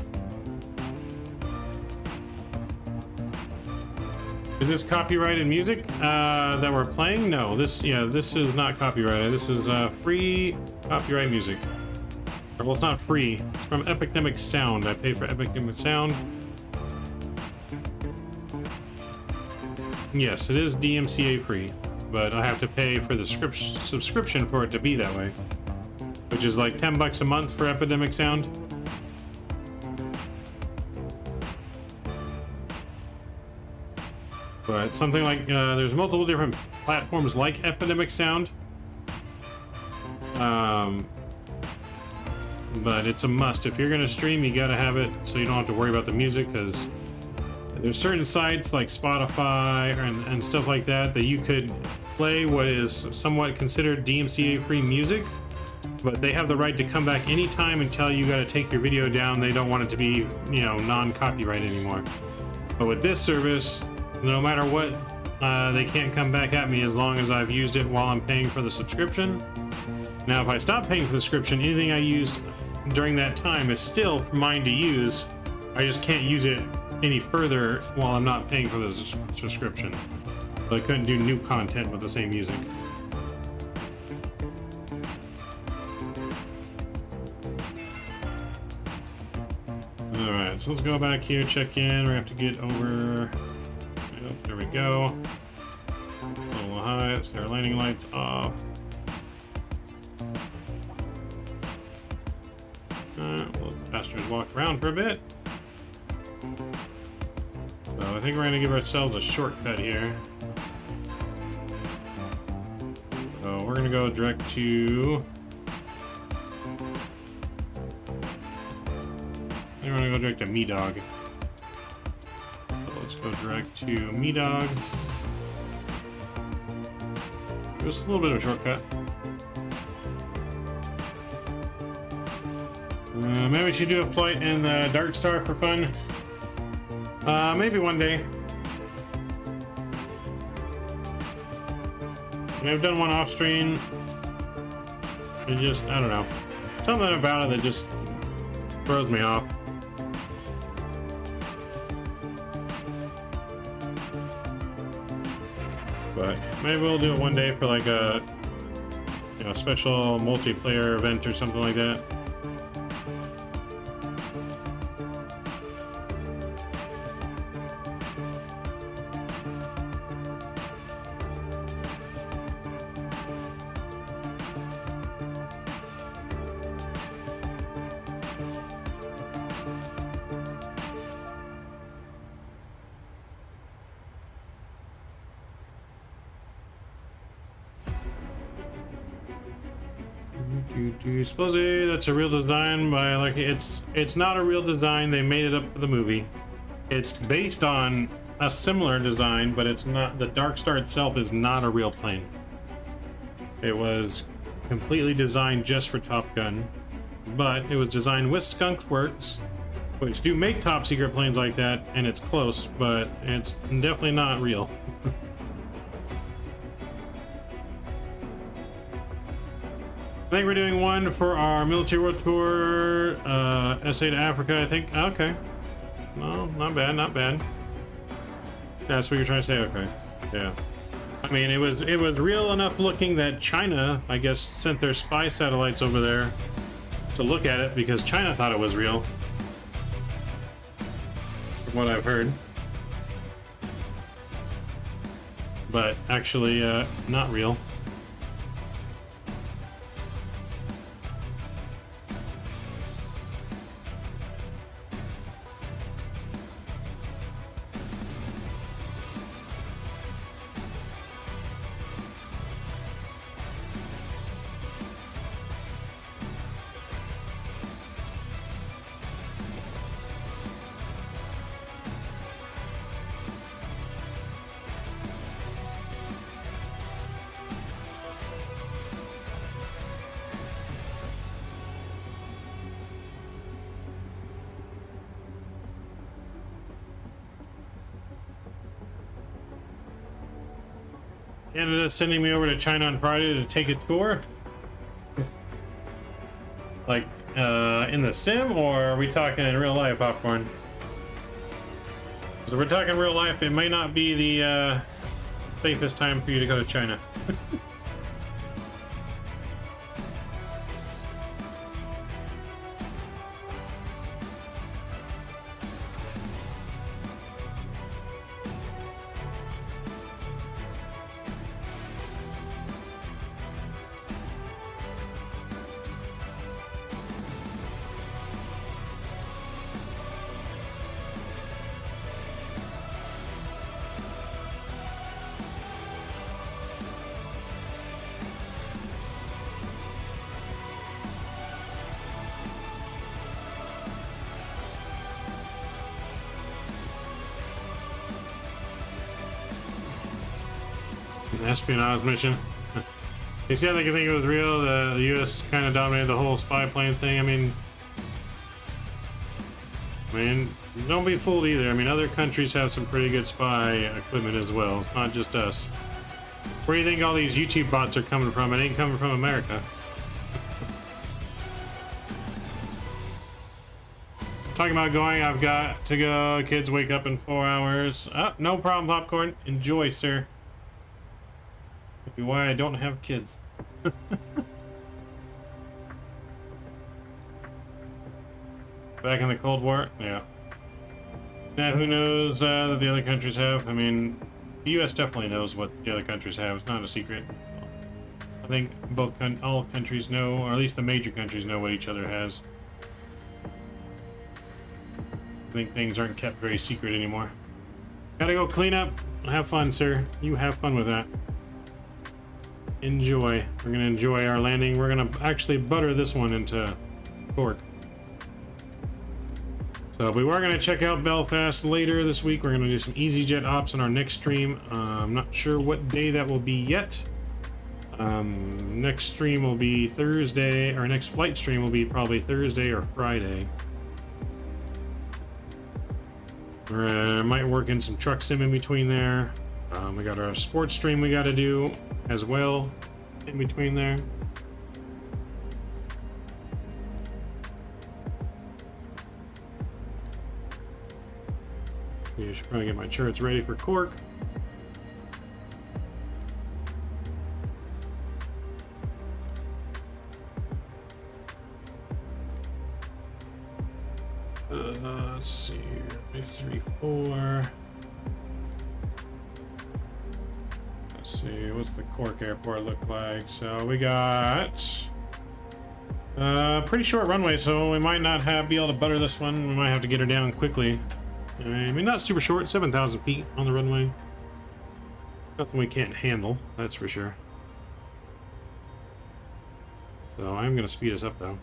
Is this copyrighted music that we're playing? No, this is not copyrighted. This is free copyright music. Well, it's not free. It's from Epidemic Sound. I pay for Epidemic Sound. Yes, it is DMCA free, but I have to pay for the subscription for it to be that way, which is like $10 a month for Epidemic Sound. But something like, there's multiple different platforms like Epidemic Sound. But it's a must. If you're going to stream, you got to have it so you don't have to worry about the music, because there's certain sites like Spotify and stuff like that you could play what is somewhat considered DMCA-free music, but they have the right to come back anytime and tell you got to take your video down. They don't want it to be, you know, non-copyright anymore. But with this service, no matter what, they can't come back at me as long as I've used it while I'm paying for the subscription. Now, if I stop paying for the subscription, anything I used during that time is still mine to use. I just can't use it any further while I'm not paying for the subscription. So I couldn't do new content with the same music. Alright, so let's go back here, check in. We have to get over... Yep, there we go. A little high, let's get our landing lights off. Alright, we'll let the passengers walk around for a bit. So I think we're going to give ourselves a shortcut here. So we're going to go direct to... I think we're going to go direct to MEDOG. So let's go direct to MEDOG. Just a little bit of a shortcut. Maybe we should do a flight in the Dark Star for fun. Maybe one day. I've done one off screen. It just, I don't know. Something about it that just throws me off. But maybe we'll do it one day for like a, you know, special multiplayer event or something like that. Supposedly that's a real design by like it's not a real design. They made it up for the movie. It's based on a similar design, but it's not. The Dark Star itself is not a real plane. It was completely designed just for Top Gun, but it was designed with Skunk Works, which do make top secret planes like that, and it's close, but it's definitely not real. I think we're doing one for our military world tour, SA to Africa, I think. Okay. No, not bad, not bad. That's what you're trying to say, okay. Yeah. I mean, it was real enough looking that China, I guess, sent their spy satellites over there to look at it because China thought it was real. From what I've heard. But actually, not real. Canada's sending me over to China on Friday to take a tour. Like, in the sim, or are we talking in real life, Popcorn? So we're talking real life, it may not be the safest time for you to go to China. Espionage mission. You see how they can think it was real? The U.S. kind of dominated the whole spy plane thing. I mean, don't be fooled either. I mean, other countries have some pretty good spy equipment as well. It's not just us. Where do you think all these YouTube bots are coming from? It ain't coming from America. Talking about going, I've got to go. Kids wake up in 4 hours. Oh, no problem, Popcorn. Enjoy, sir. Why I don't have kids. Back in the Cold War? Yeah. Yeah, who knows that the other countries have? I mean, the U.S. definitely knows what the other countries have. It's not a secret. I think all countries know, or at least the major countries know what each other has. I think things aren't kept very secret anymore. Gotta go clean up. Have fun, sir. You have fun with that. Enjoy. We're gonna enjoy our landing. We're gonna actually butter this one into pork. So we were gonna check out Belfast later this week. We're gonna do some EasyJet ops on our next stream. I'm not sure what day that will be yet. Next stream will be Thursday, or next flight stream will be probably Thursday or Friday. We might work in some truck sim in between there. We got our sports stream we got to do as well in between there. You should probably get my shirts ready for Cork. let's see. 3, 4. Let's see, what's the Cork Airport look like? So we got pretty short runway, so we might not be able to butter this one. We might have to get her down quickly. I mean, not super short, 7,000 feet on the runway. Nothing we can't handle, that's for sure. So I'm going to speed us up, though.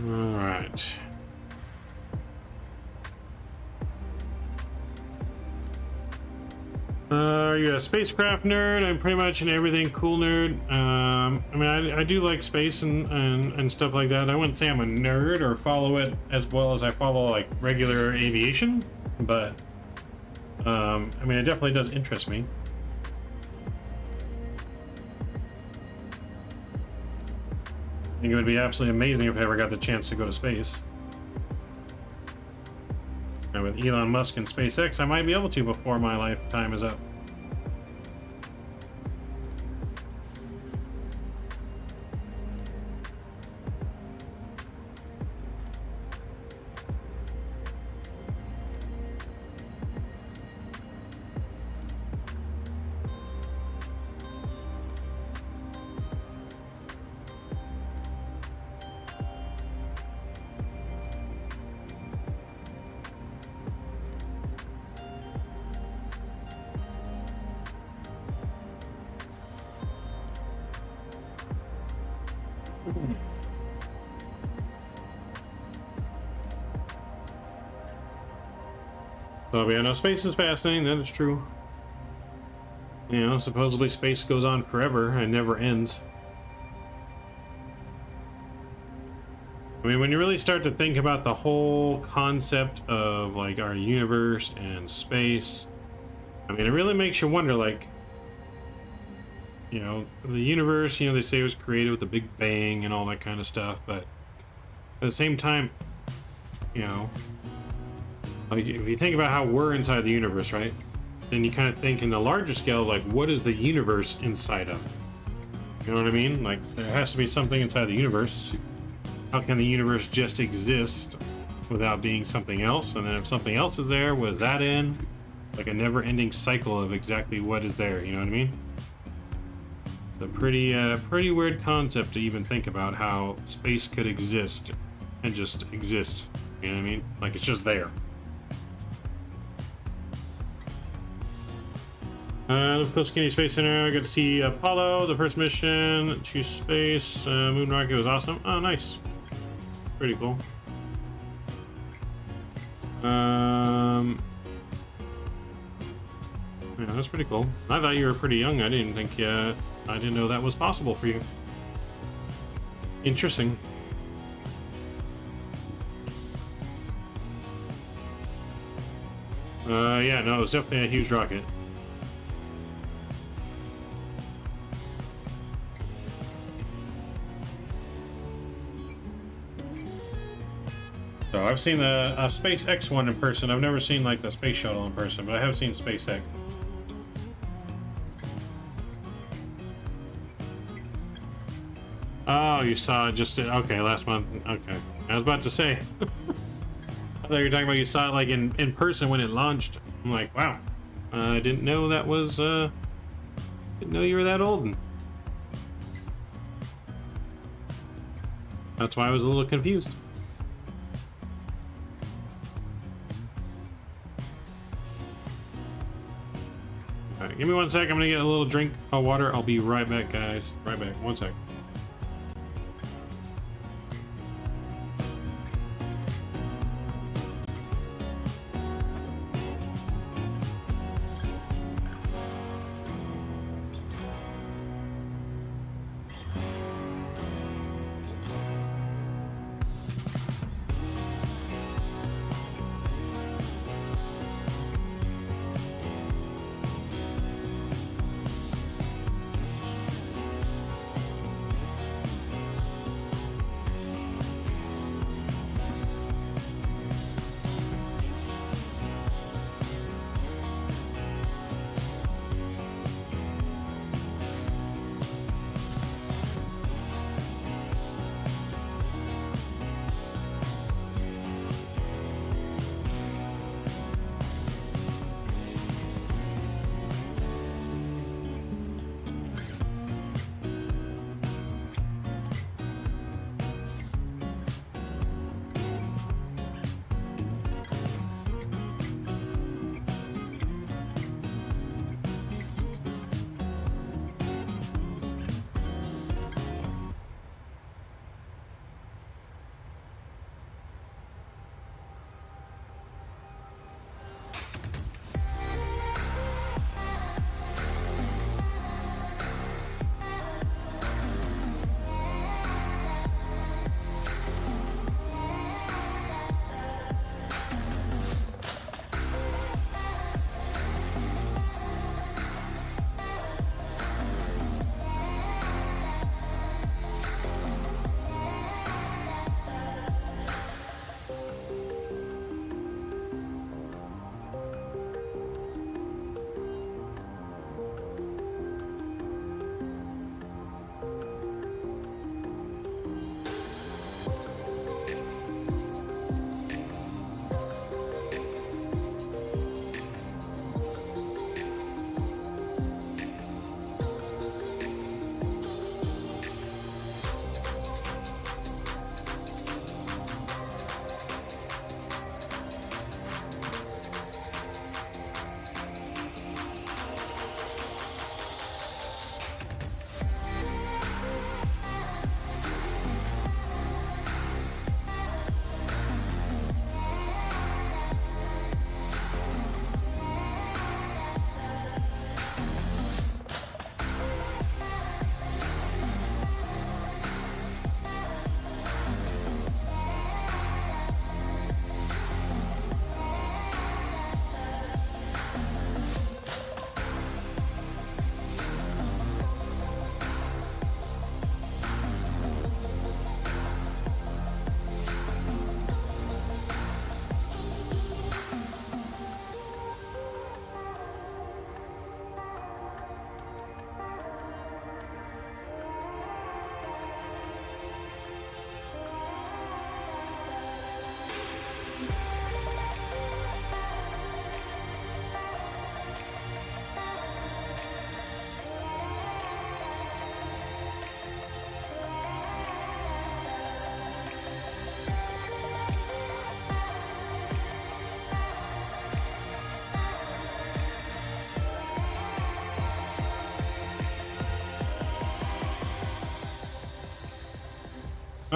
Alright. Are you a spacecraft nerd? I'm pretty much an everything cool nerd. I mean, I do like space and stuff like that. I wouldn't say I'm a nerd or follow it as well as I follow like regular aviation, but I mean, it definitely does interest me. I think it would be absolutely amazing if I ever got the chance to go to space. And with Elon Musk and SpaceX, I might be able to before my lifetime is up. So yeah, no, space is fascinating, that is true. You know, supposedly space goes on forever and never ends. I mean, when you really start to think about the whole concept of like our universe and space, I mean, it really makes you wonder, like, you know, the universe, you know, they say it was created with the Big Bang and all that kind of stuff, but at the same time, you know, like if you think about how we're inside the universe, right? Then you kind of think in the larger scale, like, what is the universe inside of? You know what I mean? Like, there has to be something inside the universe. How can the universe just exist without being something else? And then if something else is there, what is that in? Like a never-ending cycle of exactly what is there, you know what I mean? It's a pretty weird concept to even think about, how space could exist and just exist, you know what I mean? Like, it's just there. Look close, Kennedy Space Center. I got to see Apollo, the first mission to space. Moon rocket was awesome. Oh, nice. Pretty cool. Yeah, that's pretty cool. I thought you were pretty young. I didn't think, I didn't know that was possible for you. Interesting. Yeah, no, it was definitely a huge rocket. So I've seen the SpaceX one in person. I've never seen like the space shuttle in person, but I have seen SpaceX. Oh, you saw it just okay last month. Okay, I was about to say. I thought you were talking about you saw it like in person when it launched. I'm like, wow, I didn't know that was. Didn't know you were that old. That's why I was a little confused. Alright, give me 1 sec. I'm gonna get a little drink of water. I'll be right back, guys. Right back. 1 sec.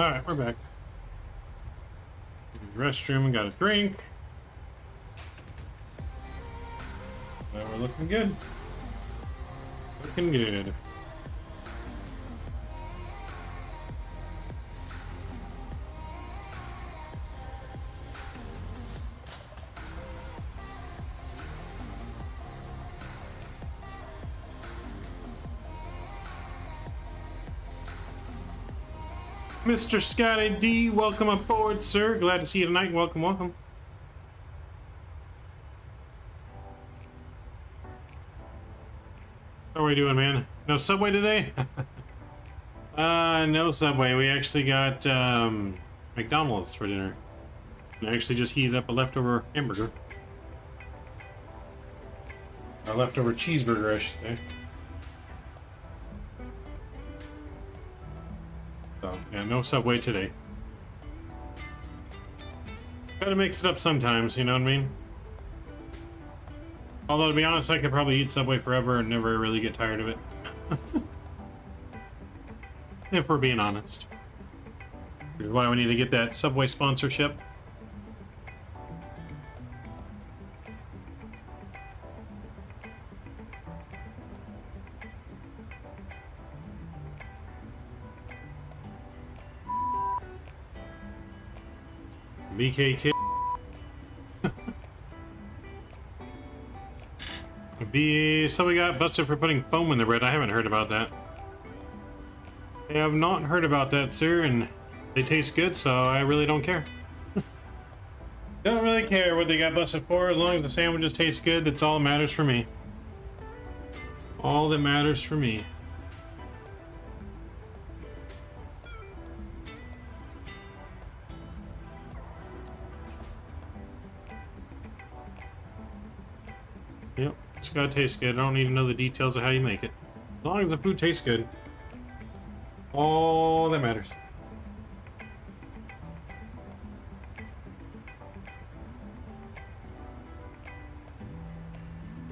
Alright, we're back. Restroom and got a drink. Well, we're looking good. Looking good. Mr. Scotty D, welcome aboard, sir. Glad to see you tonight. Welcome, welcome. How are we doing, man? No Subway today? No Subway. We actually got McDonald's for dinner. I actually just heated up a leftover hamburger. Or leftover cheeseburger, I should say. So, yeah, no Subway today. Gotta mix it up sometimes, you know what I mean? Although, to be honest, I could probably eat Subway forever and never really get tired of it. If we're being honest. Which is why we need to get that Subway sponsorship. BKK. Somebody got busted for putting foam in the bread. I haven't heard about that. I have not heard about that, sir, and they taste good, so I really don't care. Don't really care what they got busted for, as long as the sandwiches taste good. That's all that matters for me. All that matters for me. Yep, it's gotta taste good. I don't need to know the details of how you make it. As long as the food tastes good. All that matters.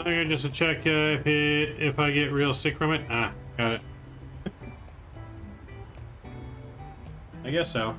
Okay, just to check if I get real sick from it. Ah, got it. I guess so.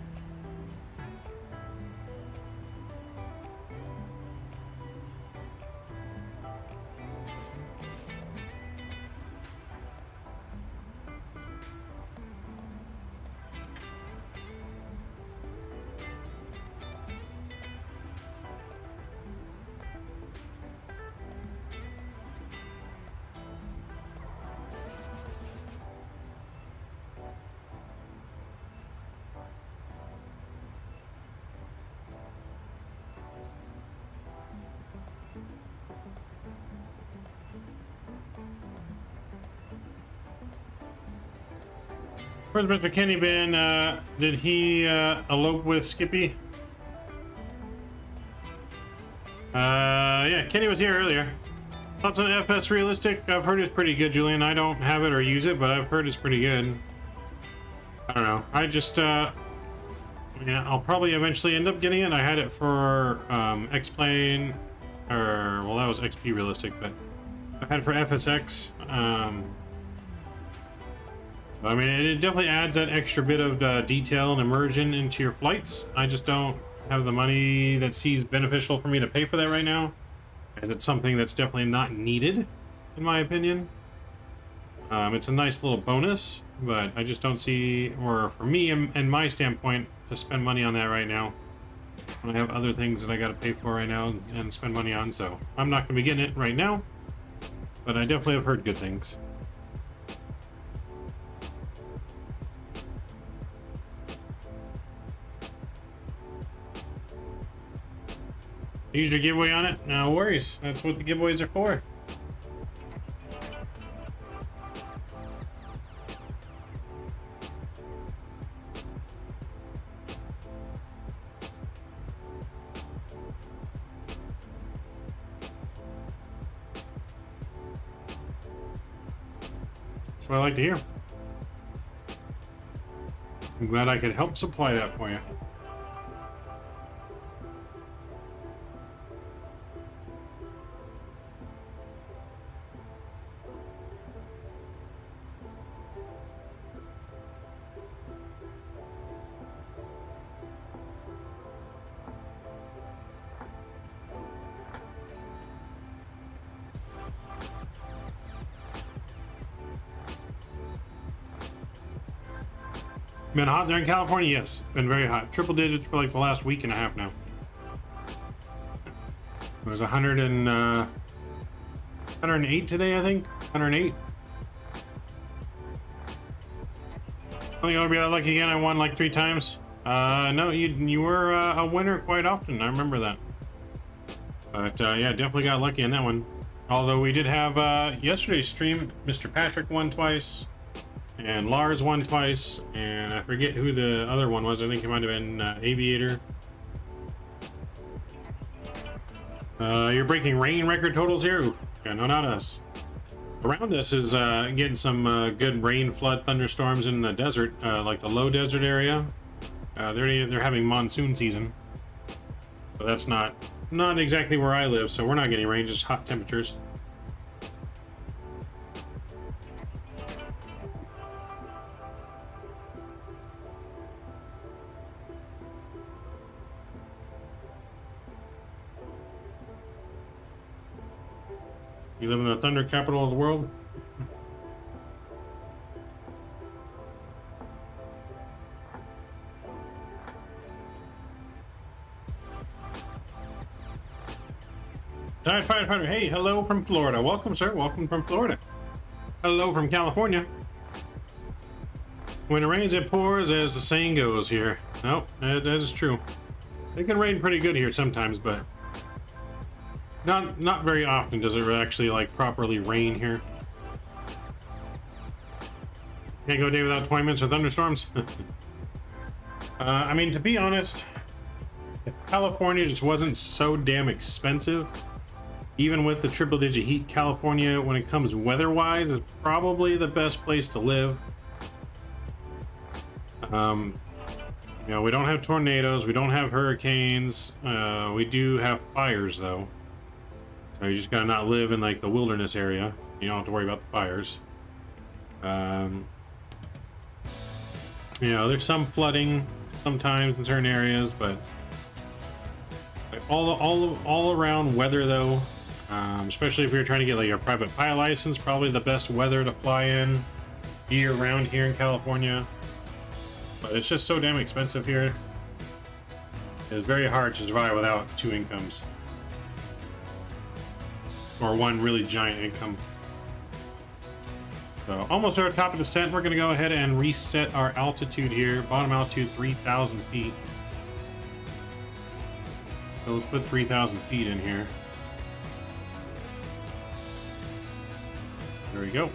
Where's Mr. Kenny been? Did he elope with Skippy? Yeah, Kenny was here earlier. Thoughts on FS Realistic? I've heard it's pretty good, Julian. I don't have it or use it, but I've heard it's pretty good. I don't know. I just, yeah, I'll probably eventually end up getting it. I had it for X-Plane, or, well, that was XP Realistic, but I had it for FSX. I mean, it definitely adds that extra bit of detail and immersion into your flights. I just don't have the money that seems beneficial for me to pay for that right now. And it's something that's definitely not needed, in my opinion. It's a nice little bonus, but I just don't see, or for me and my standpoint, to spend money on that right now. When I have other things that I gotta pay for right now and spend money on, so I'm not gonna be getting it right now. But I definitely have heard good things. Use your giveaway on it? No worries. That's what the giveaways are for. That's what I like to hear. I'm glad I could help supply that for you. Been hot there in California? Yes, been very hot. Triple digits for like the last week and a half now. It was 108 today, I think. 108. I think I'll be lucky again. I won like 3 times. No, you were a winner quite often. I remember that. But yeah, definitely got lucky in that one. Although we did have yesterday's stream, Mr. Patrick won twice, and Lars won twice, and I forget who the other one was. I think it might have been Aviator. You're breaking rain record totals here? Ooh, yeah, no, not us. Around us is getting some good rain, flood, thunderstorms in the desert, like the low desert area. They're having monsoon season, so that's not exactly where I live. So we're not getting rain, just hot temperatures. You live in the thunder capital of the world? Firefighter, hey, hello from Florida. Welcome, sir. Welcome from Florida. Hello from California. When it rains, it pours, as the saying goes here. Nope, that is true. It can rain pretty good here sometimes, but not very often does it actually like properly rain here. Can't go a day without 20 minutes of thunderstorms. I mean, to be honest, if California just wasn't so damn expensive, even with the triple digit heat, California, when it comes weather-wise, is probably the best place to live. You know, we don't have tornadoes, we don't have hurricanes, we do have fires though. So you just gotta not live in like the wilderness area. You don't have to worry about the fires. You know, there's some flooding sometimes in certain areas, but like all around weather though, especially if you're trying to get like a private pilot license, probably the best weather to fly in year round here in California. But it's just so damn expensive here. It's very hard to survive without 2 incomes. Or 1 really giant income. So almost at our top of descent, we're going to go ahead and reset our altitude here. Bottom altitude 3,000 feet. So let's put 3,000 feet in here. There we go.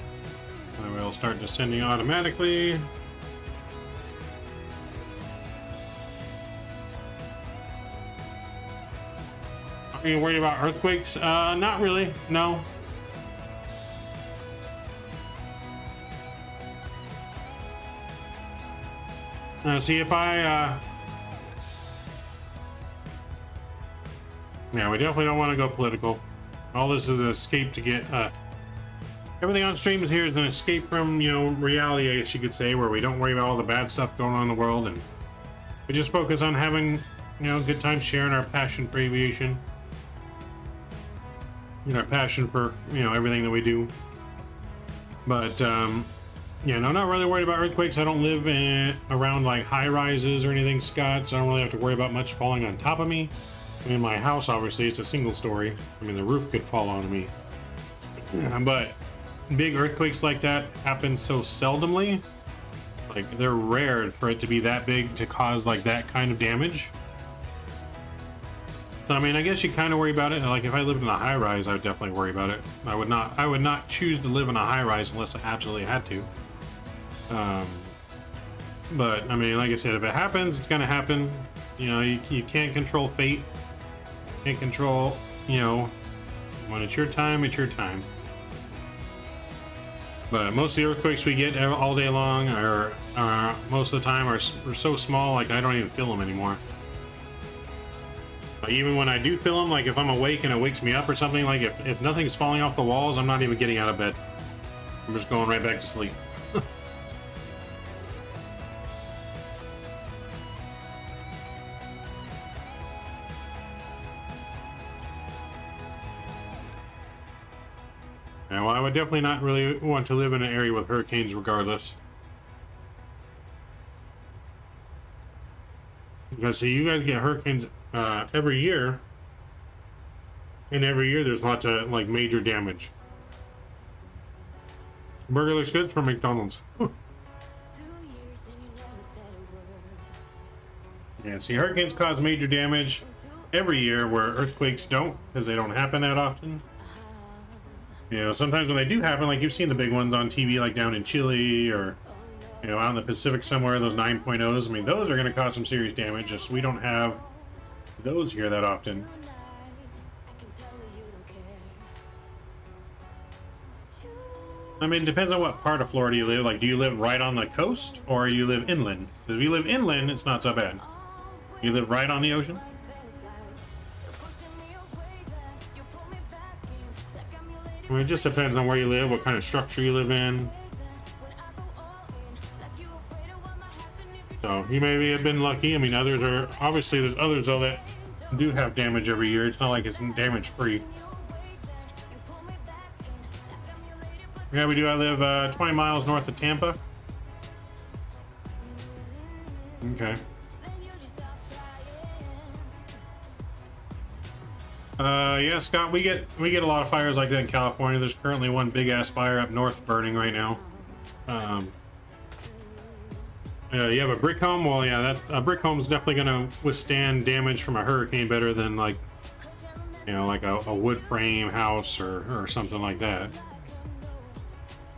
And we'll start descending automatically. Are you worried about earthquakes? Not really, no. See if I, yeah, we definitely don't want to go political. All this is an escape to get, everything on stream here is an escape from, you know, reality, I guess you could say, where we don't worry about all the bad stuff going on in the world, and we just focus on having, you know, good time sharing our passion for aviation. You know, our passion for, you know, everything that we do. But, yeah, no, I'm not really worried about earthquakes. I don't live around like high rises or anything, Scott, so I don't really have to worry about much falling on top of me. I mean, my house, obviously, it's a single story. I mean, the roof could fall on me. But big earthquakes like that happen so seldomly. Like, they're rare for it to be that big to cause like that kind of damage. So, I mean, I guess you kind of worry about it. Like, if I lived in a high rise, I would definitely worry about it. I would not choose to live in a high rise unless I absolutely had to. But I mean, like I said, if it happens, it's gonna happen. You know, you can't control fate. Can't control, you know, when it's your time, it's your time. But most of the earthquakes we get all day long are most of the time are so small, like I don't even feel them anymore. Like, even when I do feel them, like if I'm awake and it wakes me up or something, like if nothing's falling off the walls, I'm not even getting out of bed. I'm just going right back to sleep. Yeah, well, I would definitely not really want to live in an area with hurricanes regardless. Because see, you guys get hurricanes every year, and every year there's lots of like major damage. Burger looks good from McDonald's. Yeah, see, hurricanes cause major damage every year where earthquakes don't, because they don't happen that often. You know, sometimes when they do happen, like you've seen the big ones on TV, like down in Chile or, you know, out in the Pacific somewhere, those 9.0s. I mean, those are going to cause some serious damage. Just we don't have those here that often. I mean, it depends on what part of Florida you live. Like, do you live right on the coast or you live inland? Because if you live inland, it's not so bad. You live right on the ocean? I mean, it just depends on where you live, what kind of structure you live in. So, you maybe have been lucky. I mean, others are... Obviously, there's others, though, that do have damage every year. It's not like it's damage-free. Yeah, we do. I live 20 miles north of Tampa. Okay. Yeah, Scott, we get a lot of fires like that in California. There's currently one big ass fire up north burning right now. You have a brick home. Well, yeah, that a brick home is definitely going to withstand damage from a hurricane better than like, you know, like a wood frame house or something like that.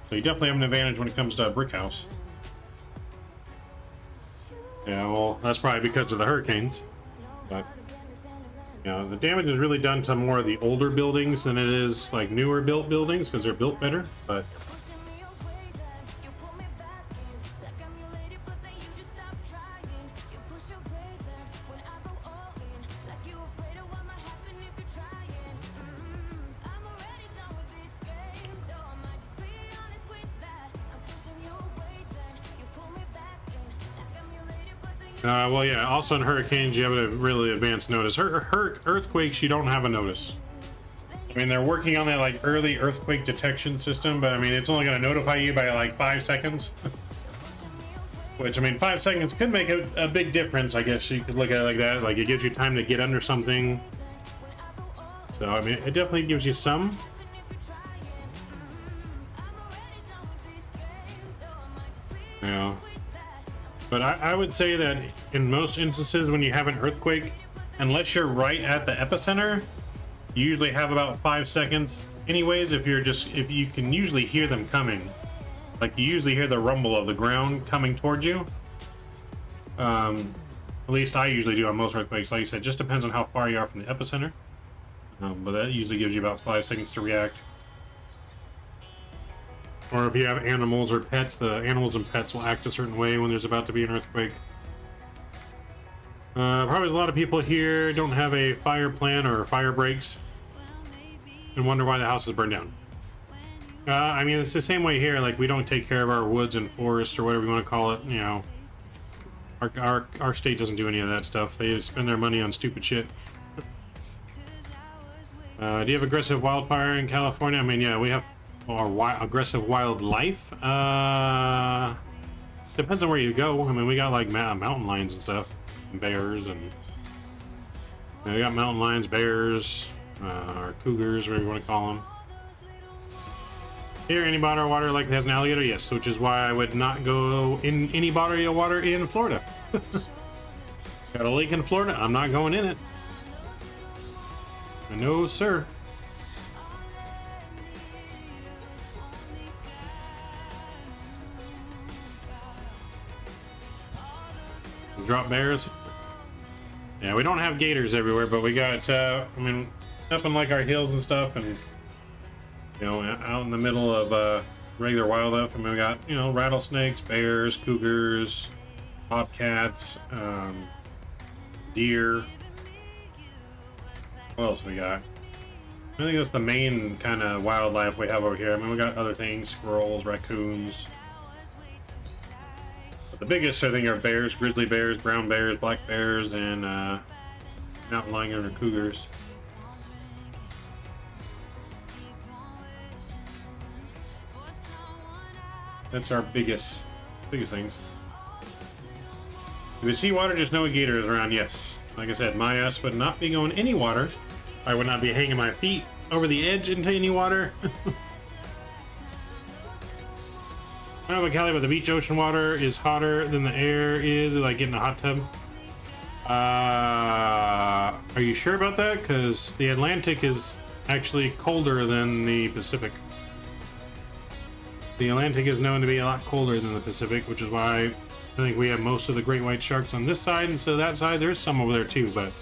So you definitely have an advantage when it comes to a brick house. Yeah, well, that's probably because of the hurricanes. But, you know, the damage is really done to more of the older buildings than it is like newer built buildings because they're built better. But well, yeah, also in hurricanes, you have a really advanced notice. Earthquakes, you don't have a notice. I mean, they're working on that, like, early earthquake detection system, but, I mean, it's only going to notify you by, like, 5 seconds. Which, I mean, 5 seconds could make a big difference, I guess you could look at it like that. Like, it gives you time to get under something. So, I mean, it definitely gives you some. Yeah. But I would say that in most instances when you have an earthquake, unless you're right at the epicenter, you usually have about 5 seconds. Anyways, if you can usually hear them coming. Like you usually hear the rumble of the ground coming towards you. At least I usually do on most earthquakes. Like I said, it just depends on how far you are from the epicenter. But that usually gives you about 5 seconds to react. Or if you have animals or pets, the animals and pets will act a certain way when there's about to be an earthquake. Probably a lot of people here don't have a fire plan or fire breaks and wonder why the house is burned down. I mean, it's the same way here. Like, we don't take care of our woods and forests or whatever you want to call it. You know, our state doesn't do any of that stuff. They spend their money on stupid shit. Do you have aggressive wildfire in California? I mean, yeah, we have... Or aggressive wildlife? Depends on where you go. I mean, we got like mountain lions and stuff, and bears, and we got mountain lions, bears, or cougars, whatever you want to call them. Here, any body of water like it has an alligator? Yes, which is why I would not go in any body of water in Florida. It's got a lake in Florida. I'm not going in it. No, sir. Drop bears. Yeah, we don't have gators everywhere, but we got, I mean, up in like our hills and stuff, and, you know, out in the middle of regular wildlife, I mean, we got, you know, rattlesnakes, bears, cougars, bobcats, deer. What else we got? I think that's the main kind of wildlife we have over here. I mean, we got other things, squirrels, raccoons. The biggest, I think, are bears, grizzly bears, brown bears, black bears, and mountain lion or cougars. That's our biggest things. If you see water, just know a gator is around. Yes. Like I said, my ass would not be going any water. I would not be hanging my feet over the edge into any water. I don't know, Callie, but the beach ocean water is hotter than the air is, like getting a hot tub. Are you sure about that? Because the Atlantic is actually colder than the Pacific. The Atlantic is known to be a lot colder than the Pacific, which is why I think we have most of the great white sharks on this side instead of that side. There's some over there too, but...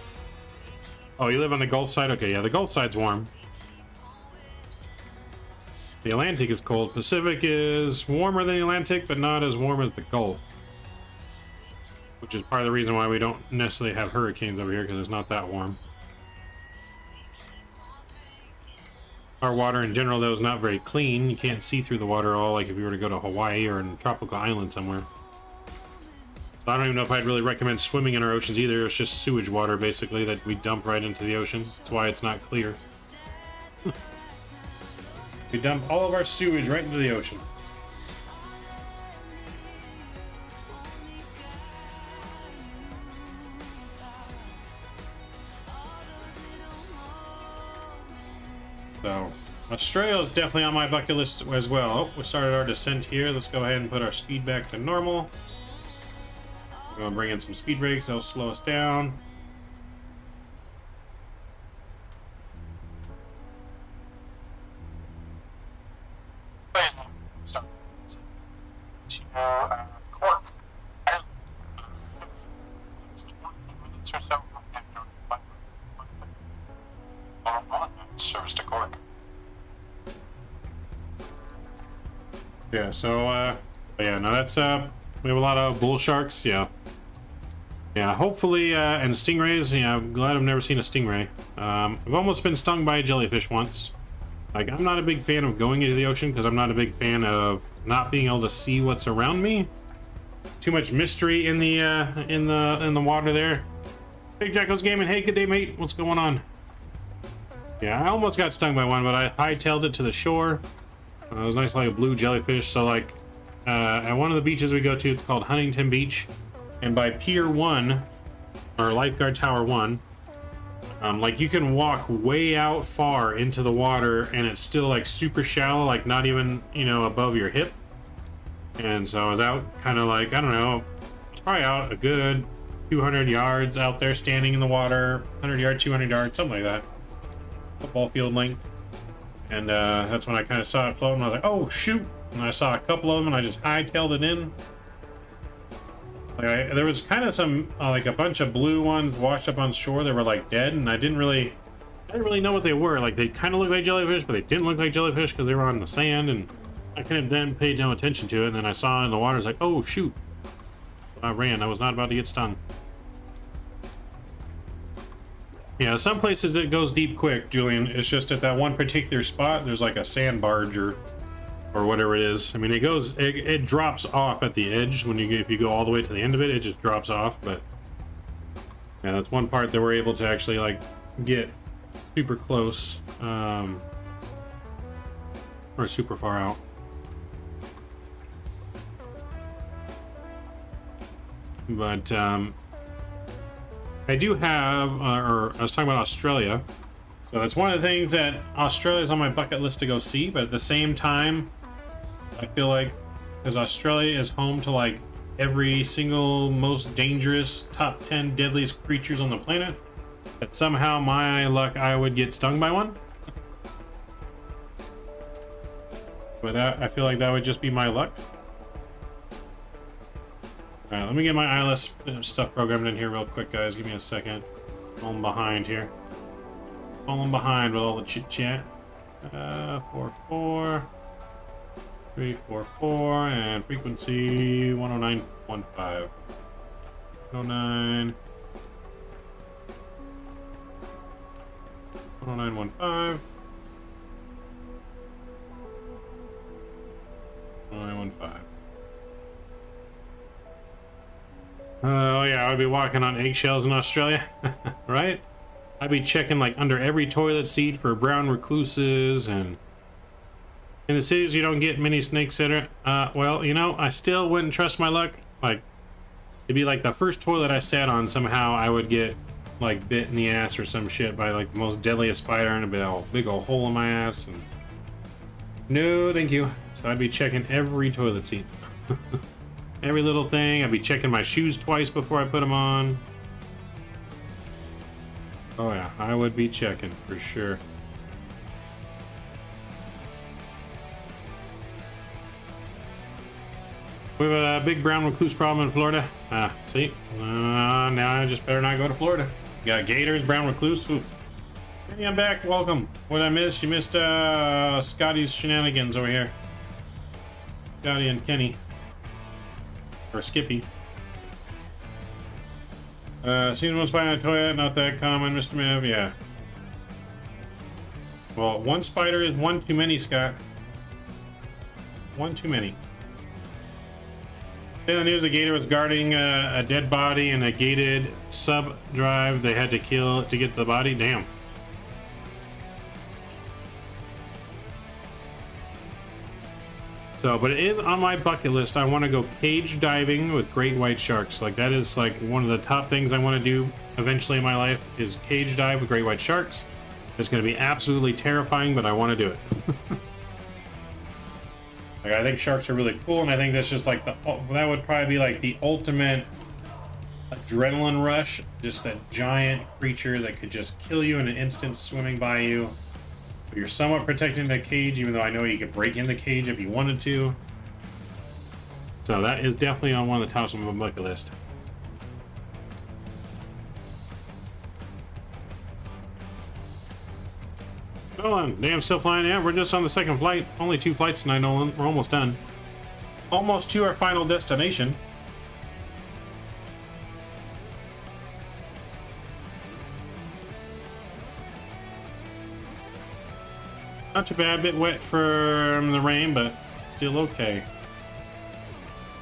Oh, you live on the Gulf side? Okay, yeah, the Gulf side's warm. The Atlantic is cold. Pacific is warmer than the Atlantic, but not as warm as the Gulf. Which is part of the reason why we don't necessarily have hurricanes over here, because it's not that warm. Our water in general, though, is not very clean. You can't see through the water at all, like if you were to go to Hawaii or in a tropical island somewhere. So I don't even know if I'd really recommend swimming in our oceans either. It's just sewage water, basically, that we dump right into the ocean. That's why it's not clear. We dump all of our sewage right into the ocean. So, Australia is definitely on my bucket list as well. Oh, we started our descent here. Let's go ahead and put our speed back to normal. We're going to bring in some speed brakes. They'll slow us down. Cork. Service to Cork. Yeah, so, yeah, no, that's, we have a lot of bull sharks, yeah. Yeah, hopefully, and stingrays, yeah, I'm glad I've never seen a stingray. I've almost been stung by a jellyfish once. Like, I'm not a big fan of going into the ocean, because I'm not a big fan of not being able to see what's around me. Too much mystery in the water there. Hey, Jacko's Gaming, hey, good day, mate, what's going on? Yeah, I almost got stung by one, but I hightailed it to the shore. It was nice, like a blue jellyfish. So, like, at one of the beaches we go to, it's called Huntington Beach. And by Pier 1, or Lifeguard Tower 1, like, you can walk way out far into the water, and it's still, like, super shallow, like, not even, you know, above your hip. And so I was out kind of like, I don't know, I was probably out a good 200 yards out there standing in the water, 100 yards, 200 yards, something like that. Football field length. And that's when I kind of saw it floating. I was like, oh shoot, and I saw a couple of them and I just hightailed it in. Like, there was kind of some like a bunch of blue ones washed up on shore that were like dead, and I didn't really know what they were. Like, they kind of looked like jellyfish, but they didn't look like jellyfish because they were on the sand, and I couldn't then pay no attention to it. And then I saw it in the water. I was like, oh shoot, I ran. I was not about to get stung. Yeah, some places it goes deep quick, Julian. It's just at that one particular spot, there's like a sand barge or whatever it is. I mean, it drops off at the edge when if you go all the way to the end of it, it just drops off. But yeah, that's one part that we're able to actually like get super close, or super far out. But I do have, or I was talking about Australia. So that's one of the things that Australia is on my bucket list to go see. But at the same time, I feel like, because Australia is home to like every single most dangerous top 10 deadliest creatures on the planet, that somehow my luck I would get stung by one. But I feel like that would just be my luck. Alright, let me get my ILS stuff programmed in here real quick, guys. Give me a second. I'm behind here. Falling behind with all the chit chat. 44 344 and frequency 109.15. 109 109.15 109.15. Oh yeah, I'd be walking on eggshells in Australia, right? I'd be checking like under every toilet seat for brown recluses, and in the cities you don't get many snakes that are, well, you know, I still wouldn't trust my luck. Like, It'd be like the first toilet I sat on, somehow I would get like bit in the ass or some shit by like the most deadliest spider and a big old hole in my ass. And no, thank you. So I'd be checking every toilet seat. Every little thing. I'd be checking my shoes twice before I put them on. Oh yeah, I would be checking for sure. We have a big brown recluse problem in Florida. See? Now I just better not go to Florida. Got gators, brown recluse. Ooh. Hey, I'm back. Welcome. What did I miss? You missed Scotty's shenanigans over here. Scotty and Kenny. Or Skippy. Seen one spider in a toilet, not that common, Mr. Mev. Yeah. Well, one spider is one too many, Scott. One too many. In the news, a gator was guarding a dead body in a gated sub drive. They had to kill to get the body. Damn. So, but it is on my bucket list. I want to go cage diving with great white sharks. Like, that is like one of the top things I want to do eventually in my life is cage dive with great white sharks. It's going to be absolutely terrifying, but I want to do it. Like, I think sharks are really cool, and I think that's just like that would probably be like the ultimate adrenaline rush. Just that giant creature that could just kill you in an instant swimming by you. But you're somewhat protected in the cage, even though I know you could break in the cage if you wanted to. So that is definitely on one of the tops of my bucket list. Nolan, damn, still flying? Yeah, we're just on the second flight. Only 2 flights tonight, Nolan. We're almost done. Almost to our final destination. Not too bad, a bit wet from the rain, but still okay.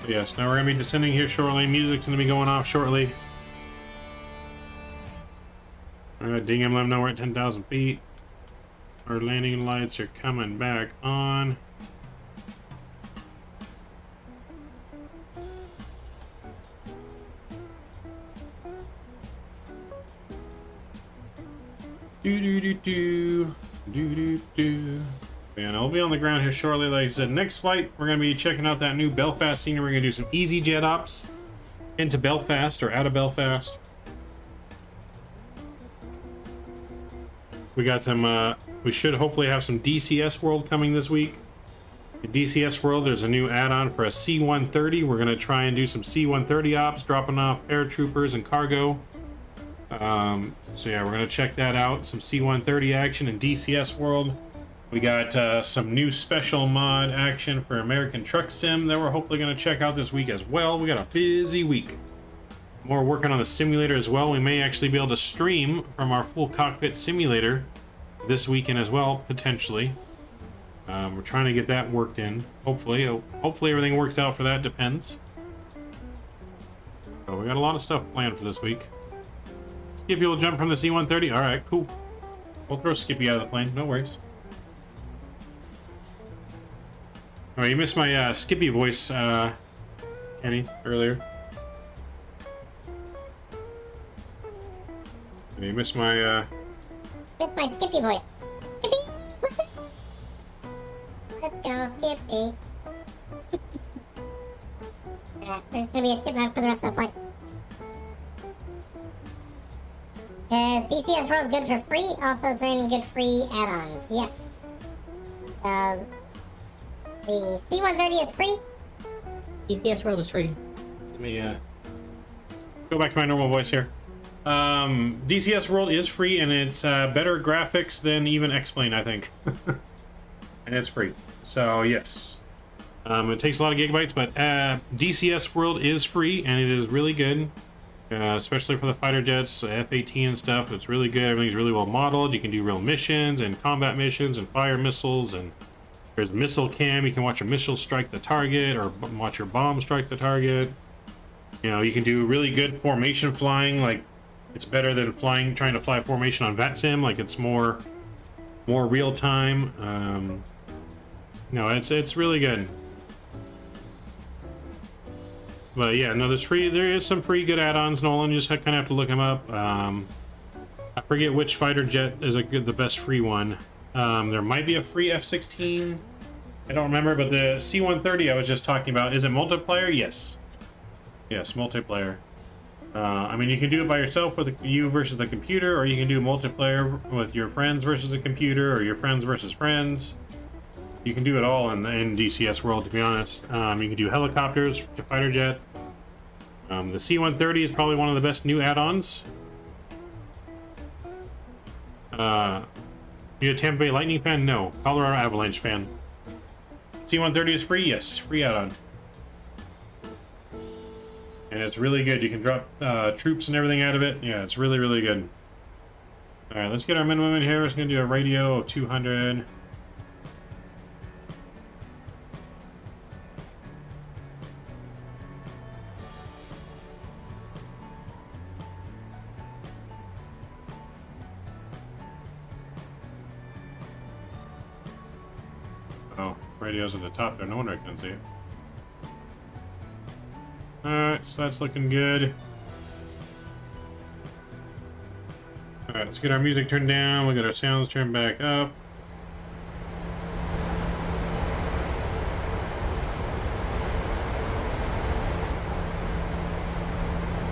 But yes, now we're going to be descending here shortly. Music's going to be going off shortly. Alright, ding him, let him know we're at 10,000 feet. Our landing lights are coming back on. And I'll be on the ground here shortly. Like I said, next flight, we're going to be checking out that new Belfast scene. We're going to do some easy jet ops into Belfast or out of Belfast. We got some, we should hopefully have some DCS World coming this week. In DCS World, there's a new add-on for a C-130. We're going to try and do some C-130 ops, dropping off paratroopers and cargo. So yeah, we're going to check that out. Some C-130 action in DCS World. We got some new special mod action for American Truck Sim that we're hopefully going to check out this week as well. We got a busy week. More working on the simulator as well. We may actually be able to stream from our full cockpit simulator this weekend as well, potentially. We're trying to get that worked in. Hopefully everything works out for that. Depends. So we got a lot of stuff planned for this week. Skippy will jump from the C-130. All right, cool. We'll throw Skippy out of the plane. No worries. All right, you missed my Skippy voice, Kenny, earlier. You missed my Skippy voice. Skippy! Let's go, Skippy. There's gonna be a chipmunk for the rest of the flight. DCS World good for free? Also, is there any good free add-ons? Yes. The C-130 is free. DCS World is free. Let me go back to my normal voice here. DCS World is free, and it's better graphics than even X-Plane, I think. And it's free. So, yes. It takes a lot of gigabytes, but DCS World is free, and it is really good. Especially for the fighter jets, F-18 and stuff. It's really good. Everything's really well modeled. You can do real missions and combat missions and fire missiles, and there's missile cam. You can watch a missile strike the target or watch your bomb strike the target. You know, you can do really good formation flying. Like, it's better than trying to fly formation on Vatsim. Like, it's more real time. No, it's really good. But yeah, no, there is some free good add-ons, Nolan. You just kind of have to look them up. I forget which fighter jet is the best free one. There might be a free F-16. I don't remember, but the C-130 I was just talking about, is it multiplayer? Yes. Yes, multiplayer. I mean, you can do it by yourself with you versus the computer, or you can do multiplayer with your friends versus the computer, or your friends versus friends. You can do it all in DCS world, to be honest. You can do helicopters, fighter jet. The C-130 is probably one of the best new add-ons. You a Tampa Bay Lightning fan? No. Colorado Avalanche fan. C-130 is free? Yes. Free add-on. And it's really good. You can drop troops and everything out of it. Yeah, it's really, really good. Alright, let's get our minimum in here. We're just going to do a radio of 200. Oh, radio's at the top there. No wonder I couldn't see it. Alright, so that's looking good. Alright, let's get our music turned down. We'll get our sounds turned back up.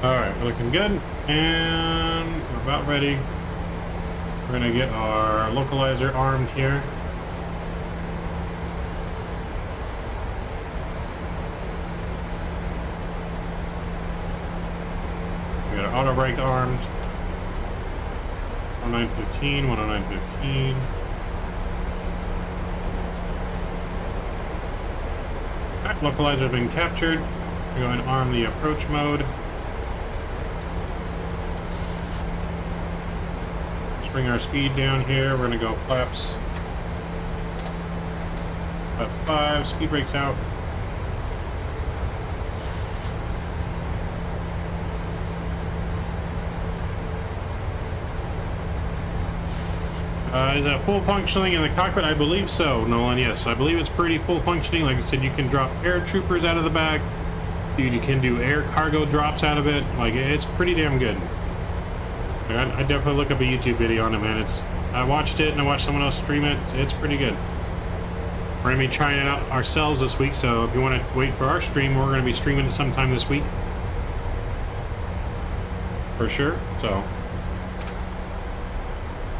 Alright, we're looking good. And we're about ready. We're going to get our localizer armed here. We got our auto brake armed. 10915, 10915. Alright, localizer has been captured. We're going to arm the approach mode. Let's bring our speed down here. We're going to go flaps. Flap 5, speed brakes out. Is it full functioning in the cockpit? I believe so, Nolan. Yes, I believe it's pretty full functioning. Like I said, you can drop paratroopers out of the back. You can do air cargo drops out of it. Like, it's pretty damn good. I definitely look up a YouTube video on it, man. I watched it and I watched someone else stream it. It's pretty good. We're gonna be trying it out ourselves this week, so if you want to wait for our stream, we're gonna be streaming it sometime this week. For sure, so.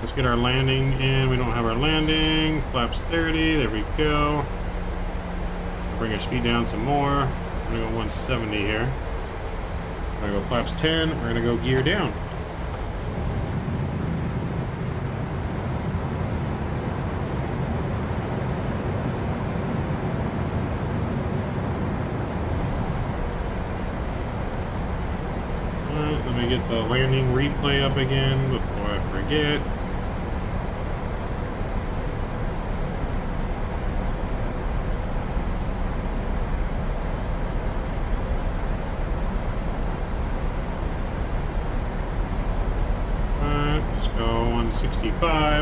Let's get our landing in. We don't have our landing. Flaps 30. There we go. Bring our speed down some more. We're going to go 170 here. We're going to go flaps 10. We're going to go gear down. Alright, let me get the landing replay up again before I forget.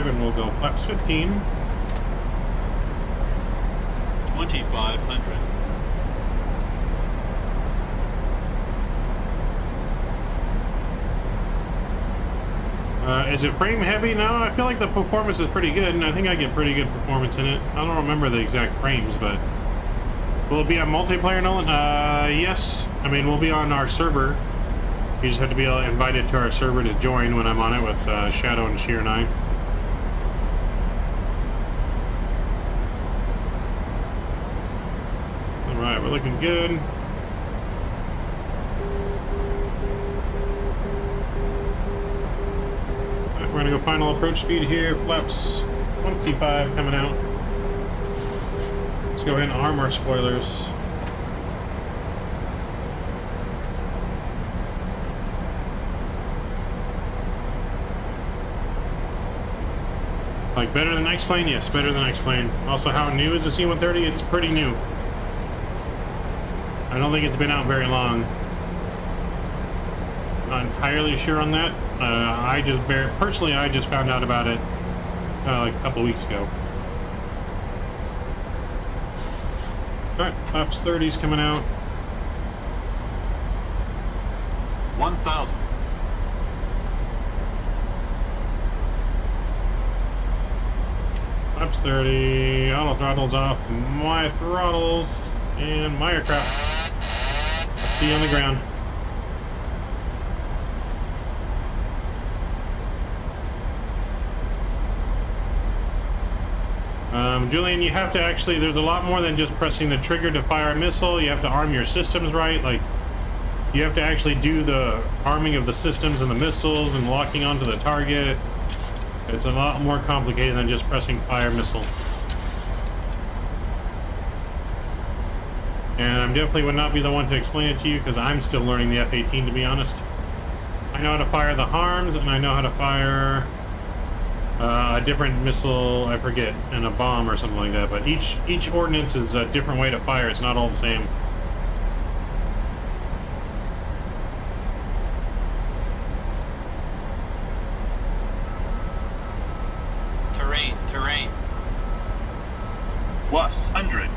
And we'll go flaps 15. 2500. Is it frame heavy? No, I feel like the performance is pretty good, and I think I get pretty good performance in it. I don't remember the exact frames, but will it be on multiplayer, Nolan? Yes. I mean, we'll be on our server. You just have to be invited to our server to join when I'm on it with Shadow and Sheer and I. Alright, we're looking good. Alright, we're gonna go final approach speed here. Flaps 25 coming out. Let's go ahead and arm our spoilers. Like, better than X-Plane? Yes, better than X-Plane. Also, how new is the C-130? It's pretty new. I don't think it's been out very long. Not entirely sure on that. Personally, I just found out about it like a couple weeks ago. Alright, flaps 30's coming out. 1,000. Flaps 30. Auto throttles off. My throttles. And my aircraft. I'll see you on the ground. Julian, you have to actually, there's a lot more than just pressing the trigger to fire a missile. You have to arm your systems right. Like, you have to actually do the arming of the systems and the missiles and locking onto the target. It's a lot more complicated than just pressing fire missile. And I definitely would not be the one to explain it to you because I'm still learning the F-18, to be honest. I know how to fire the harms and I know how to fire a different missile, I forget, and a bomb or something like that. But each ordnance is a different way to fire. It's not all the same. Terrain. Was 100.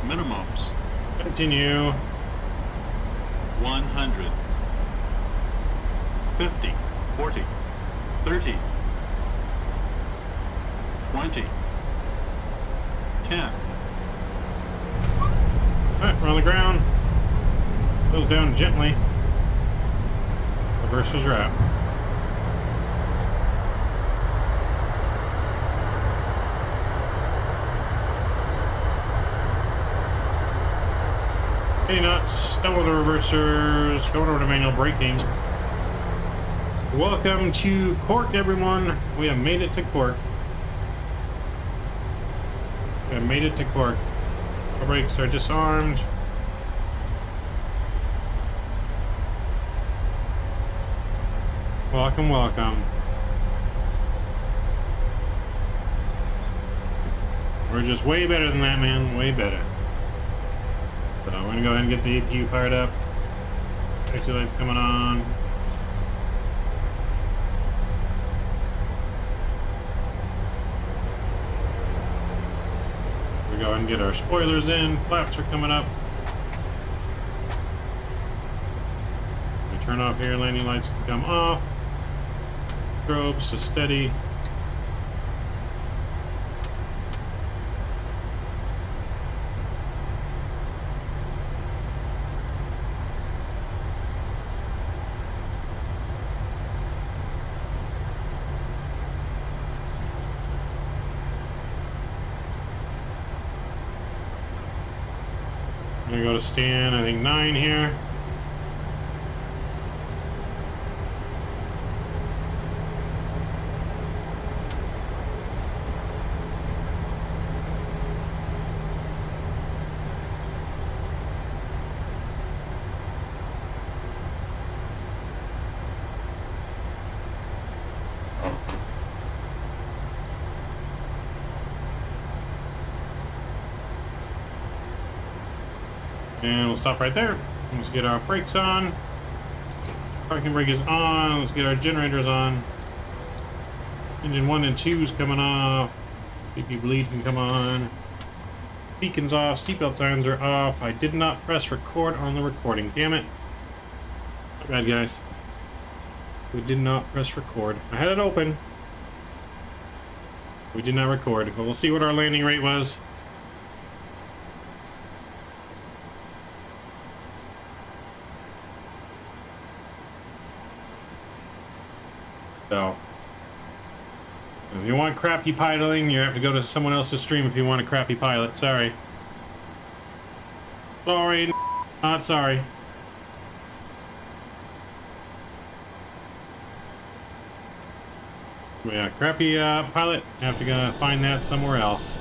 Minimums. Continue. 100. 50. 40. 30. 20. 10. Alright, we're on the ground. Goes down gently. Reversers are out. Okay, nuts. Done with the reversers. Going over to manual braking. Welcome to Cork, everyone. We have made it to Cork. We have made it to Cork. Our brakes are disarmed. Welcome, welcome. We're just way better than that, man. Way better. So I'm gonna go ahead and get the APU fired up. Taxi lights coming on. We go ahead and get our spoilers in. Flaps are coming up. We turn off here. Landing lights can come off. Strobes to steady. I'm gonna go to stand, I think 9 here. And we'll stop right there. Let's get our brakes on. Parking brake is on. Let's get our generators on. Engine 1 and 2 is coming off. BP bleed can come on. Beacons off. Seatbelt signs are off. I did not press record on the recording. Damn it. My bad, guys. We did not press record. I had it open. We did not record. But we'll see what our landing rate was. So, if you want crappy piloting, you have to go to someone else's stream if you want a crappy pilot. Sorry. Sorry, not sorry. Yeah, crappy pilot. You have to go find that somewhere else.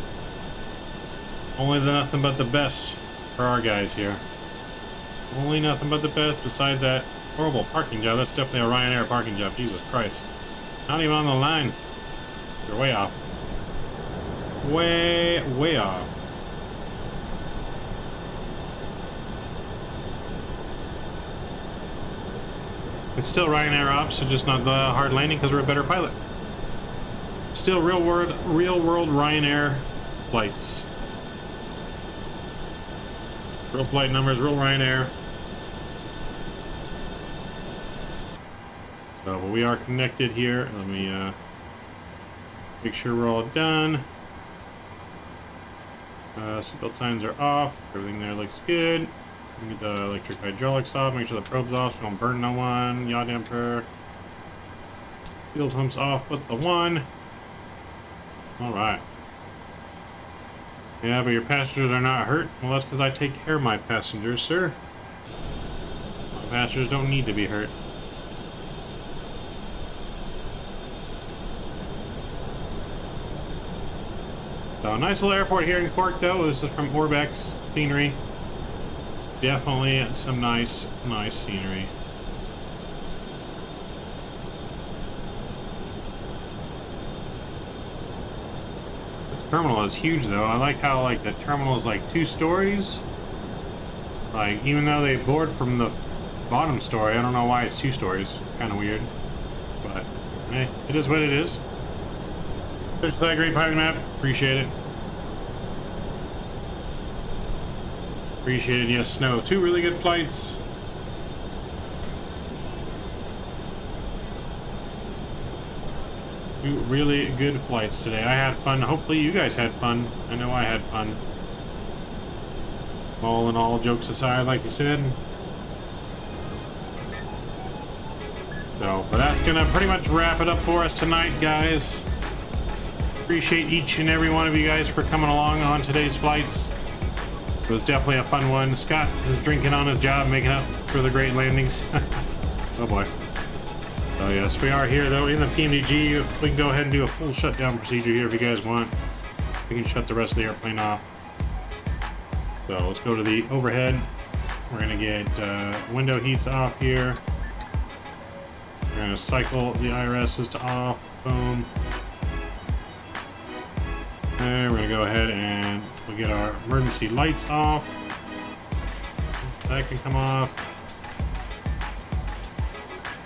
Only the nothing but the best for our guys here. Only nothing but the best besides that horrible parking job. That's definitely a Ryanair parking job. Jesus Christ. Not even on the line. You're way off. Way off. It's still Ryanair ops, so just not the hard landing because we're a better pilot. Still real world Ryanair flights. Real flight numbers, real Ryanair. So, but we are connected here. Let me make sure we're all done. Seatbelt signs are off. Everything there looks good. Get the electric hydraulics off. Make sure the probe's off so don't burn no one. Yaw damper. Fuel pumps off with the one. Alright. Yeah, but your passengers are not hurt. Well, that's because I take care of my passengers, sir. My passengers don't need to be hurt. So, nice little airport here in Cork, though. This is from Orbex scenery. Definitely some nice scenery. This terminal is huge, though. I like how, like, the terminal is, like, 2 stories. Like, even though they board from the bottom story, I don't know why it's 2 stories. Kind of weird. But, hey, it is what it is. Thanks for that great pilot map. Appreciate it. Appreciate it. Yes, Snow. 2 really good flights. Two really good flights today. I had fun. Hopefully you guys had fun. I know I had fun. All in all, jokes aside, like you said. So, but that's gonna pretty much wrap it up for us tonight, guys. Appreciate each and every one of you guys for coming along on today's flights. It was definitely a fun one. Scott is drinking on his job, making up for the great landings. Oh boy. So yes, we are here though in the PMDG. We can go ahead and do a full shutdown procedure here if you guys want. We can shut the rest of the airplane off. So let's go to the overhead. We're gonna get window heats off here. We're gonna cycle the IRSs to off. Boom. And we're gonna go ahead and we'll get our emergency lights off. That can come off.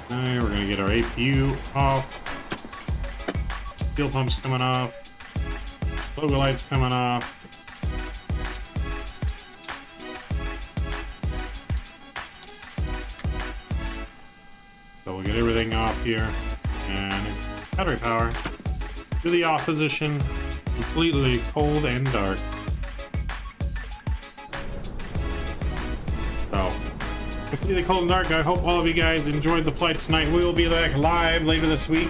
And we're gonna get our APU off. Fuel pumps coming off. Logo lights coming off. So we'll get everything off here. And battery power to the off position. Completely cold and dark. So, completely cold and dark. I hope all of you guys enjoyed the flight tonight. We will be back live later this week.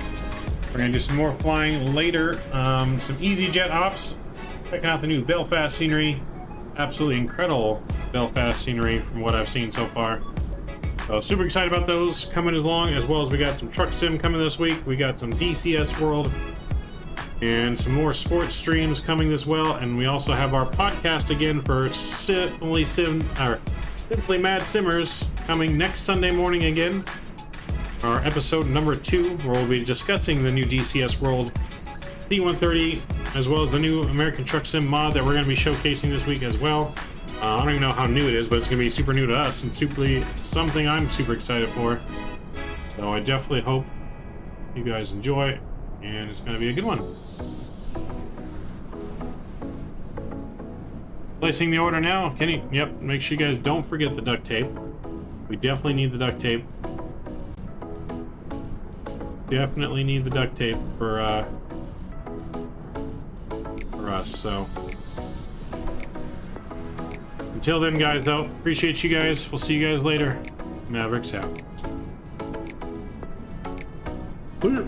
We're going to do some more flying later. Some EasyJet ops. Checking out the new Belfast scenery. Absolutely incredible Belfast scenery from what I've seen so far. So, super excited about those coming along, as well as we got some truck sim coming this week. We got some DCS World. And some more sports streams coming as well, and we also have our podcast again for Simply Mad Simmers coming next Sunday morning again. Our episode number 2, where we'll be discussing the new DCS World C130, as well as the new American Truck Sim mod that we're going to be showcasing this week as well. I don't even know how new it is, but it's going to be super new to us and something I'm super excited for. So I definitely hope you guys enjoy, and it's going to be a good one. Placing the order now. Kenny, yep, make sure you guys don't forget the duct tape. We definitely need the duct tape. Definitely need the duct tape for us, so. Until then, guys, though, appreciate you guys. We'll see you guys later. Mavericks out. Clear.